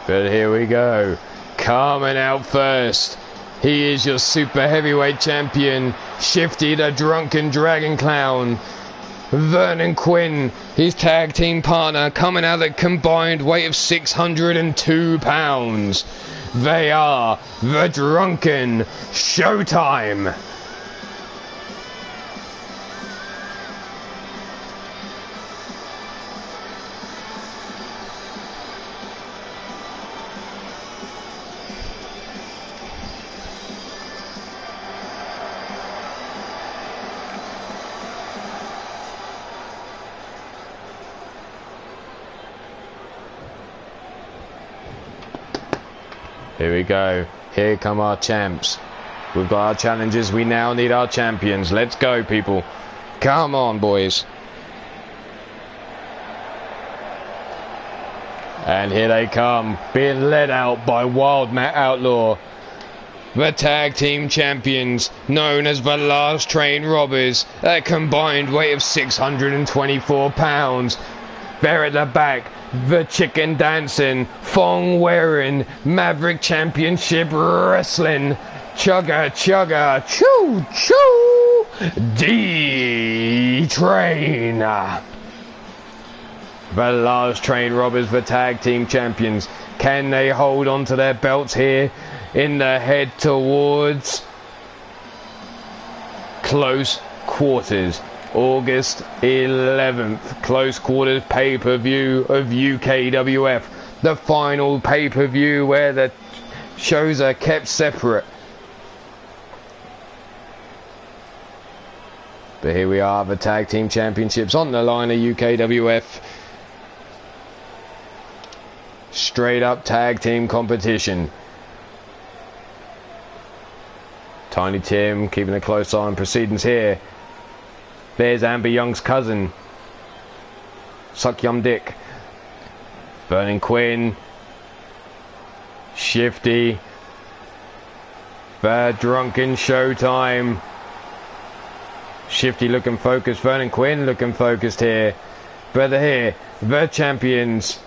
But here we go. Coming out first. He is your super heavyweight champion, Shifty the Drunken Dragon Clown. Vernon Quinn, his tag team partner, coming out at a combined weight of 602 pounds. They are the Drunken Showtime. Here we go. Here come our champs. We've got our challengers. We now need our champions. Let's go, people. Come on, boys. And here they come, being led out by Wild Matt Outlaw. The tag team champions, known as the Last Train Robbers, at a combined weight of 624 pounds. They're at the back. The chicken dancing, thong wearing, Maverick Championship Wrestling, chugga chugga, choo choo, D-Train. The Last Train Robbers, the tag team champions. Can they hold on to their belts here in the head towards close quarters? August 11th, close quarters pay-per-view of UKWF. The final pay-per-view where the shows are kept separate. But here we are, the tag team championships on the line of UKWF. Straight up tag team competition. Tiny Tim keeping a close eye on proceedings here. There's Amber Young's cousin. Suck Yum Dick. Vernon Quinn. Shifty. The Drunken Showtime. Shifty looking focused. Vernon Quinn looking focused here. But here, the champions.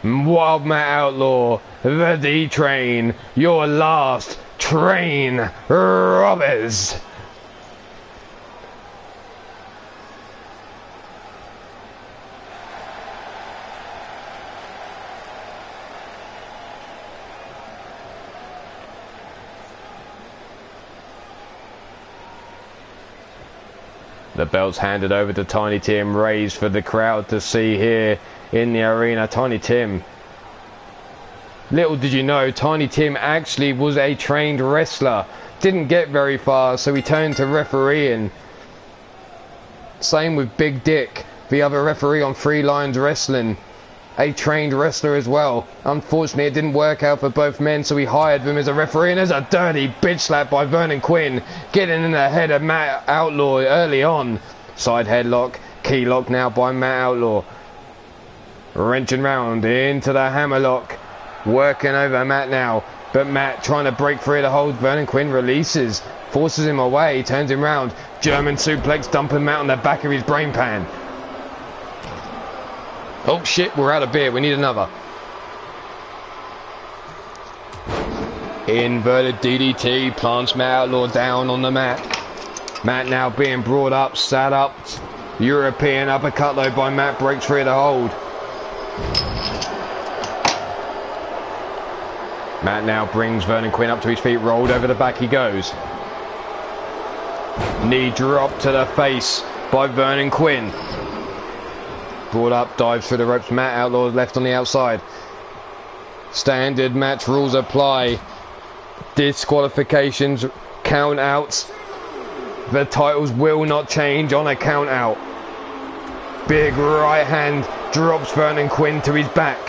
Wild Matt Outlaw. The D-Train. Your Last Train Robbers. The belt's handed over to Tiny Tim, raised for the crowd to see here in the arena. Tiny Tim. Little did you know, Tiny Tim actually was a trained wrestler. Didn't get very far, so he turned to refereeing. Same with Big Dick, the other referee on Three Lions Wrestling. A trained wrestler as well. Unfortunately, it didn't work out for both men, so he hired them as a referee. And there's a dirty bitch slap by Vernon Quinn, getting in the head of Matt Outlaw early on. Side headlock, key lock now by Matt Outlaw. Wrenching round into the hammerlock, working over Matt now. But Matt trying to break free of the hold. Vernon Quinn releases, forces him away, turns him round. German suplex, dumping Matt on the back of his brain pan. Oh shit, we're out of beer, we need another. Inverted DDT, plants Matt Outlaw down on the mat. Matt now being brought up, sat up. European uppercut though by Matt, breaks free of the hold. Matt now brings Vernon Quinn up to his feet, rolled over the back he goes. Knee drop to the face by Vernon Quinn. Brought up, dives through the ropes. Matt Outlaw left on the outside. Standard match rules apply. Disqualifications, count outs. The titles will not change on a count out. Big right hand drops Vernon Quinn to his back.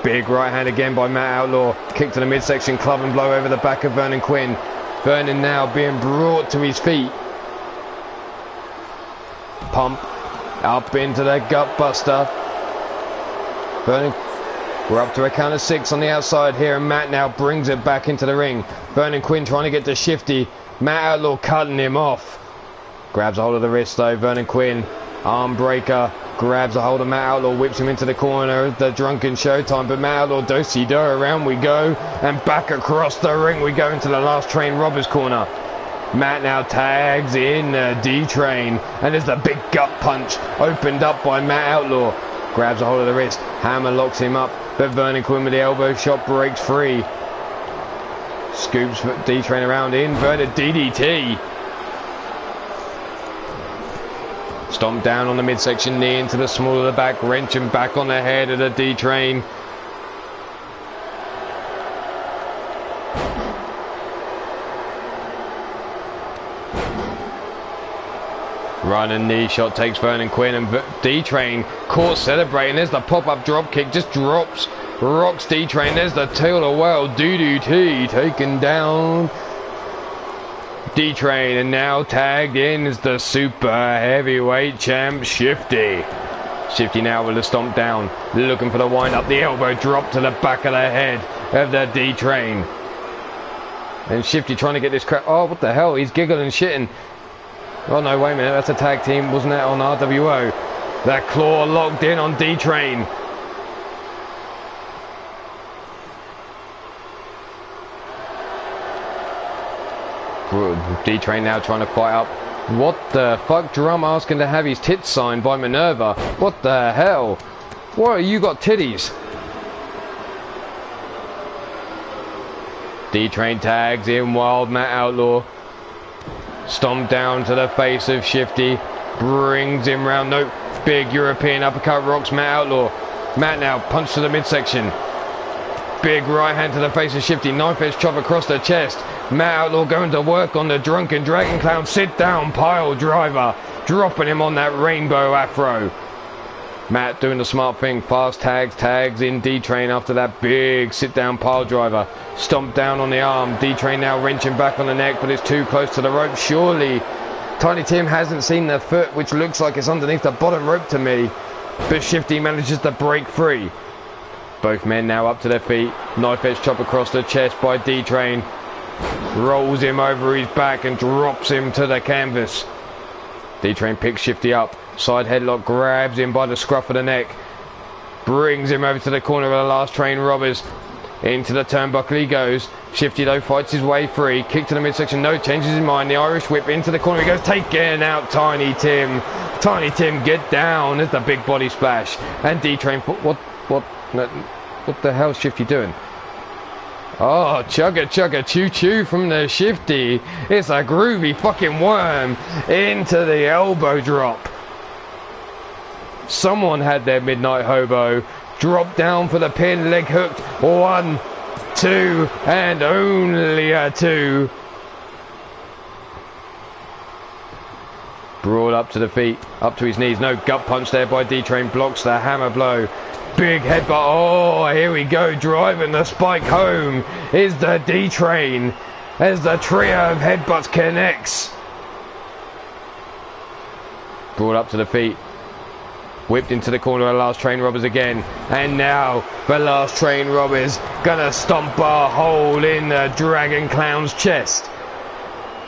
Big right hand again by Matt Outlaw. Kick to the midsection, club and blow over the back of Vernon Quinn. Vernon now being brought to his feet. Pump. Up into the gut buster. Vernon, we're up to a count of 6 on the outside here, and Matt now brings it back into the ring. Vernon Quinn trying to get to Shifty. Matt Outlaw cutting him off. Grabs a hold of the wrist though. Vernon Quinn, arm breaker, grabs a hold of Matt Outlaw, whips him into the corner of the Drunken Showtime. But Matt Outlaw, do-si-do, around we go, and back across the ring we go into the Last Train Robbers corner. Matt now tags in D-Train, and there's the big gut punch opened up by Matt Outlaw. Grabs a hold of the wrist, Hammer locks him up, but Vernon Quinn with the elbow shot breaks free. Scoops D-Train around, inverted DDT. Stomp down on the midsection knee into the small of the back, wrench him back on the head of the D-Train. Running knee shot takes Vernon Quinn, and D-Train caught celebrating. There's the pop-up drop kick, just drops, rocks D-Train. There's the tail of world DDT taken down D-Train, and now tagged in is the super heavyweight champ Shifty. Shifty now with a stomp down, looking for the wind up, the elbow drop to the back of the head of the D-Train. And Shifty trying to get this crap. Oh, what the hell? He's giggling and shitting. Oh no, wait a minute, that's a tag team, wasn't it, on RWO? That claw locked in on D-Train. D-Train now trying to fight up. What the fuck? Drum asking to have his tits signed by Minerva. What the hell? What, you got titties? D-Train tags in Wild Matt Outlaw. Stomp down to the face of Shifty. Brings him round. Nope. Big European uppercut rocks Matt Outlaw. Matt now punch to the midsection. Big right hand to the face of Shifty. Knife edge chop across the chest. Matt Outlaw going to work on the drunken dragon clown. Sit down pile driver. Dropping him on that rainbow afro. Matt doing the smart thing. Fast tags in D-Train after that big sit down pile driver. Stomp down on the arm. D-Train now wrenching back on the neck, but it's too close to the rope. Surely Tiny Tim hasn't seen the foot, which looks like it's underneath the bottom rope to me. But Shifty manages to break free. Both men now up to their feet. Knife edge chop across the chest by D-Train. Rolls him over his back and drops him to the canvas. D-Train picks Shifty up. Side headlock, grabs him by the scruff of the neck. Brings him over to the corner of the Last Train Robbers. Into the turnbuckle he goes. Shifty though fights his way free. Kick to the midsection, no, changes his mind. The Irish whip into the corner he goes. Taking out Tiny Tim. Tiny Tim, get down. There's the big body splash. And D-Train, what the hell's Shifty doing? Oh, chugga choo choo from the Shifty. It's a groovy fucking worm into the elbow drop. Someone had their midnight hobo. Drop down for the pin, leg hooked. 1, 2, and only a 2. Brawl up to the feet, up to his knees. No, gut punch there by D-Train. Blocks the hammer blow. Big headbutt. Oh, here we go. Driving the spike home is the D-Train as the trio of headbutts connects. Brought up to the feet. Whipped into the corner of the Last Train Robbers again. And now the Last Train Robbers gonna stomp a hole in the Dragon Clown's chest.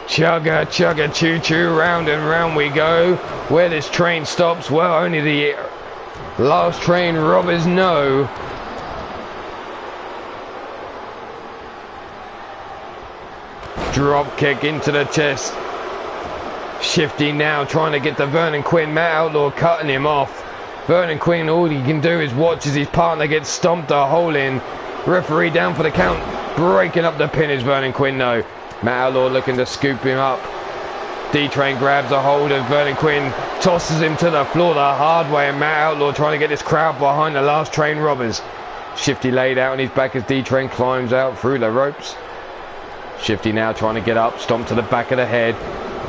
Chugga choo choo, round and round we go. Where this train stops, well, only the Last Train Robbers know. Drop kick into the chest. Shifty now trying to get to Vernon Quinn. Matt Outlaw cutting him off. Vernon Quinn, all he can do is watch as his partner gets stomped a hole in. Referee down for the count. Breaking up the pin is Vernon Quinn though. Matt Outlaw looking to scoop him up. D-Train grabs a hold of Vernon Quinn, tosses him to the floor the hard way, and Matt Outlaw trying to get this crowd behind the Last Train Robbers. Shifty laid out on his back as D-Train climbs out through the ropes. Shifty now trying to get up, stomp to the back of the head.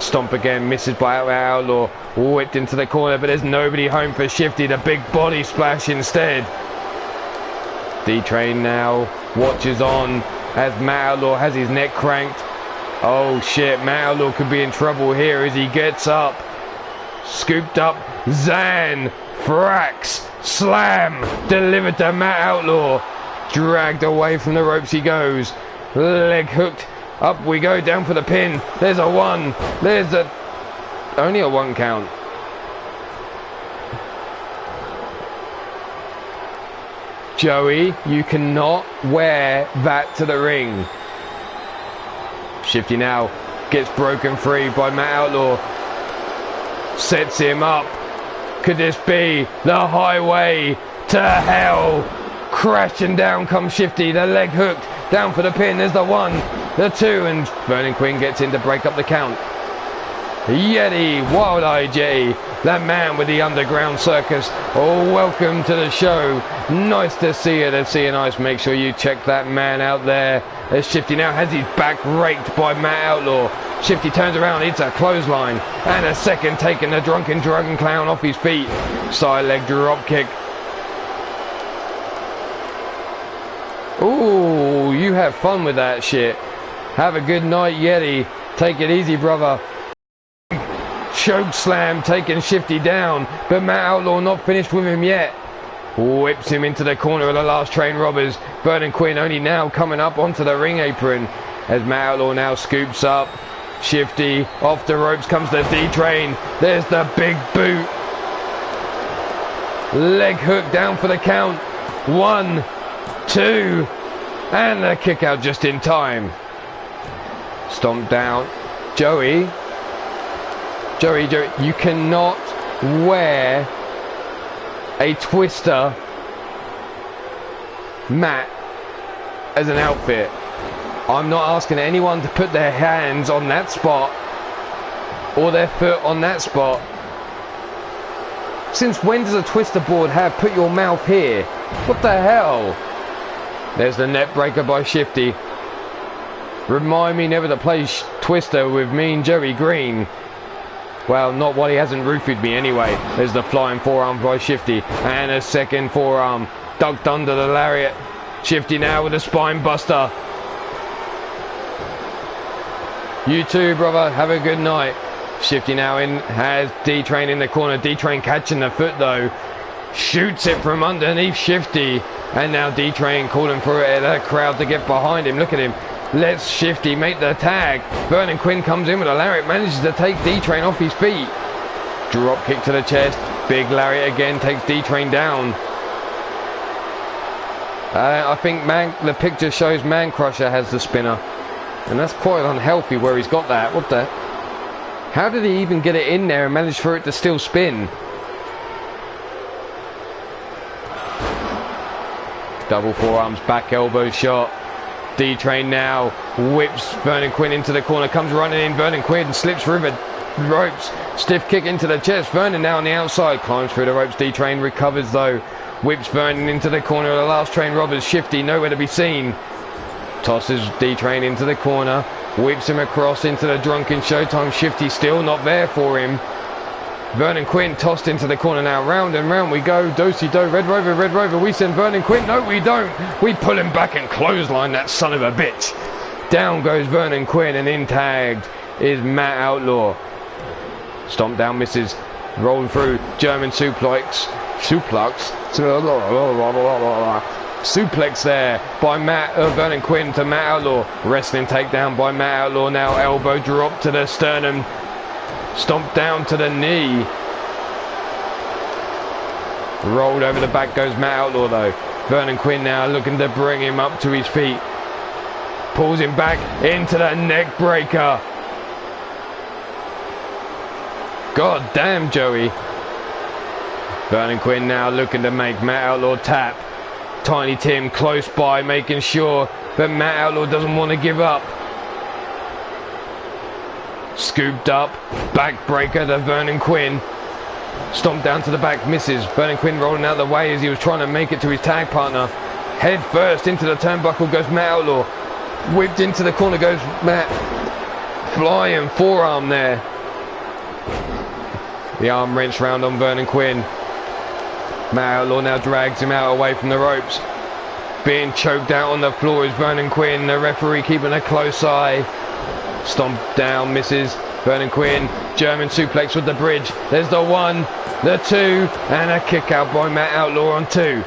Stomp again, misses by Outlaw. Whipped into the corner, but there's nobody home for Shifty. The big body splash instead. D-Train now watches on as Matt Outlaw has his neck cranked. Oh shit, Matt Outlaw could be in trouble here as he gets up. Scooped up, Zan, Frax, Slam, delivered to Matt Outlaw. Dragged away from the ropes he goes. Leg hooked. Up we go, down for the pin. There's a 1. There's a... only a 1 count. Joey, you cannot wear that to the ring. Shifty now Gets broken free by Matt Outlaw. Sets him up. Could this be the highway to hell? Crashing down comes Shifty. The leg hooked. Down for the pin. There's the 1, the 2. And Vernon Quinn gets in to break up the count. Yeti, Wild-Eyed Yeti, that man with the underground circus. Oh, welcome to the show. Nice to see you. To see you nice. Make sure you check that man out there. As Shifty now has his back raked by Matt Outlaw. Shifty turns around, hits a clothesline. And a second taking the drunken dragon clown off his feet. Side leg drop kick. Ooh, you have fun with that shit. Have a good night, Yeti. Take it easy, brother. Choke slam taking Shifty down, but Matt Outlaw not finished with him yet. Whips him into the corner of the Last Train Robbers. Vernon Quinn only now coming up onto the ring apron as Matt Outlaw now scoops up. Shifty off the ropes comes the D-Train. There's the big boot. Leg hook down for the count. 1, 2, and the kick out just in time. Stomp down. Joey, you cannot wear a twister mat as an outfit. I'm not asking anyone to put their hands on that spot or their foot on that spot. Since when does a twister board have put your mouth here? What the hell? There's the net breaker by Shifty. Remind me never to play twister with Mean Joey Green. Well, not while he hasn't roofied me anyway. There's the flying forearm by Shifty. And a second forearm. Ducked under the lariat. Shifty now with a spine buster. You too, brother. Have a good night. Shifty now in. Has D-Train in the corner. D-Train catching the foot though. Shoots it from underneath Shifty. And now D-Train calling for the crowd to get behind him. Look at him. Let's Shifty make the tag. Vernon Quinn comes in with a lariat, manages to take D-Train off his feet. Drop kick to the chest. Big lariat again, takes D-Train down. I think the picture shows Man Crusher has the spinner. And that's quite unhealthy where he's got that. What the? How did he even get it in there and manage for it to still spin? Double forearms, back elbow shot. D-Train now whips Vernon Quinn into the corner, comes running in. Vernon Quinn slips through the ropes, stiff kick into the chest. Vernon now on the outside, climbs through the ropes. D-Train recovers though, whips Vernon into the corner of the Last Train Robbers. Shifty nowhere to be seen. Tosses D-Train into the corner, whips him across into the Drunken Showtime. Shifty still not there for him. Vernon Quinn tossed into the corner now. Round and round we go. Do-si-do. Red Rover. We send Vernon Quinn. No, we don't. We pull him back and clothesline that son of a bitch. Down goes Vernon Quinn and in tagged is Matt Outlaw. Stomp down misses. Rolling through. German suplex. Suplex there by Vernon Quinn to Matt Outlaw. Wrestling takedown by Matt Outlaw now. Elbow drop to the sternum. Stomp down to the knee. Rolled over the back goes Matt Outlaw though. Vernon Quinn now looking to bring him up to his feet. Pulls him back into the neck breaker. God damn, Joey. Vernon Quinn now looking to make Matt Outlaw tap. Tiny Tim close by, making sure that Matt Outlaw doesn't want to give up. Scooped up, backbreaker to Vernon Quinn. Stomped down to the back, misses. Vernon Quinn rolling out of the way as he was trying to make it to his tag partner. Head first into the turnbuckle goes Matt Outlaw. Whipped into the corner goes Matt. Flying forearm there. The arm wrench round on Vernon Quinn. Matt Outlaw now drags him out away from the ropes. Being choked out on the floor is Vernon Quinn. The referee keeping a close eye. Stomp down, misses. Vernon Quinn, German suplex with the bridge. There's the 1, the 2, and a kick out by Matt Outlaw on 2.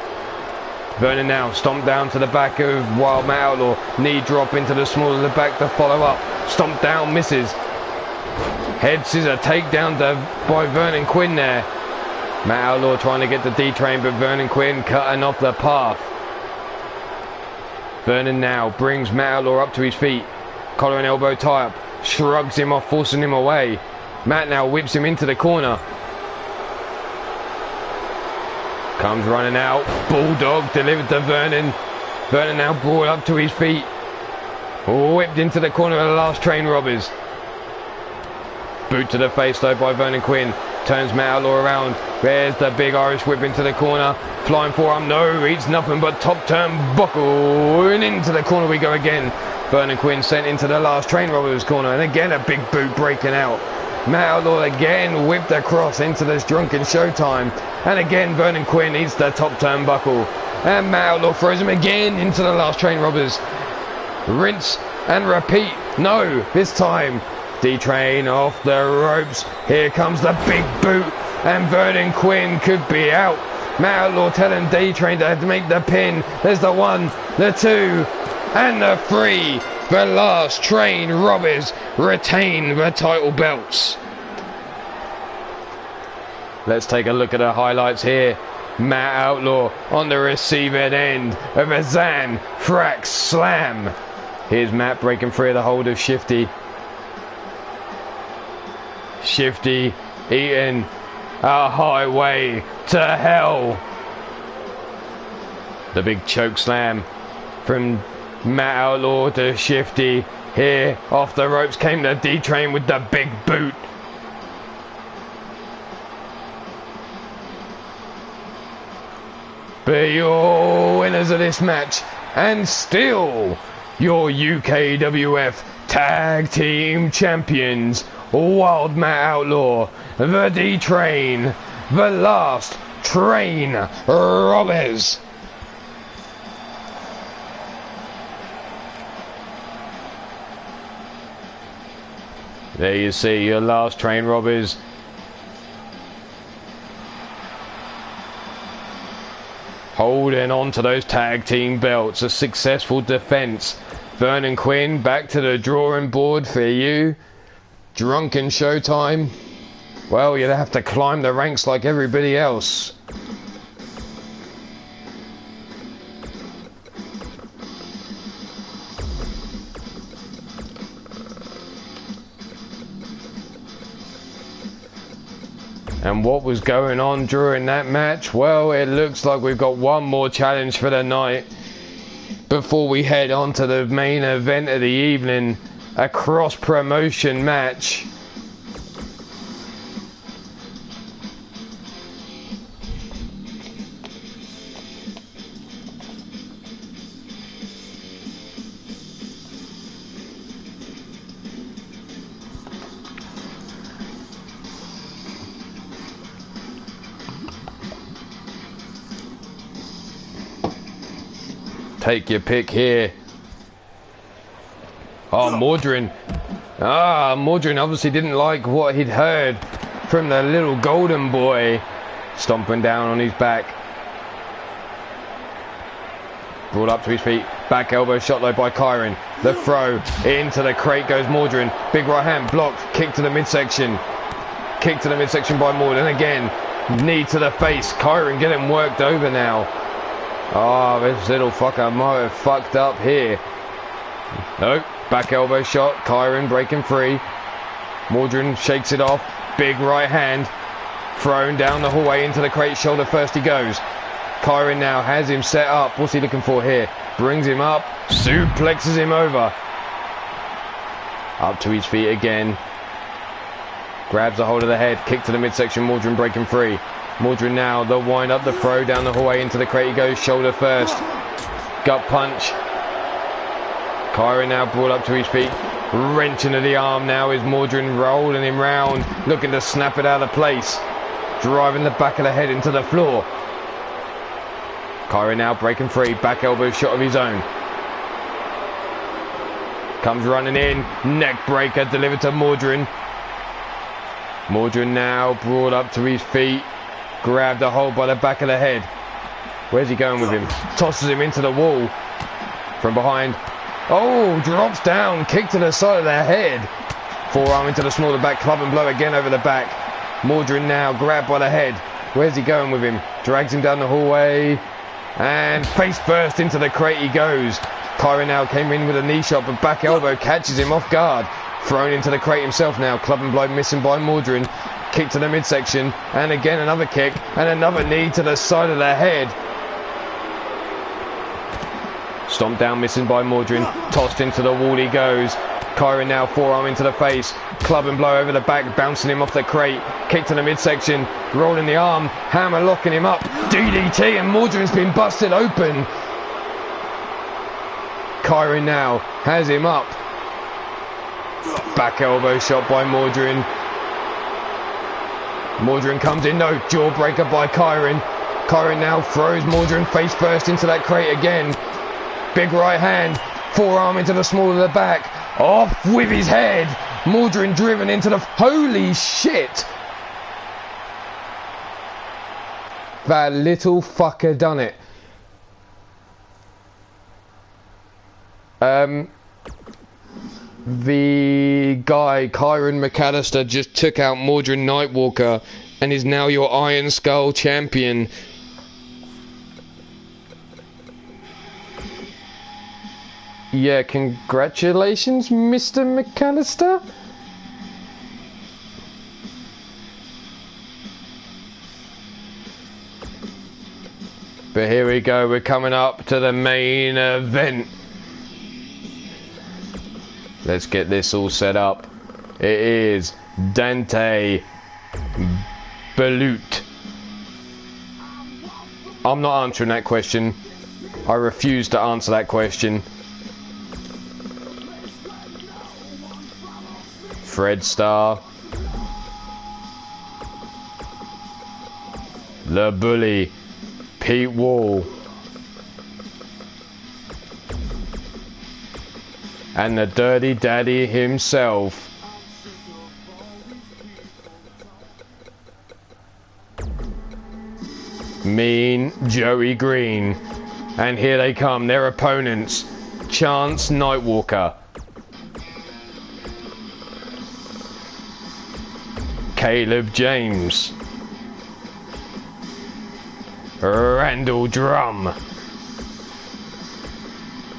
Vernon now stomped down to the back of Wild Matt Outlaw. Knee drop into the small of the back to follow up. Stomp down, misses. Head scissor takedown by Vernon Quinn there. Matt Outlaw trying to get the D-Train, but Vernon Quinn cutting off the path. Vernon now brings Matt Outlaw up to his feet. Collar and elbow tie up. shrugs him off, forcing him away. Matt now whips him into the corner. Comes running out. Bulldog delivered to Vernon. Vernon now brought up to his feet. Whipped into the corner of the last train robbers. Boot to the face though by Vernon Quinn. Turns Matt Outlaw around. There's the big Irish whip into the corner. Flying forearm. No, it's nothing but top turnbuckle. And into the corner we go again. Vernon Quinn sent into the last train robbers corner. And again a big boot breaking out. Matt Outlaw again whipped across into this drunken showtime. And again Vernon Quinn eats the top turnbuckle. And Matt Outlaw throws him again into the last train robbers. Rinse and repeat. No, this time D-Train off the ropes. Here comes the big boot. And Vernon Quinn could be out. Matt Outlaw telling D-Train to make the pin. There's the 1, the 2, and the 3. The last train robbers retain the title belts. Let's take a look at the highlights here. Matt Outlaw on the receiving end of a Zan Frax Slam. Here's Matt breaking free of the hold of Shifty. Shifty eating a highway to hell. The big choke slam from Matt Outlaw to Shifty. Here off the ropes came the D-Train with the big boot. But your winners of this match, and still your UKWF Tag Team Champions, Wild Matt Outlaw, the D-Train, the last train robbers. There you see your last train robbers. Holding on to those tag team belts. A successful defense. Vernon Quinn back to the drawing board for you. Drunken Showtime. Well, you'd have to climb the ranks like everybody else. And what was going on during that match? Well, it looks like we've got one more challenge for the night before we head on to the main event of the evening, a cross-promotion match. Take your pick here. Oh, Mordrin. Mordrin obviously didn't like what he'd heard from the little golden boy. Stomping down on his back. Brought up to his feet. Back elbow shot though by Kyron. The throw. Into the crate goes Mordrin. Big right hand blocked. Kick to the midsection. Kick to the midsection by Mordrin. And again, knee to the face. Kyron getting worked over now. Oh, this little fucker might have fucked up here. Nope. Back elbow shot. Kyron breaking free. Mordrin shakes it off. Big right hand. Thrown down the hallway into the crate. Shoulder first he goes. Kyron now has him set up. What's he looking for here? Brings him up. Suplexes him over. Up to his feet again. Grabs a hold of the head. Kick to the midsection. Mordrin breaking free. Mordrin now, the wind up, the throw down the hallway into the crate he goes, shoulder first, gut punch. Kyron now brought up to his feet, wrench into the arm now is Mordrin, rolling him round, looking to snap it out of place, driving the back of the head into the floor. Kyron now breaking free, back elbow shot of his own. Comes running in, neck breaker delivered to Mordrin. Mordrin now brought up to his feet. Grabbed a hold by the back of the head. Where's he going with him? Tosses him into the wall. From behind. Oh, drops down. Kick to the side of the head. Forearm into the small of the back. Club and blow again over the back. Mordrin now grabbed by the head. Where's he going with him? Drags him down the hallway. And face first into the crate he goes. Kyron now came in with a knee shot, but back elbow catches him off guard. Thrown into the crate himself now. Club and blow missing by Mordrin. Kick to the midsection. And again another kick. And another knee to the side of the head. Stomped down, missing by Mordrin. Tossed into the wall he goes. Kyron now forearm into the face. Club and blow over the back, bouncing him off the crate. Kick to the midsection. Rolling the arm. Hammer locking him up. DDT, and Mordrin's been busted open. Kyron now has him up. Back elbow shot by Mordrin. Mordrin comes in. No, jawbreaker by Kyron. Kyron now throws Mordrin face first into that crate again. Big right hand, forearm into the small of the back, off with his head. Mordrin driven into the... Holy shit! That little fucker done it. The guy, Kyron McAllister, just took out Mordrin Nightwalker and is now your Iron Skull champion. Yeah, congratulations, Mr. McAllister. But here we go, we're coming up to the main event. Let's get this all set up. It is Dante Balut. I'm not answering that question. I refuse to answer that question. Fred Starr, the Bully, Pete Wall, and the Dirty Daddy himself, Mean Joey Green. And here they come, their opponents, Chance Nightwalker, Caleb James, Randall Drum,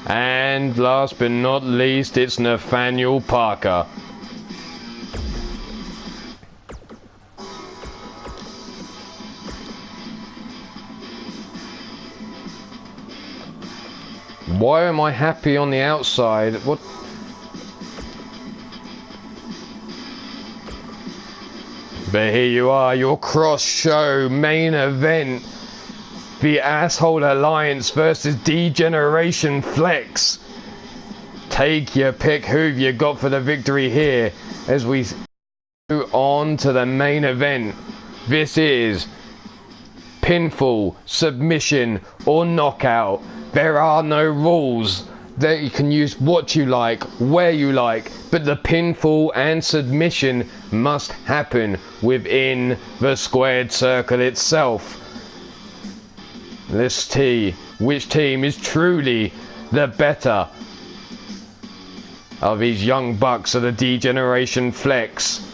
and last but not least, it's Nathaniel Parker. Why am I happy on the outside? What? But here you are, your cross-show main event. The Asshole Alliance versus D-Generation Flex. Take your pick who you got for the victory here as we go on to the main event. This is pinfall, submission or knockout. There are no rules. That you can use what you like, where you like, but the pinfall and submission must happen within the squared circle itself. Let's see which team is truly the better of these young bucks of the D-Generation Flex.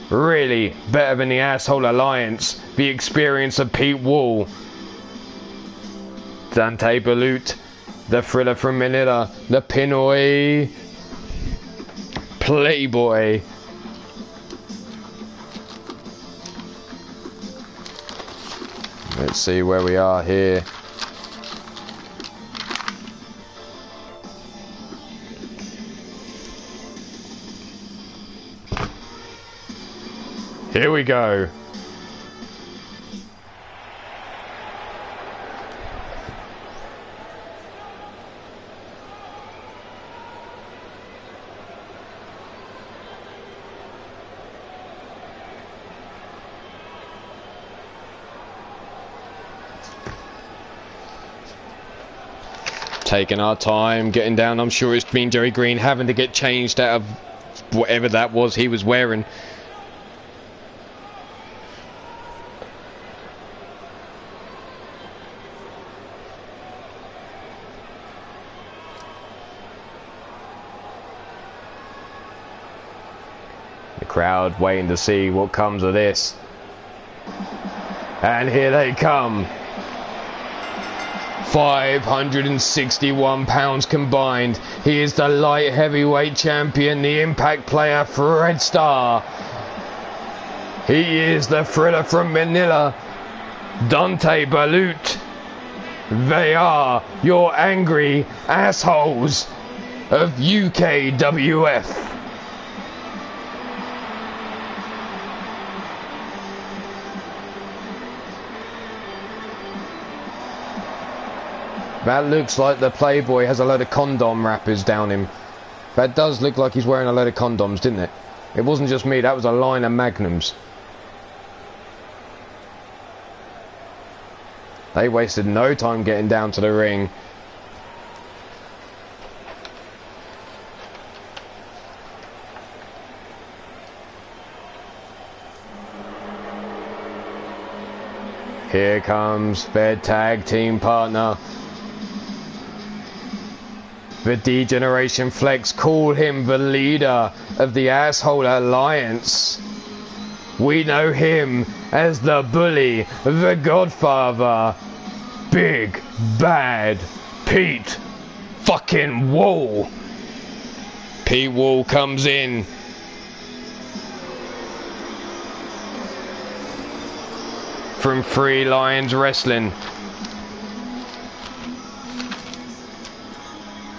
Really better than the Asshole Alliance, the experience of Pete Wall, Dante Balut, the Thriller from Manila, the Pinoy Playboy. Let's see where we are here. Here we go. Taking our time, getting down. I'm sure it's been Jerry Green having to get changed out of whatever that was he was wearing. The crowd waiting to see what comes of this. And here they come. 561 pounds combined. He is the light heavyweight champion, the Impact player Fred Starr. He is the thriller from Manila, Dante Balut. They are your angry assholes of UKWF. That looks like the Playboy has a load of condom wrappers down him. That does look like he's wearing a load of condoms, didn't it? It wasn't just me, that was a line of Magnums. They wasted no time getting down to the ring. Here comes their tag team partner. The D-Generation Flex call him the leader of the Asshole Alliance. We know him as the Bully, the Godfather, Big Bad Pete fucking Wall. Pete Wall comes in. From Three Lions Wrestling.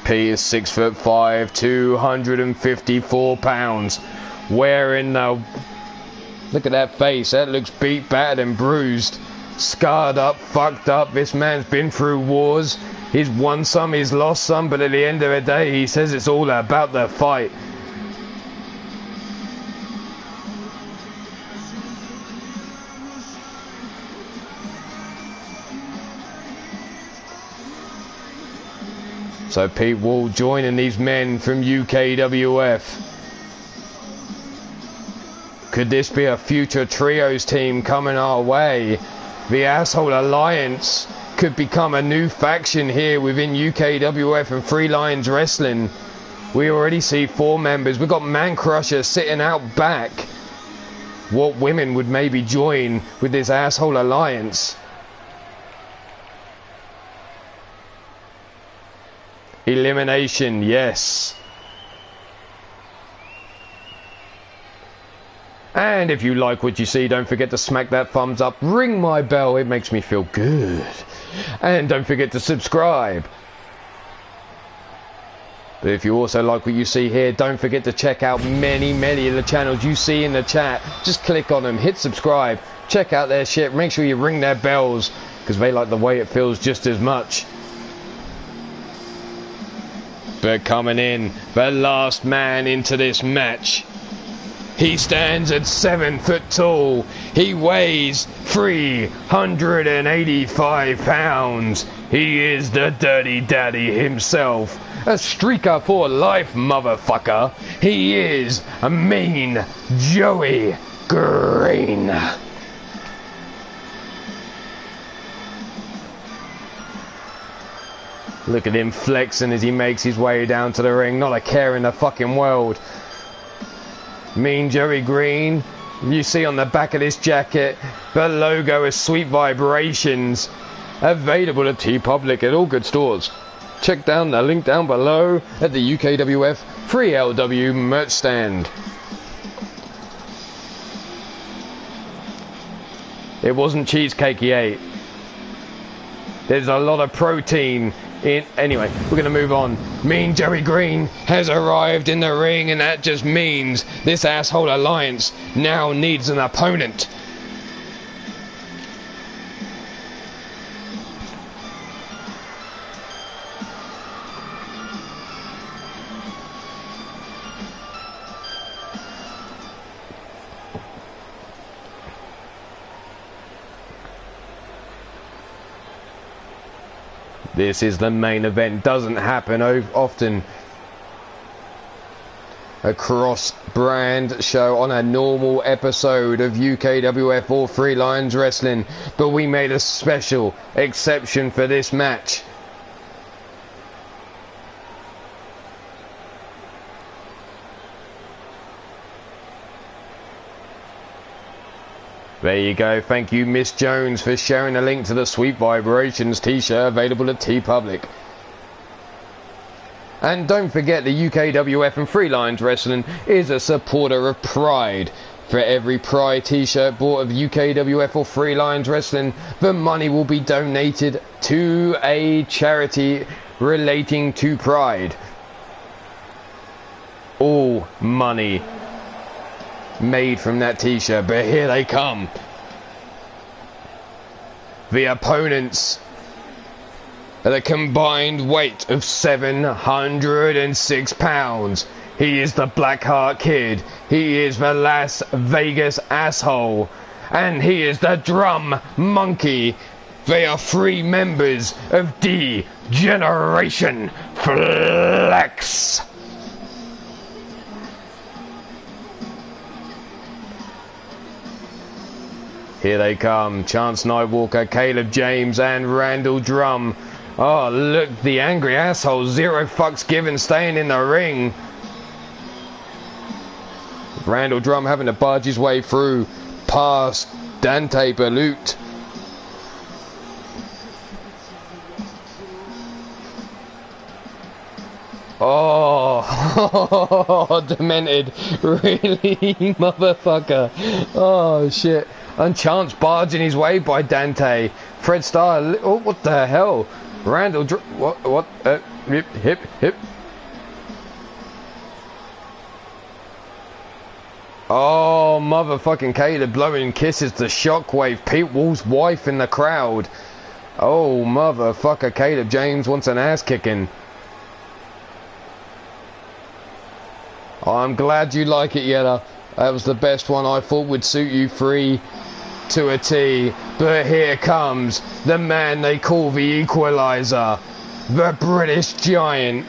Pete is 6'5", 254 pounds. Wearing the... Look at that face. That looks beat, battered and bruised. Scarred up, fucked up. This man's been through wars. He's won some, he's lost some, but at the end of the day, he says it's all about the fight. So Pete Wall joining these men from UKWF. Could this be a future trios team coming our way? The Asshole Alliance could become a new faction here within UKWF and Three Lions Wrestling. We already see 4 members. We've got Man Crusher sitting out back. What women would maybe join with this Asshole Alliance? Elimination, yes. And if you like what you see, don't forget to smack that thumbs up, ring my bell, it makes me feel good. And don't forget to subscribe. But if you also like what you see here, don't forget to check out many of the channels you see in the chat. Just click on them, hit subscribe, check out their shit, make sure you ring their bells, because they like the way it feels just as much. But coming in, the last man into this match. He stands at 7 foot tall. He weighs 385 pounds. He is the Dirty Daddy himself. A streaker for life, motherfucker. He is a Mean Joey Green. Look at him flexing as he makes his way down to the ring. Not a care in the fucking world. Mean Joey Green. You see on the back of this jacket, the logo is Sweet Vibrations. Available at teepublic at all good stores. Check down the link down below at the UKWF 3LW merch stand. It wasn't cheesecake he ate. There's a lot of protein in. Anyway, we're going to move on. Mean Joey Green has arrived in the ring, and that just means this Asshole Alliance now needs an opponent. This is the main event. Doesn't happen often. A cross-brand show on a normal episode of UKWF or Three Lions Wrestling, but we made a special exception for this match. There you go. Thank you, Miss Jones, for sharing a link to the Sweet Vibrations t-shirt available at teepublic. And don't forget, the UKWF and Free Lines Wrestling is a supporter of Pride. For every Pride t-shirt bought of UKWF or Free Lines Wrestling, the money will be donated to a charity relating to Pride. All money made from that t-shirt, but here they come. The opponents at a combined weight of 706 pounds. He is the Blackheart Kid. He is the Las Vegas Asshole. And he is the Drum Monkey. They are 3 members of D-Generation Flex. Here they come. Chance Nightwalker, Caleb James, and Randall Drum. Oh, look, the angry asshole. 0 fucks given, staying in the ring. Randall Drum having to barge his way through past Dante Balut. Oh, demented. Really, motherfucker. Oh, shit. And Chance barging his way by Dante. Fred Starr. Oh, what the hell? Randall what? Hip. Oh, motherfucking Caleb blowing kisses to Shockwave, Pete Wolf's wife in the crowd. Oh, motherfucker, Caleb James wants an ass kicking. I'm glad you like it, Yella. That was the best one I thought would suit you 3 to a T. But here comes the man they call the Equalizer, the British Giant.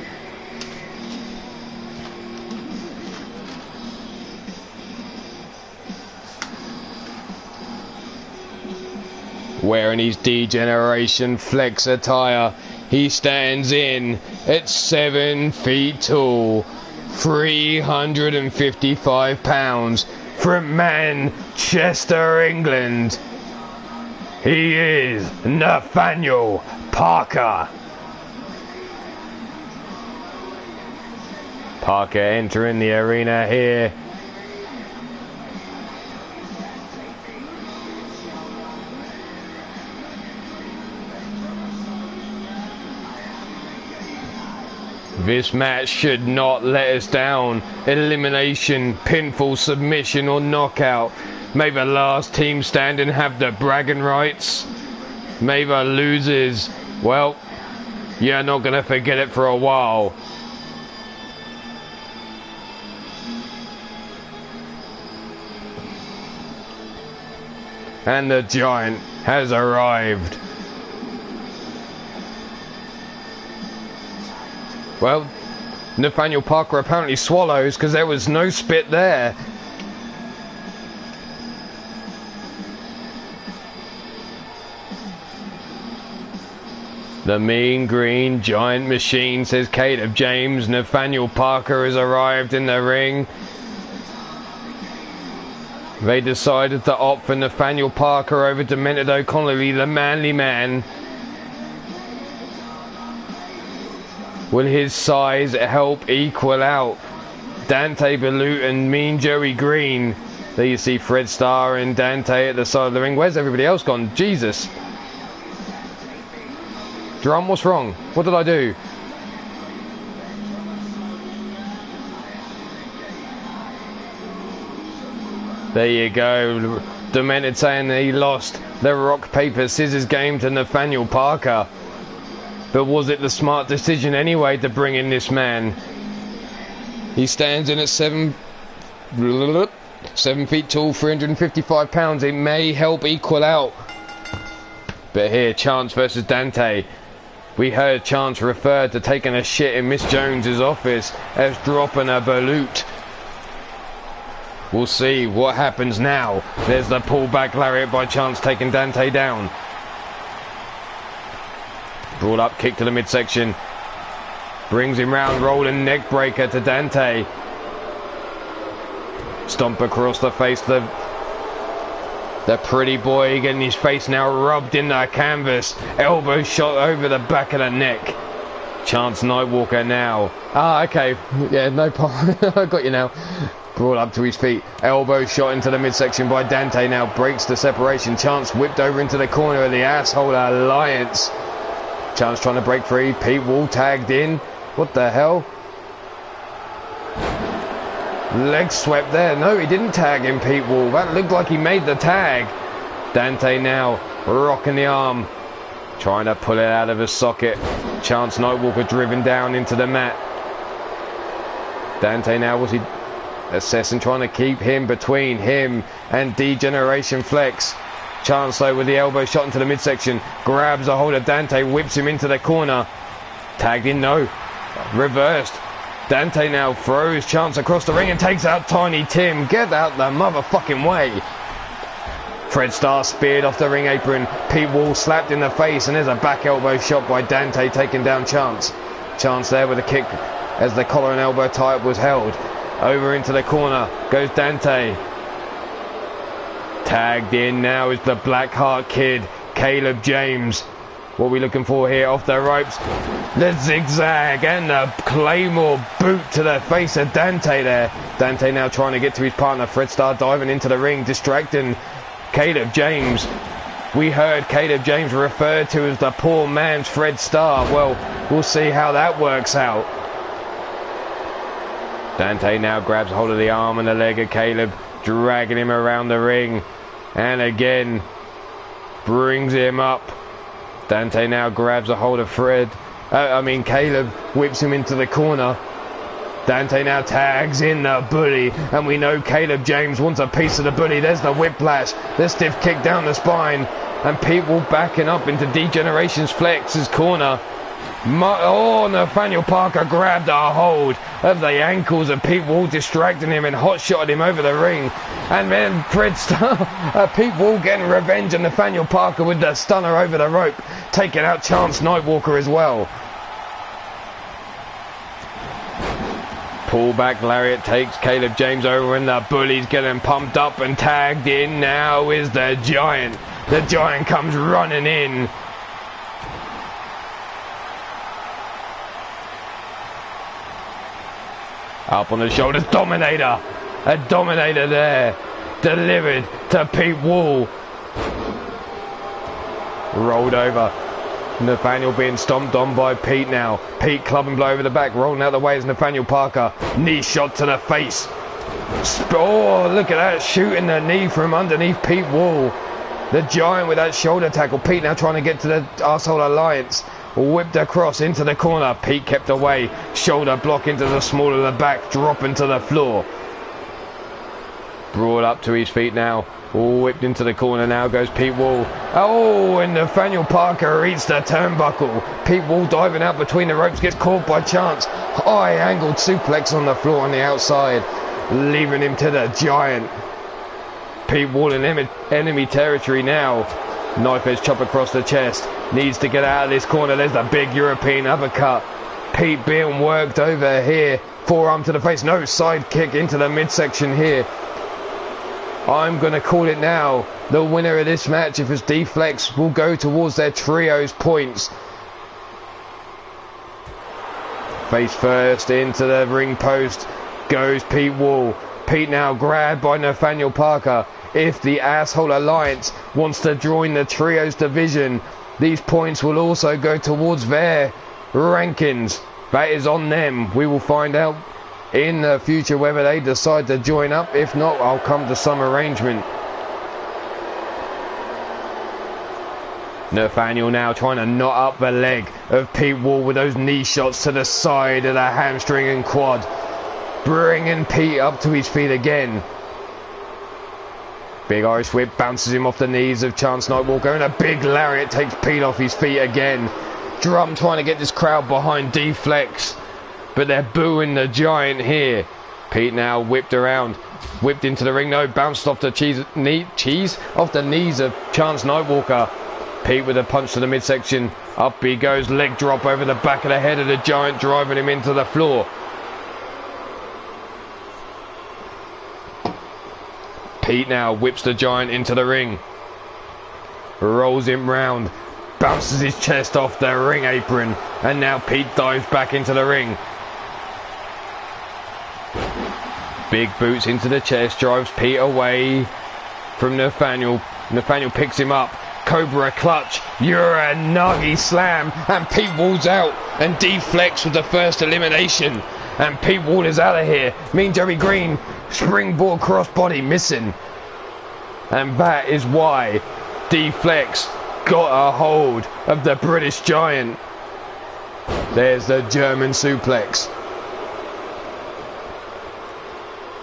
Wearing his D-Generation Flex attire, he stands in at 7 feet tall, 355 pounds, from Manchester, England. He is Nathaniel Parker. Parker entering the arena here. This match should not let us down. Elimination, pinfall, submission or knockout. May the last team standing have the bragging rights. May the losers, well, you're not going to forget it for a while. And the Giant has arrived. Well, Nathaniel Parker apparently swallows because there was no spit there. The Mean Green Giant Machine, says Caleb James. Nathaniel Parker has arrived in the ring. They decided to opt for Nathaniel Parker over Demented O'Connolly, the manly man. Will his size help equal out Dante Balut and Mean Joey Green? There you see Fred Starr and Dante at the side of the ring. Where's everybody else gone? Jesus. Drum, what's wrong? What did I do? There you go. Demented saying that he lost the rock, paper, scissors game to Nathaniel Parker. But was it the smart decision anyway to bring in this man? He stands in at 7 feet tall, 355 pounds. It may help equal out. But here, Chance versus Dante. We heard Chance refer to taking a shit in Miss Jones's office as dropping a balut. We'll see what happens now. There's the pullback lariat by Chance taking Dante down. Brought up, kick to the midsection. Brings him round, rolling neck breaker to Dante. Stomp across the face. The The pretty boy getting his face now rubbed in the canvas. Elbow shot over the back of the neck. Chance Nightwalker now. Ah, okay. Yeah, no problem. I got you now. Brought up to his feet. Elbow shot into the midsection by Dante now. Breaks the separation. Chance whipped over into the corner of the Asshole Alliance. Chance trying to break free. Pete Wall tagged in. What the hell? Leg swept there. No, he didn't tag in Pete Wall. That looked like he made the tag. Dante now rocking the arm. Trying to pull it out of his socket. Chance Nightwalker driven down into the mat. Dante now, was he assessing, trying to keep him between him and Degeneration Flex. Chance though with the elbow shot into the midsection. Grabs a hold of Dante, whips him into the corner. Tagged in, no. Reversed. Dante now throws Chance across the ring and takes out Tiny Tim. Get out the motherfucking way. Fred Starr speared off the ring apron. Pete Wall slapped in the face, and there's a back elbow shot by Dante taking down Chance. Chance there with a kick as the collar and elbow tie-up was held. Over into the corner goes Dante. Tagged in now is the Blackheart Kid, Caleb James. What are we looking for here? Off the ropes. The zigzag and the Claymore boot to the face of Dante there. Dante now trying to get to his partner. Fred Starr diving into the ring, distracting Caleb James. We heard Caleb James referred to as the poor man's Fred Starr. Well, we'll see how that works out. Dante now grabs hold of the arm and the leg of Caleb, dragging him around the ring. And again, brings him up. Dante now grabs a hold of Caleb, whips him into the corner. Dante now tags in the bully, and we know Caleb James wants a piece of the bully. There's the whiplash, the stiff kick down the spine, and Pete Wall backing up into Degeneration's Flex's corner. Nathaniel Parker grabbed a hold of the ankles of Pete Wall, distracting him and hot-shotted him over the ring. And then Pete Wall getting revenge on Nathaniel Parker with the stunner over the rope, taking out Chance Nightwalker as well. Pullback lariat takes Caleb James over, and the bully's getting pumped up, and tagged in now is the Giant. The Giant comes running in. Up on the shoulders, Dominator. A Dominator there. Delivered to Pete Wall. Rolled over. Nathaniel being stomped on by Pete now. Pete clubbing blow over the back, rolling out the way as Nathaniel Parker. Knee shot to the face. Oh, look at that, shooting the knee from underneath Pete Wall. The Giant with that shoulder tackle. Pete now trying to get to the Arsehole Alliance. Whipped across into the corner. Pete kept away. Shoulder block into the small of the back, dropping to the floor. Brought up to his feet now. Whipped into the corner. Now goes Pete Wall. Oh, and Nathaniel Parker eats the turnbuckle. Pete Wall diving out between the ropes, gets caught by Chance. High angled suplex on the floor on the outside, leaving him to the Giant. Pete Wall in enemy territory now. Knife edge chop across the chest. Needs to get out of this corner. There's the big European uppercut. Pete being worked over here. Forearm to the face. No, side kick into the midsection here. I'm going to call it now. The winner of this match, if it's D-Flex, will go towards their trios points. Face first into the ring post goes Pete Wall. Pete now grabbed by Nathaniel Parker. If the Asshole Alliance wants to join the trios division, these points will also go towards their rankings. That is on them. We will find out in the future whether they decide to join up. If not, I'll come to some arrangement. Nathaniel now trying to knot up the leg of Pete Wall with those knee shots to the side of the hamstring and quad, bringing Pete up to his feet again. Big Irish whip bounces him off the knees of Chance Nightwalker, and a big lariat takes Pete off his feet again. Drum trying to get this crowd behind D-Flex, but they're booing the Giant here. Pete now whipped around, whipped into the ring. No, bounced off the off the knees of Chance Nightwalker. Pete with a punch to the midsection. Up he goes, leg drop over the back of the head of the Giant, driving him into the floor. Pete now whips the Giant into the ring. Rolls him round. Bounces his chest off the ring apron. And now Pete dives back into the ring. Big boots into the chest. Drives Pete away from Nathaniel. Nathaniel picks him up. Cobra clutch. Uranagi slam. And Pete walls out and deflects with the first elimination. And Pete Wall is out of here. Mean Jerry Green. Springboard crossbody missing. And that is why Deflex got a hold of the British Giant. There's the German suplex.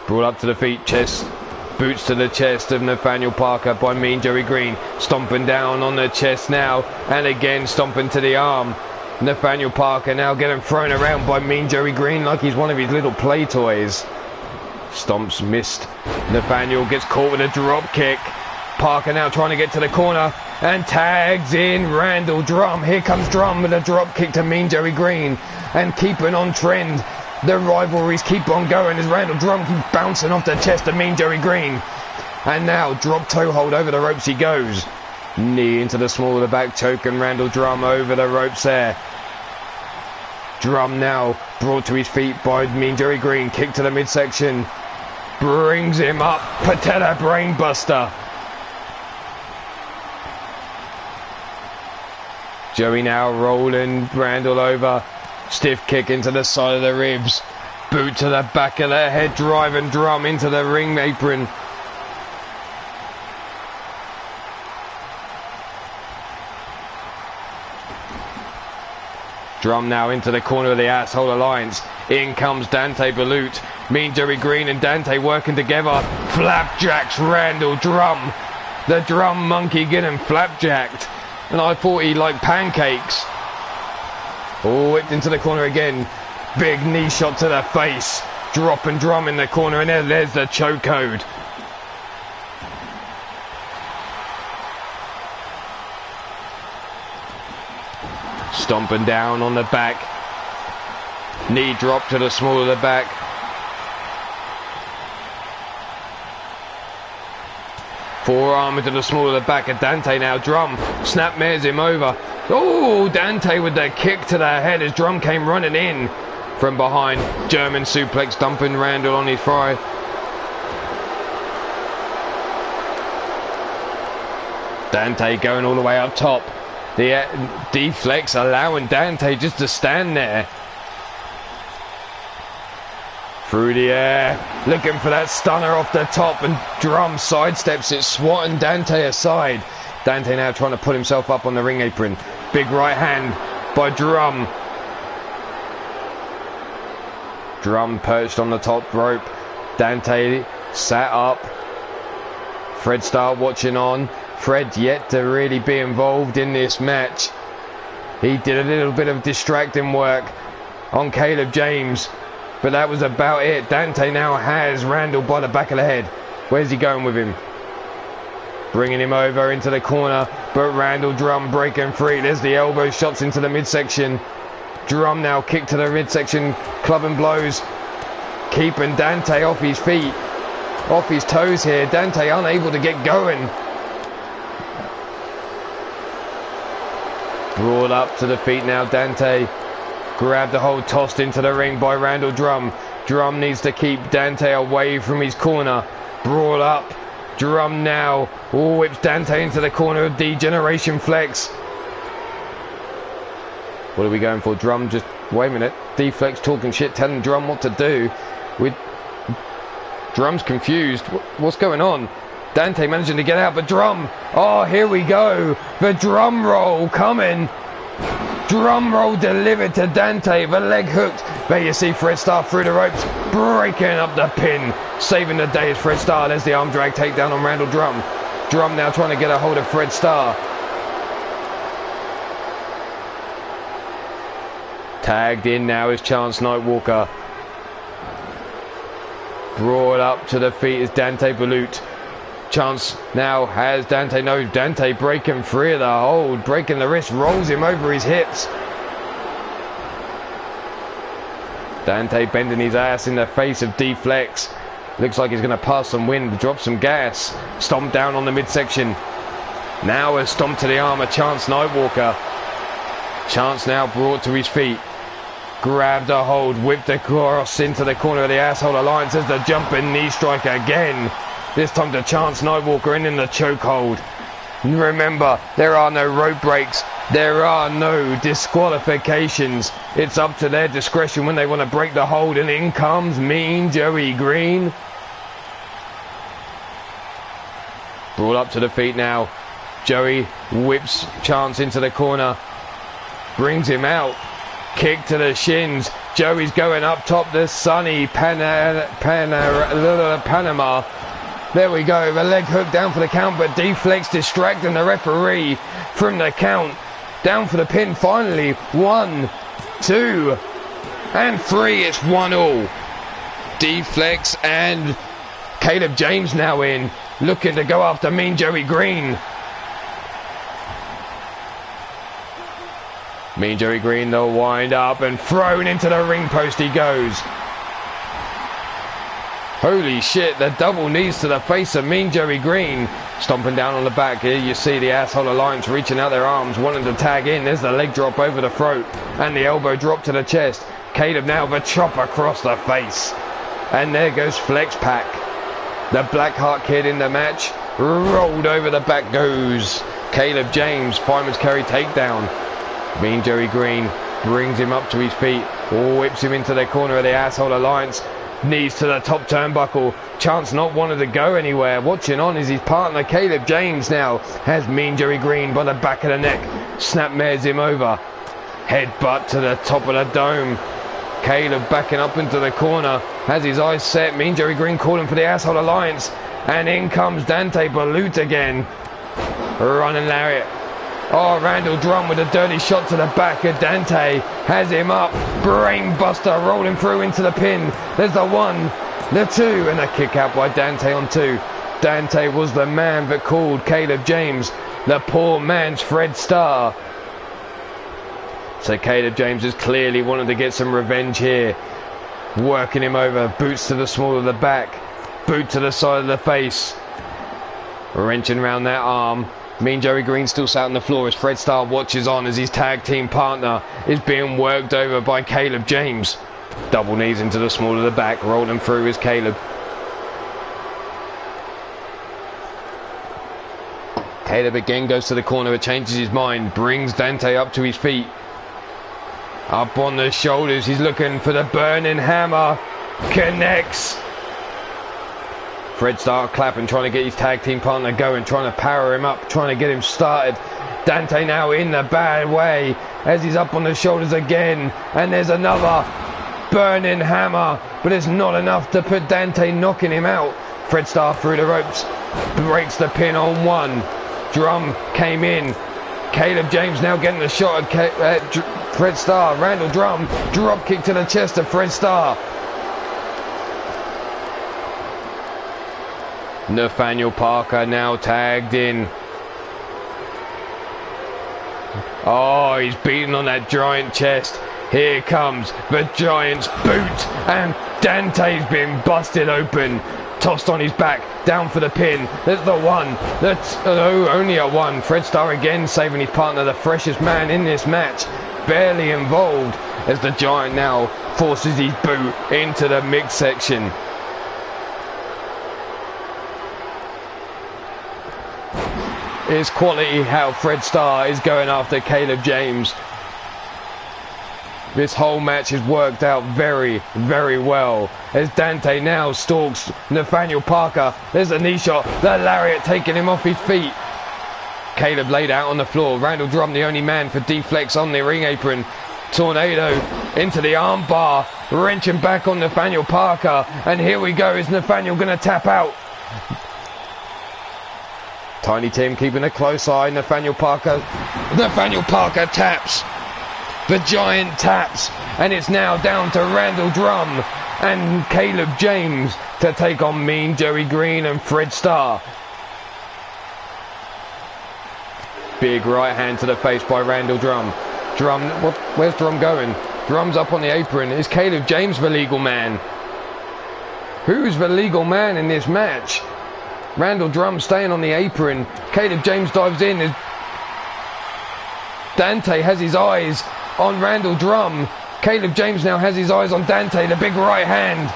Brought up to the feet, chest. Boots to the chest of Nathaniel Parker by Mean Jerry Green. Stomping down on the chest now. And again stomping to the arm. Nathaniel Parker now getting thrown around by Mean Jerry Green like he's one of his little play toys. Stomps missed. Nathaniel gets caught with a drop kick. Parker now trying to get to the corner and tags in Randall Drum. Here comes Drum with a drop kick to Mean Jerry Green and keeping on trend. The rivalries keep on going as Randall Drum keeps bouncing off the chest of Mean Jerry Green. And now drop toe hold over the ropes he goes. Knee into the small of the back, choking Randall Drum over the ropes there. Drum now brought to his feet by Mean Jerry Green. Kick to the midsection. Brings him up. Patella brainbuster. Joey now rolling Randall over. Stiff kick into the side of the ribs. Boot to the back of the head. Driving Drum into the ring apron. Drum now into the corner of the Asshole Alliance. In comes Dante Balut. Mean Jerry Green and Dante working together. Flapjacks Randall Drum. The Drum Monkey getting flapjacked. And I thought he liked pancakes. Oh, whipped into the corner again. Big knee shot to the face. Dropping Drum in the corner, and there's the choke code. Stomping down on the back. Knee drop to the small of the back. Forearm into the small of the back of Dante now. Drum snapmares him over. Oh, Dante with the kick to the head as Drum came running in from behind. German suplex dumping Randall on his thigh. Dante going all the way up top. The deflex allowing Dante just to stand there. Through the air, looking for that stunner off the top, and Drum sidesteps it, swatting Dante aside. Dante now trying to put himself up on the ring apron. Big right hand by Drum. Drum perched on the top rope. Dante sat up. Fred Starr watching on. Fred yet to really be involved in this match. He did a little bit of distracting work on Caleb James, but that was about it. Dante now has Randall by the back of the head. Where's he going with him? Bringing him over into the corner, but Randall Drum breaking free. There's the elbow shots into the midsection. Drum now kick to the midsection, club and blows. Keeping Dante off his feet, off his toes here. Dante unable to get going. Brought up to the feet now, Dante. Grabbed the hold, tossed into the ring by Randall Drum. Drum needs to keep Dante away from his corner. Brought up. Drum now whips Dante into the corner of Degeneration Flex. What are we going for? Drum just... Wait a minute. D-Flex talking shit, telling Drum what to do. Drum's confused. What's going on? Dante managing to get out, but Drum... Oh, here we go. The drum roll coming. Drum roll delivered to Dante. The leg hooked. There you see Fred Starr through the ropes, breaking up the pin. Saving the day is Fred Starr. There's the arm drag takedown on Randall Drum. Drum now trying to get a hold of Fred Starr. Tagged in now is Chance Nightwalker. Brought up to the feet is Dante Balut. Chance now has Dante. No, Dante breaking free of the hold, breaking the wrist, rolls him over his hips. Dante bending his ass in the face of D-Flex. Looks like he's going to pass some wind, drop some gas. Stomp down on the midsection. Now a stomp to the arm of Chance Nightwalker. Chance now brought to his feet. Grabbed a hold, whipped across into the corner of the Asshole Alliance as the jumping knee strike again. This time to Chance Nightwalker in the chokehold. Remember, there are no rope breaks. There are no disqualifications. It's up to their discretion when they want to break the hold, and in comes Mean Joey Green. Brought up to the feet now. Joey whips Chance into the corner. Brings him out. Kick to the shins. Joey's going up top. The sunny Panama. There we go. The leg hook down for the count, but deflects, distracting the referee from the count. Down for the pin finally. 1, 2, and 3. It's 1-1. Deflects, and Caleb James now in, looking to go after Mean Joey Green. Mean Joey Green, they'll wind up, and thrown into the ring post he goes. Holy shit, the double knees to the face of Mean Joey Green. Stomping down on the back. Here you see the Asshole Alliance reaching out their arms, wanting to tag in. There's the leg drop over the throat and the elbow drop to the chest. Caleb now the chop across the face. And there goes Flex Pack. The Blackheart Kid in the match. Rolled over the back goes Caleb James. Fireman's carry takedown. Mean Joey Green brings him up to his feet. Whips him into the corner of the Asshole Alliance. Knees to the top turnbuckle. Chance not wanting to go anywhere. Watching on is his partner Caleb James now. Has Mean Joey Green by the back of the neck. Snapmares him over. Headbutt to the top of the dome. Caleb backing up into the corner. Has his eyes set. Mean Joey Green calling for the Asshole Alliance. And in comes Dante Balut again. Running lariat. Oh, Randall Drum with a dirty shot to the back of Dante. Has him up. Brainbuster rolling through into the pin. There's the 1, the 2, and a kick out by Dante on 2. Dante was the man that called Caleb James the poor man's Fred Starr. So Caleb James has clearly wanted to get some revenge here. Working him over. Boots to the small of the back. Boot to the side of the face. Wrenching around that arm. Mean Joey Green still sat on the floor as Fred Starr watches on as his tag team partner is being worked over by Caleb James. Double knees into the small of the back, rolling through is Caleb. Caleb again goes to the corner, but changes his mind, brings Dante up to his feet. Up on the shoulders, he's looking for the burning hammer. Connects. Fred Starr clapping, trying to get his tag team partner going, trying to power him up, trying to get him started. Dante now in the bad way as he's up on the shoulders again. And there's another burning hammer, but it's not enough to put Dante, knocking him out. Fred Starr through the ropes, breaks the pin on 1. Drum came in. Caleb James now getting the shot at Fred Starr. Randall Drum, drop kick to the chest of Fred Starr. Nathaniel Parker now tagged in. Oh, he's beating on that giant chest. Here comes the Giant's boot, and Dante's been busted open. Tossed on his back, down for the pin. There's the 1. That's only a 1. Fred Starr again saving his partner, the freshest man in this match. Barely involved as the Giant now forces his boot into the midsection. It's quality how Fred Starr is going after Caleb James. This whole match has worked out very, very well. As Dante now stalks Nathaniel Parker. There's a knee shot. The lariat taking him off his feet. Caleb laid out on the floor. Randall Drum, the only man for deflex on the ring apron. Tornado into the arm bar. Wrenching back on Nathaniel Parker. And here we go. Is Nathaniel going to tap out? Tiny Tim keeping a close eye. Nathaniel Parker taps. The Giant taps. And it's now down to Randall Drum and Caleb James to take on Mean Joey Green and Fred Starr. Big right hand to the face by Randall Drum. Where's Drum going? Drum's up on the apron. Is Caleb James the legal man? Who's the legal man in this match? Randall Drum staying on the apron. Caleb James dives in. Dante has his eyes on Randall Drum. Caleb James now has his eyes on Dante, the big right hand.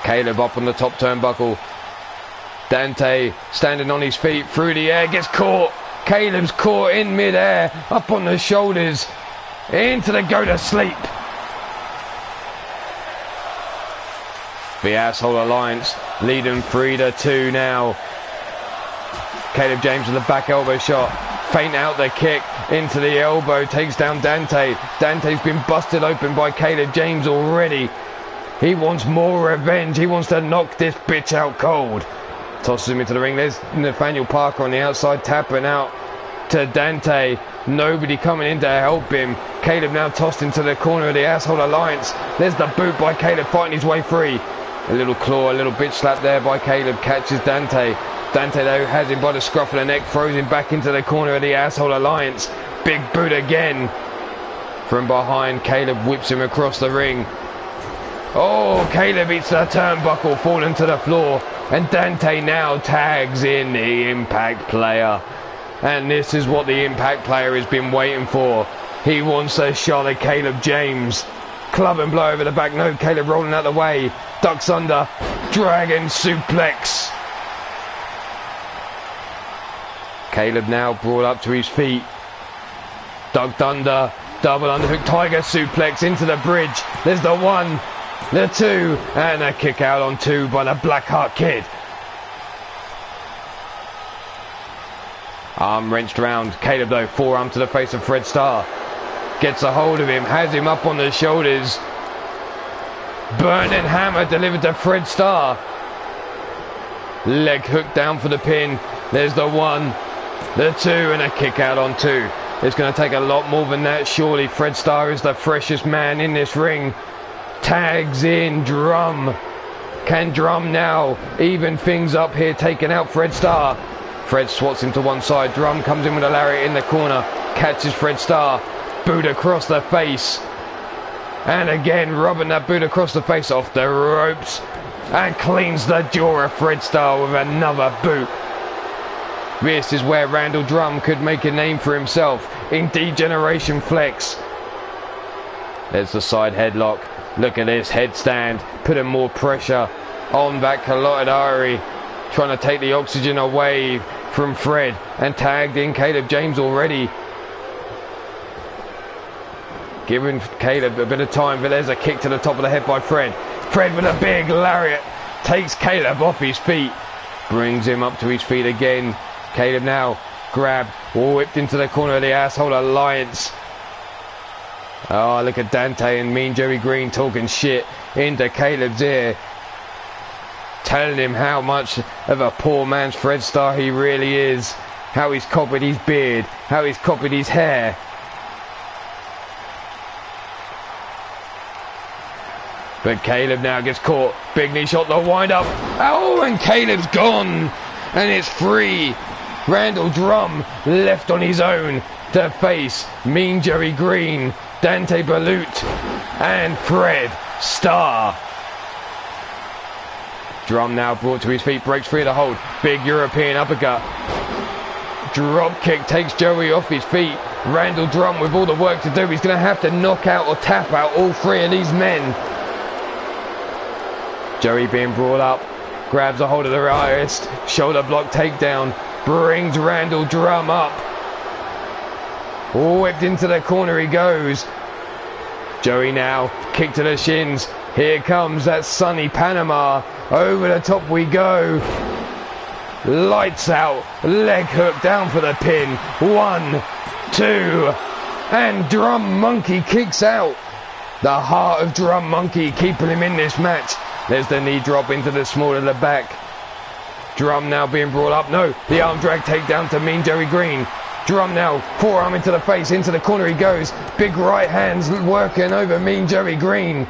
Caleb up on the top turnbuckle. Dante standing on his feet through the air, gets caught. Caleb's caught in mid-air, up on the shoulders, into the go to sleep. The Asshole Alliance leading 3-2 now. Caleb James with the back elbow shot. Feint out the kick into the elbow, takes down Dante. Dante's been busted open by Caleb James already. He wants more revenge. He wants to knock this bitch out cold. Tosses him into the ring. There's Nathaniel Parker on the outside, tapping out to Dante. Nobody coming in to help him. Caleb now tossed into the corner of the Asshole Alliance. There's the boot by Caleb, fighting his way free. A little claw, a little bitch slap there by Caleb, catches Dante. Dante though has him by the scruff of the neck, throws him back into the corner of the Asshole Alliance. Big boot again. From behind, Caleb whips him across the ring. Oh, Caleb eats the turnbuckle, falling to the floor. And Dante now tags in the Impact player. And this is what the Impact player has been waiting for. He wants a shot at Caleb James. Club and blow over the back. No, Caleb rolling out the way. Ducks under. Dragon suplex. Caleb now brought up to his feet. Ducked under. Double underhook tiger suplex into the bridge. There's the one, the two, and a kick out on two by the Blackheart Kid. Arm wrenched round. Caleb though, forearm to the face of Fred Starr. Gets a hold of him, has him up on the shoulders. Burning hammer delivered to Fred Starr. Leg hook down for the pin. There's the one, the two, and a kick out on two. It's going to take a lot more than that, surely. Fred Starr is the freshest man in this ring. Tags in Drum. Can Drum now even things up here, taking out Fred Starr? Fred swats him to one side. Drum comes in with a lariat in the corner. Catches Fred Starr. Boot across the face. And again, rubbing that boot across the face off the ropes. And cleans the jaw of Fred Starr with another boot. This is where Randall Drum could make a name for himself in Degeneration Flex. There's the side headlock. Look at this headstand, putting more pressure on that carotid artery, trying to take the oxygen away from Fred, and tagged in Caleb James already. Giving Caleb a bit of time, but there's a kick to the top of the head by Fred. Fred with a big lariat takes Caleb off his feet, brings him up to his feet again. Caleb now grabbed, whipped into the corner of the Asshole Alliance. Oh, look at Dante and Mean Joey Green talking shit into Caleb's ear, telling him how much of a poor man's Fred Starr he really is, how he's copied his beard, how he's copied his hair. But Caleb now gets caught. Big knee shot, the wind up. Oh, and Caleb's gone. And it's free. Randall Drum left on his own to face Mean Joey Green, Dante Balut, and Fred Starr. Drum now brought to his feet, breaks free of the hold. Big European uppercut. Drop kick takes Joey off his feet. Randall Drum with all the work to do. He's going to have to knock out or tap out all three of these men. Joey being brought up. Grabs a hold of the wrist. Shoulder block takedown. Brings Randall Drum up. Whipped into the corner he goes. Joey now, kick to the shins. Here comes that sunny Panama. Over the top we go. Lights out. Leg hook down for the pin. 1, 2. And Drum Monkey kicks out. The heart of Drum Monkey keeping him in this match. There's the knee drop into the small of the back. Drum now being brought up. No, the arm drag takedown to Mean Joey Green. Drum now, forearm into the face, into the corner he goes. Big right hands working over Mean Joey Green.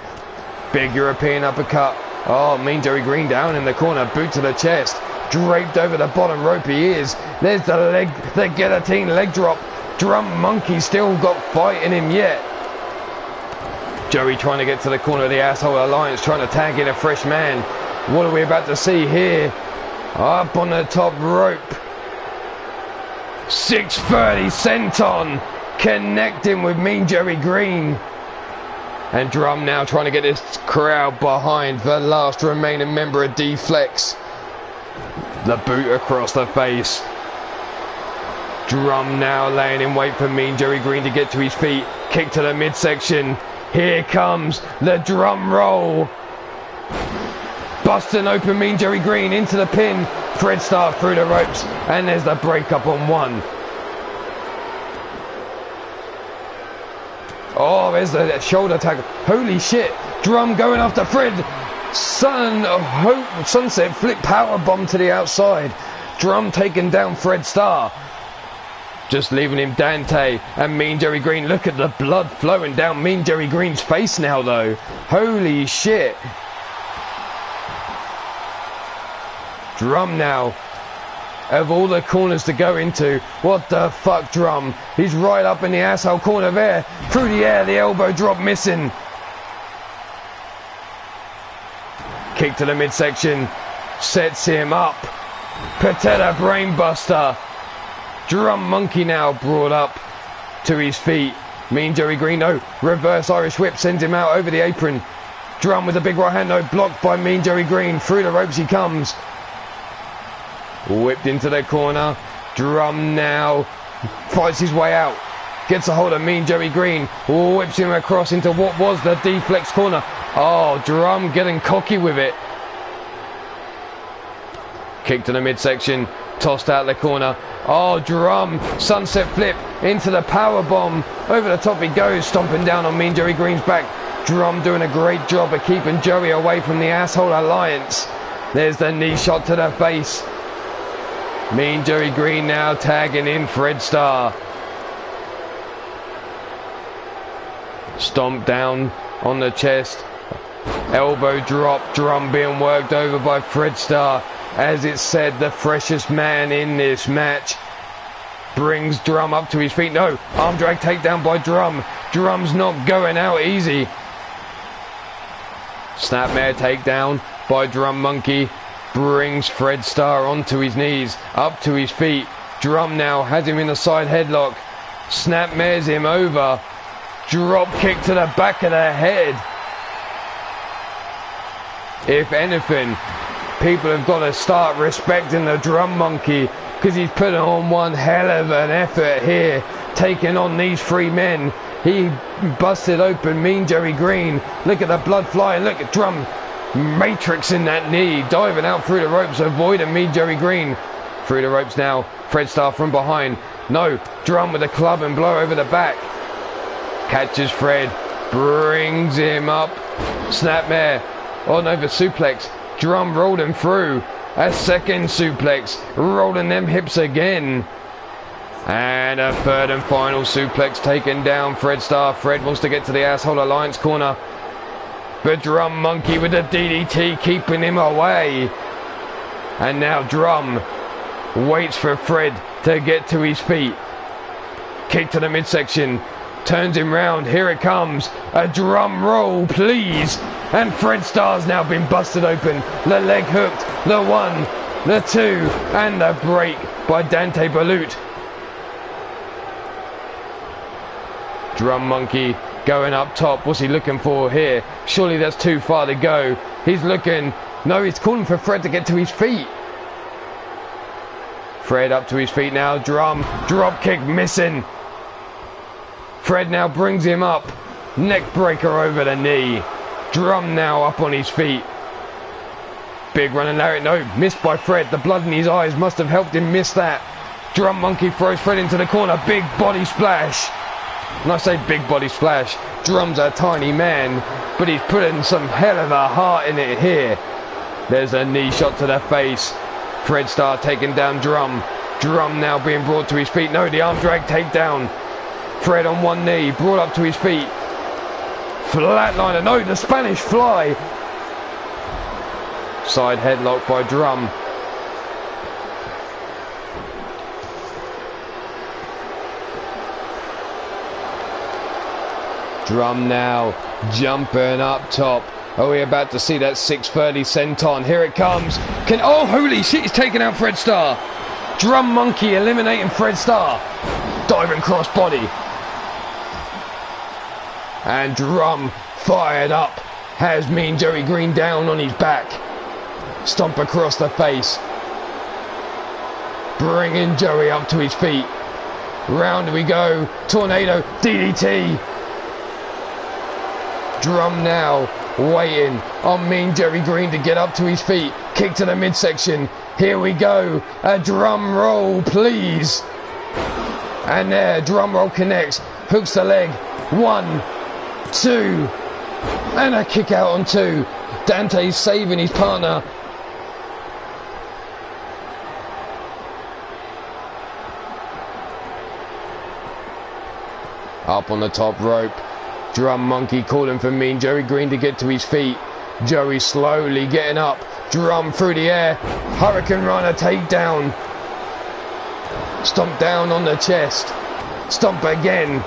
Big European uppercut. Oh, Mean Joey Green down in the corner, boot to the chest. Draped over the bottom rope he is. There's the leg, the guillotine leg drop. Drum Monkey still got fight in him yet. Joey trying to get to the corner of the Asshole Alliance, trying to tag in a fresh man. What are we about to see here? Up on the top rope. 630 senton connecting with Mean Joey Green. And Drum now trying to get this crowd behind the last remaining member of D-Flex. The boot across the face. Drum now laying in wait for Mean Joey Green to get to his feet. Kick to the midsection. Here comes the drum roll. Busting open Mean Joey Green into the pin. Fred Starr through the ropes. And there's the breakup on one. Oh, there's the shoulder tag. Holy shit. Drum going after Fred. Son of Hope. Sunset flip power bomb to the outside. Drum taking down Fred Starr. Just leaving him Dante and Mean Joey Green. Look at the blood flowing down Mean Joey Green's face now though. Holy shit. Drum now. Of all the corners to go into, what the fuck, Drum? He's right up in the asshole corner there. Through the air, the elbow drop missing. Kick to the midsection. Sets him up. Patella brainbuster. Drum Monkey now brought up to his feet. Mean Joey Green, no. Reverse Irish whip sends him out over the apron. Drum with a big right hand, no. Blocked by Mean Joey Green. Through the ropes he comes. Whipped into the corner. Drum now fights his way out. Gets a hold of Mean Joey Green. Whips him across into what was the D-Flex corner. Oh, Drum getting cocky with it. Kick to the midsection. Tossed out the corner. Oh, Drum. Sunset flip into the power bomb. Over the top he goes. Stomping down on Mean Joey Green's back. Drum doing a great job of keeping Joey away from the Asshole Alliance. There's the knee shot to the face. Mean Joey Green now tagging in Fred Starr. Stomp down on the chest. Elbow drop. Drum being worked over by Fred Starr. As it said, the freshest man in this match. Brings Drum up to his feet. No, arm drag takedown by Drum. Drum's not going out easy. Snapmare takedown by Drum Monkey. Brings Fred Starr onto his knees, up to his feet. Drum now has him in a side headlock. Snapmares him over. Drop kick to the back of the head. If anything, people have got to start respecting the Drum Monkey, because he's putting on one hell of an effort here, taking on these three men. He busted open Mean Joey Green. Look at the blood flying. Look at Drum Matrix in that knee, diving out through the ropes, avoiding Mean Joey Green. Through the ropes now, Fred Starr from behind. No, Drum with a club and blow over the back. Catches Fred, brings him up. Snapmare, on over suplex. Drum rolled him through. A second suplex, rolling them hips again. And a third and final suplex taken down Fred Starr. Fred wants to get to the Asshole Alliance corner. But Drum Monkey with the DDT keeping him away. And now Drum waits for Fred to get to his feet. Kick to the midsection. Turns him round. Here it comes. A drum roll, please. And Fred Starr's now been busted open. The leg hooked. The one. The two. And the break by Dante Balut. Drum Monkey going up top. What's he looking for here? Surely that's too far to go. He's looking. No, he's calling for Fred to get to his feet. Fred up to his feet now. Drum. Drop kick missing. Fred now brings him up. Neck breaker over the knee. Drum now up on his feet. Big running lariat. No, missed by Fred. The blood in his eyes must have helped him miss that. Drum Monkey throws Fred into the corner. Big body splash. When I say big body splash, Drum's a tiny man, but he's putting some hell of a heart in it here. There's a knee shot to the face. Fred Starr taking down Drum. Drum now being brought to his feet. No, the arm drag takedown. Fred on one knee, brought up to his feet. Flatliner. No, the Spanish fly. Side headlock by Drum. Drum now jumping up top. Are we about to see that 630 senton? Here it comes. Oh, holy shit, he's taking out Fred Starr. Drum Monkey eliminating Fred Starr. Diving crossbody. And Drum fired up. Has Mean Joey Green down on his back. Stomp across the face. Bringing Joey up to his feet. Round we go. Tornado DDT. Drum now waiting on Mean Joey Green to get up to his feet. Kick to the midsection. Here we go. A drum roll, please. And there, drum roll connects. Hooks the leg. 1, 2. And a kick out on 2. Dante's saving his partner. Up on the top rope. Drum Monkey calling for Mean Joey Green to get to his feet. Joey slowly getting up. Drum through the air. Hurricane Runner takedown. Stomp down on the chest. Stomp again.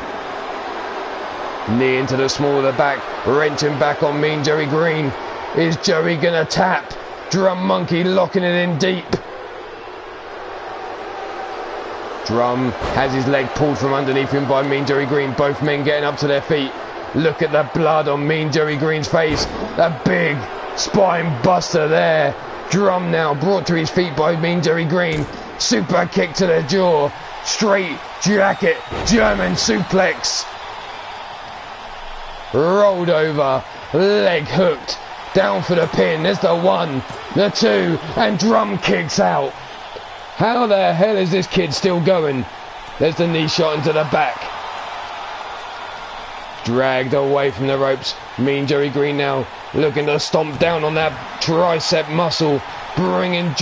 Knee into the small of the back. Wrenching back on Mean Joey Green. Is Joey gonna tap? Drum Monkey locking it in deep. Drum has his leg pulled from underneath him by Mean Joey Green. Both men getting up to their feet. Look at the blood on Mean Joey Green's face. A big spine buster there. Drum now brought to his feet by Mean Joey Green. Super kick to the jaw. Straight jacket. German suplex. Rolled over. Leg hooked. Down for the pin. There's the 1, the 2, and Drum kicks out. How the hell is this kid still going? There's the knee shot into the back. Dragged away from the ropes. Mean Joey Green now looking to stomp down on that tricep muscle. Bringing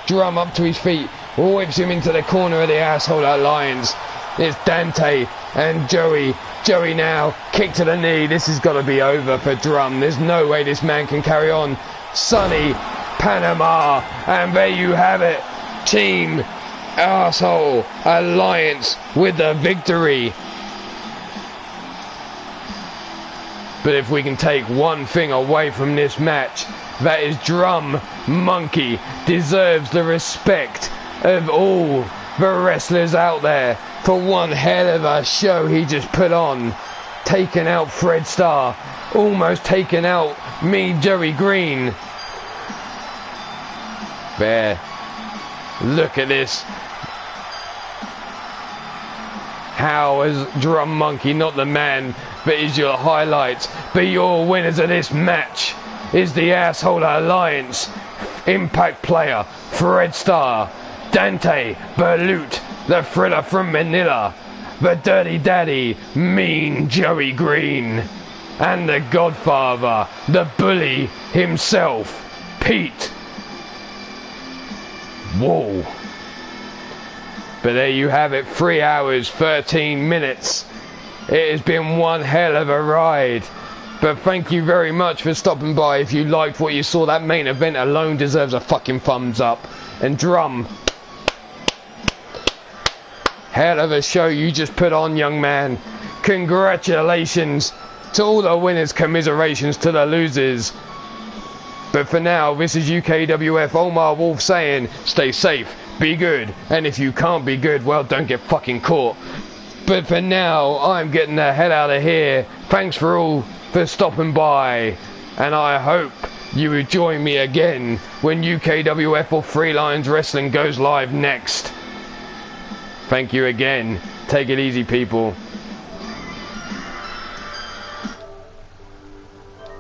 Drum up to his feet. Whips him into the corner of the Asshole Alliance. It's Dante and Joey. Joey now, kick to the knee. This has got to be over for Drum. There's no way this man can carry on. Sonny Panama, and there you have it. Team Asshole Alliance with the victory. But if we can take one thing away from this match, that is Drum Monkey deserves the respect of all the wrestlers out there for one hell of a show he just put on. Taking out Fred Starr, almost taking out Mean Joey Green. There, look at this. How is Drum Monkey not the man that is your highlights? But your winners of this match is the Asshole Alliance. Impact player Fred Starr, Dante Balut, the Thriller from Manila, the Dirty Daddy Mean Joey Green, and the Godfather, the Bully himself, Pete. Whoa. But there you have it, 3 hours, 13 minutes. It has been one hell of a ride. But thank you very much for stopping by. If you liked what you saw, that main event alone deserves a fucking thumbs up. And Drum, hell of a show you just put on, young man. Congratulations to all the winners, commiserations to the losers. But for now, this is UKWF Ulmarwolf saying, stay safe, be good, and if you can't be good, well, don't get fucking caught. But for now, I'm getting the hell out of here. Thanks for all for stopping by, and I hope you will join me again when UKWF or Three Lions Wrestling goes live next. Thank you again. Take it easy, people.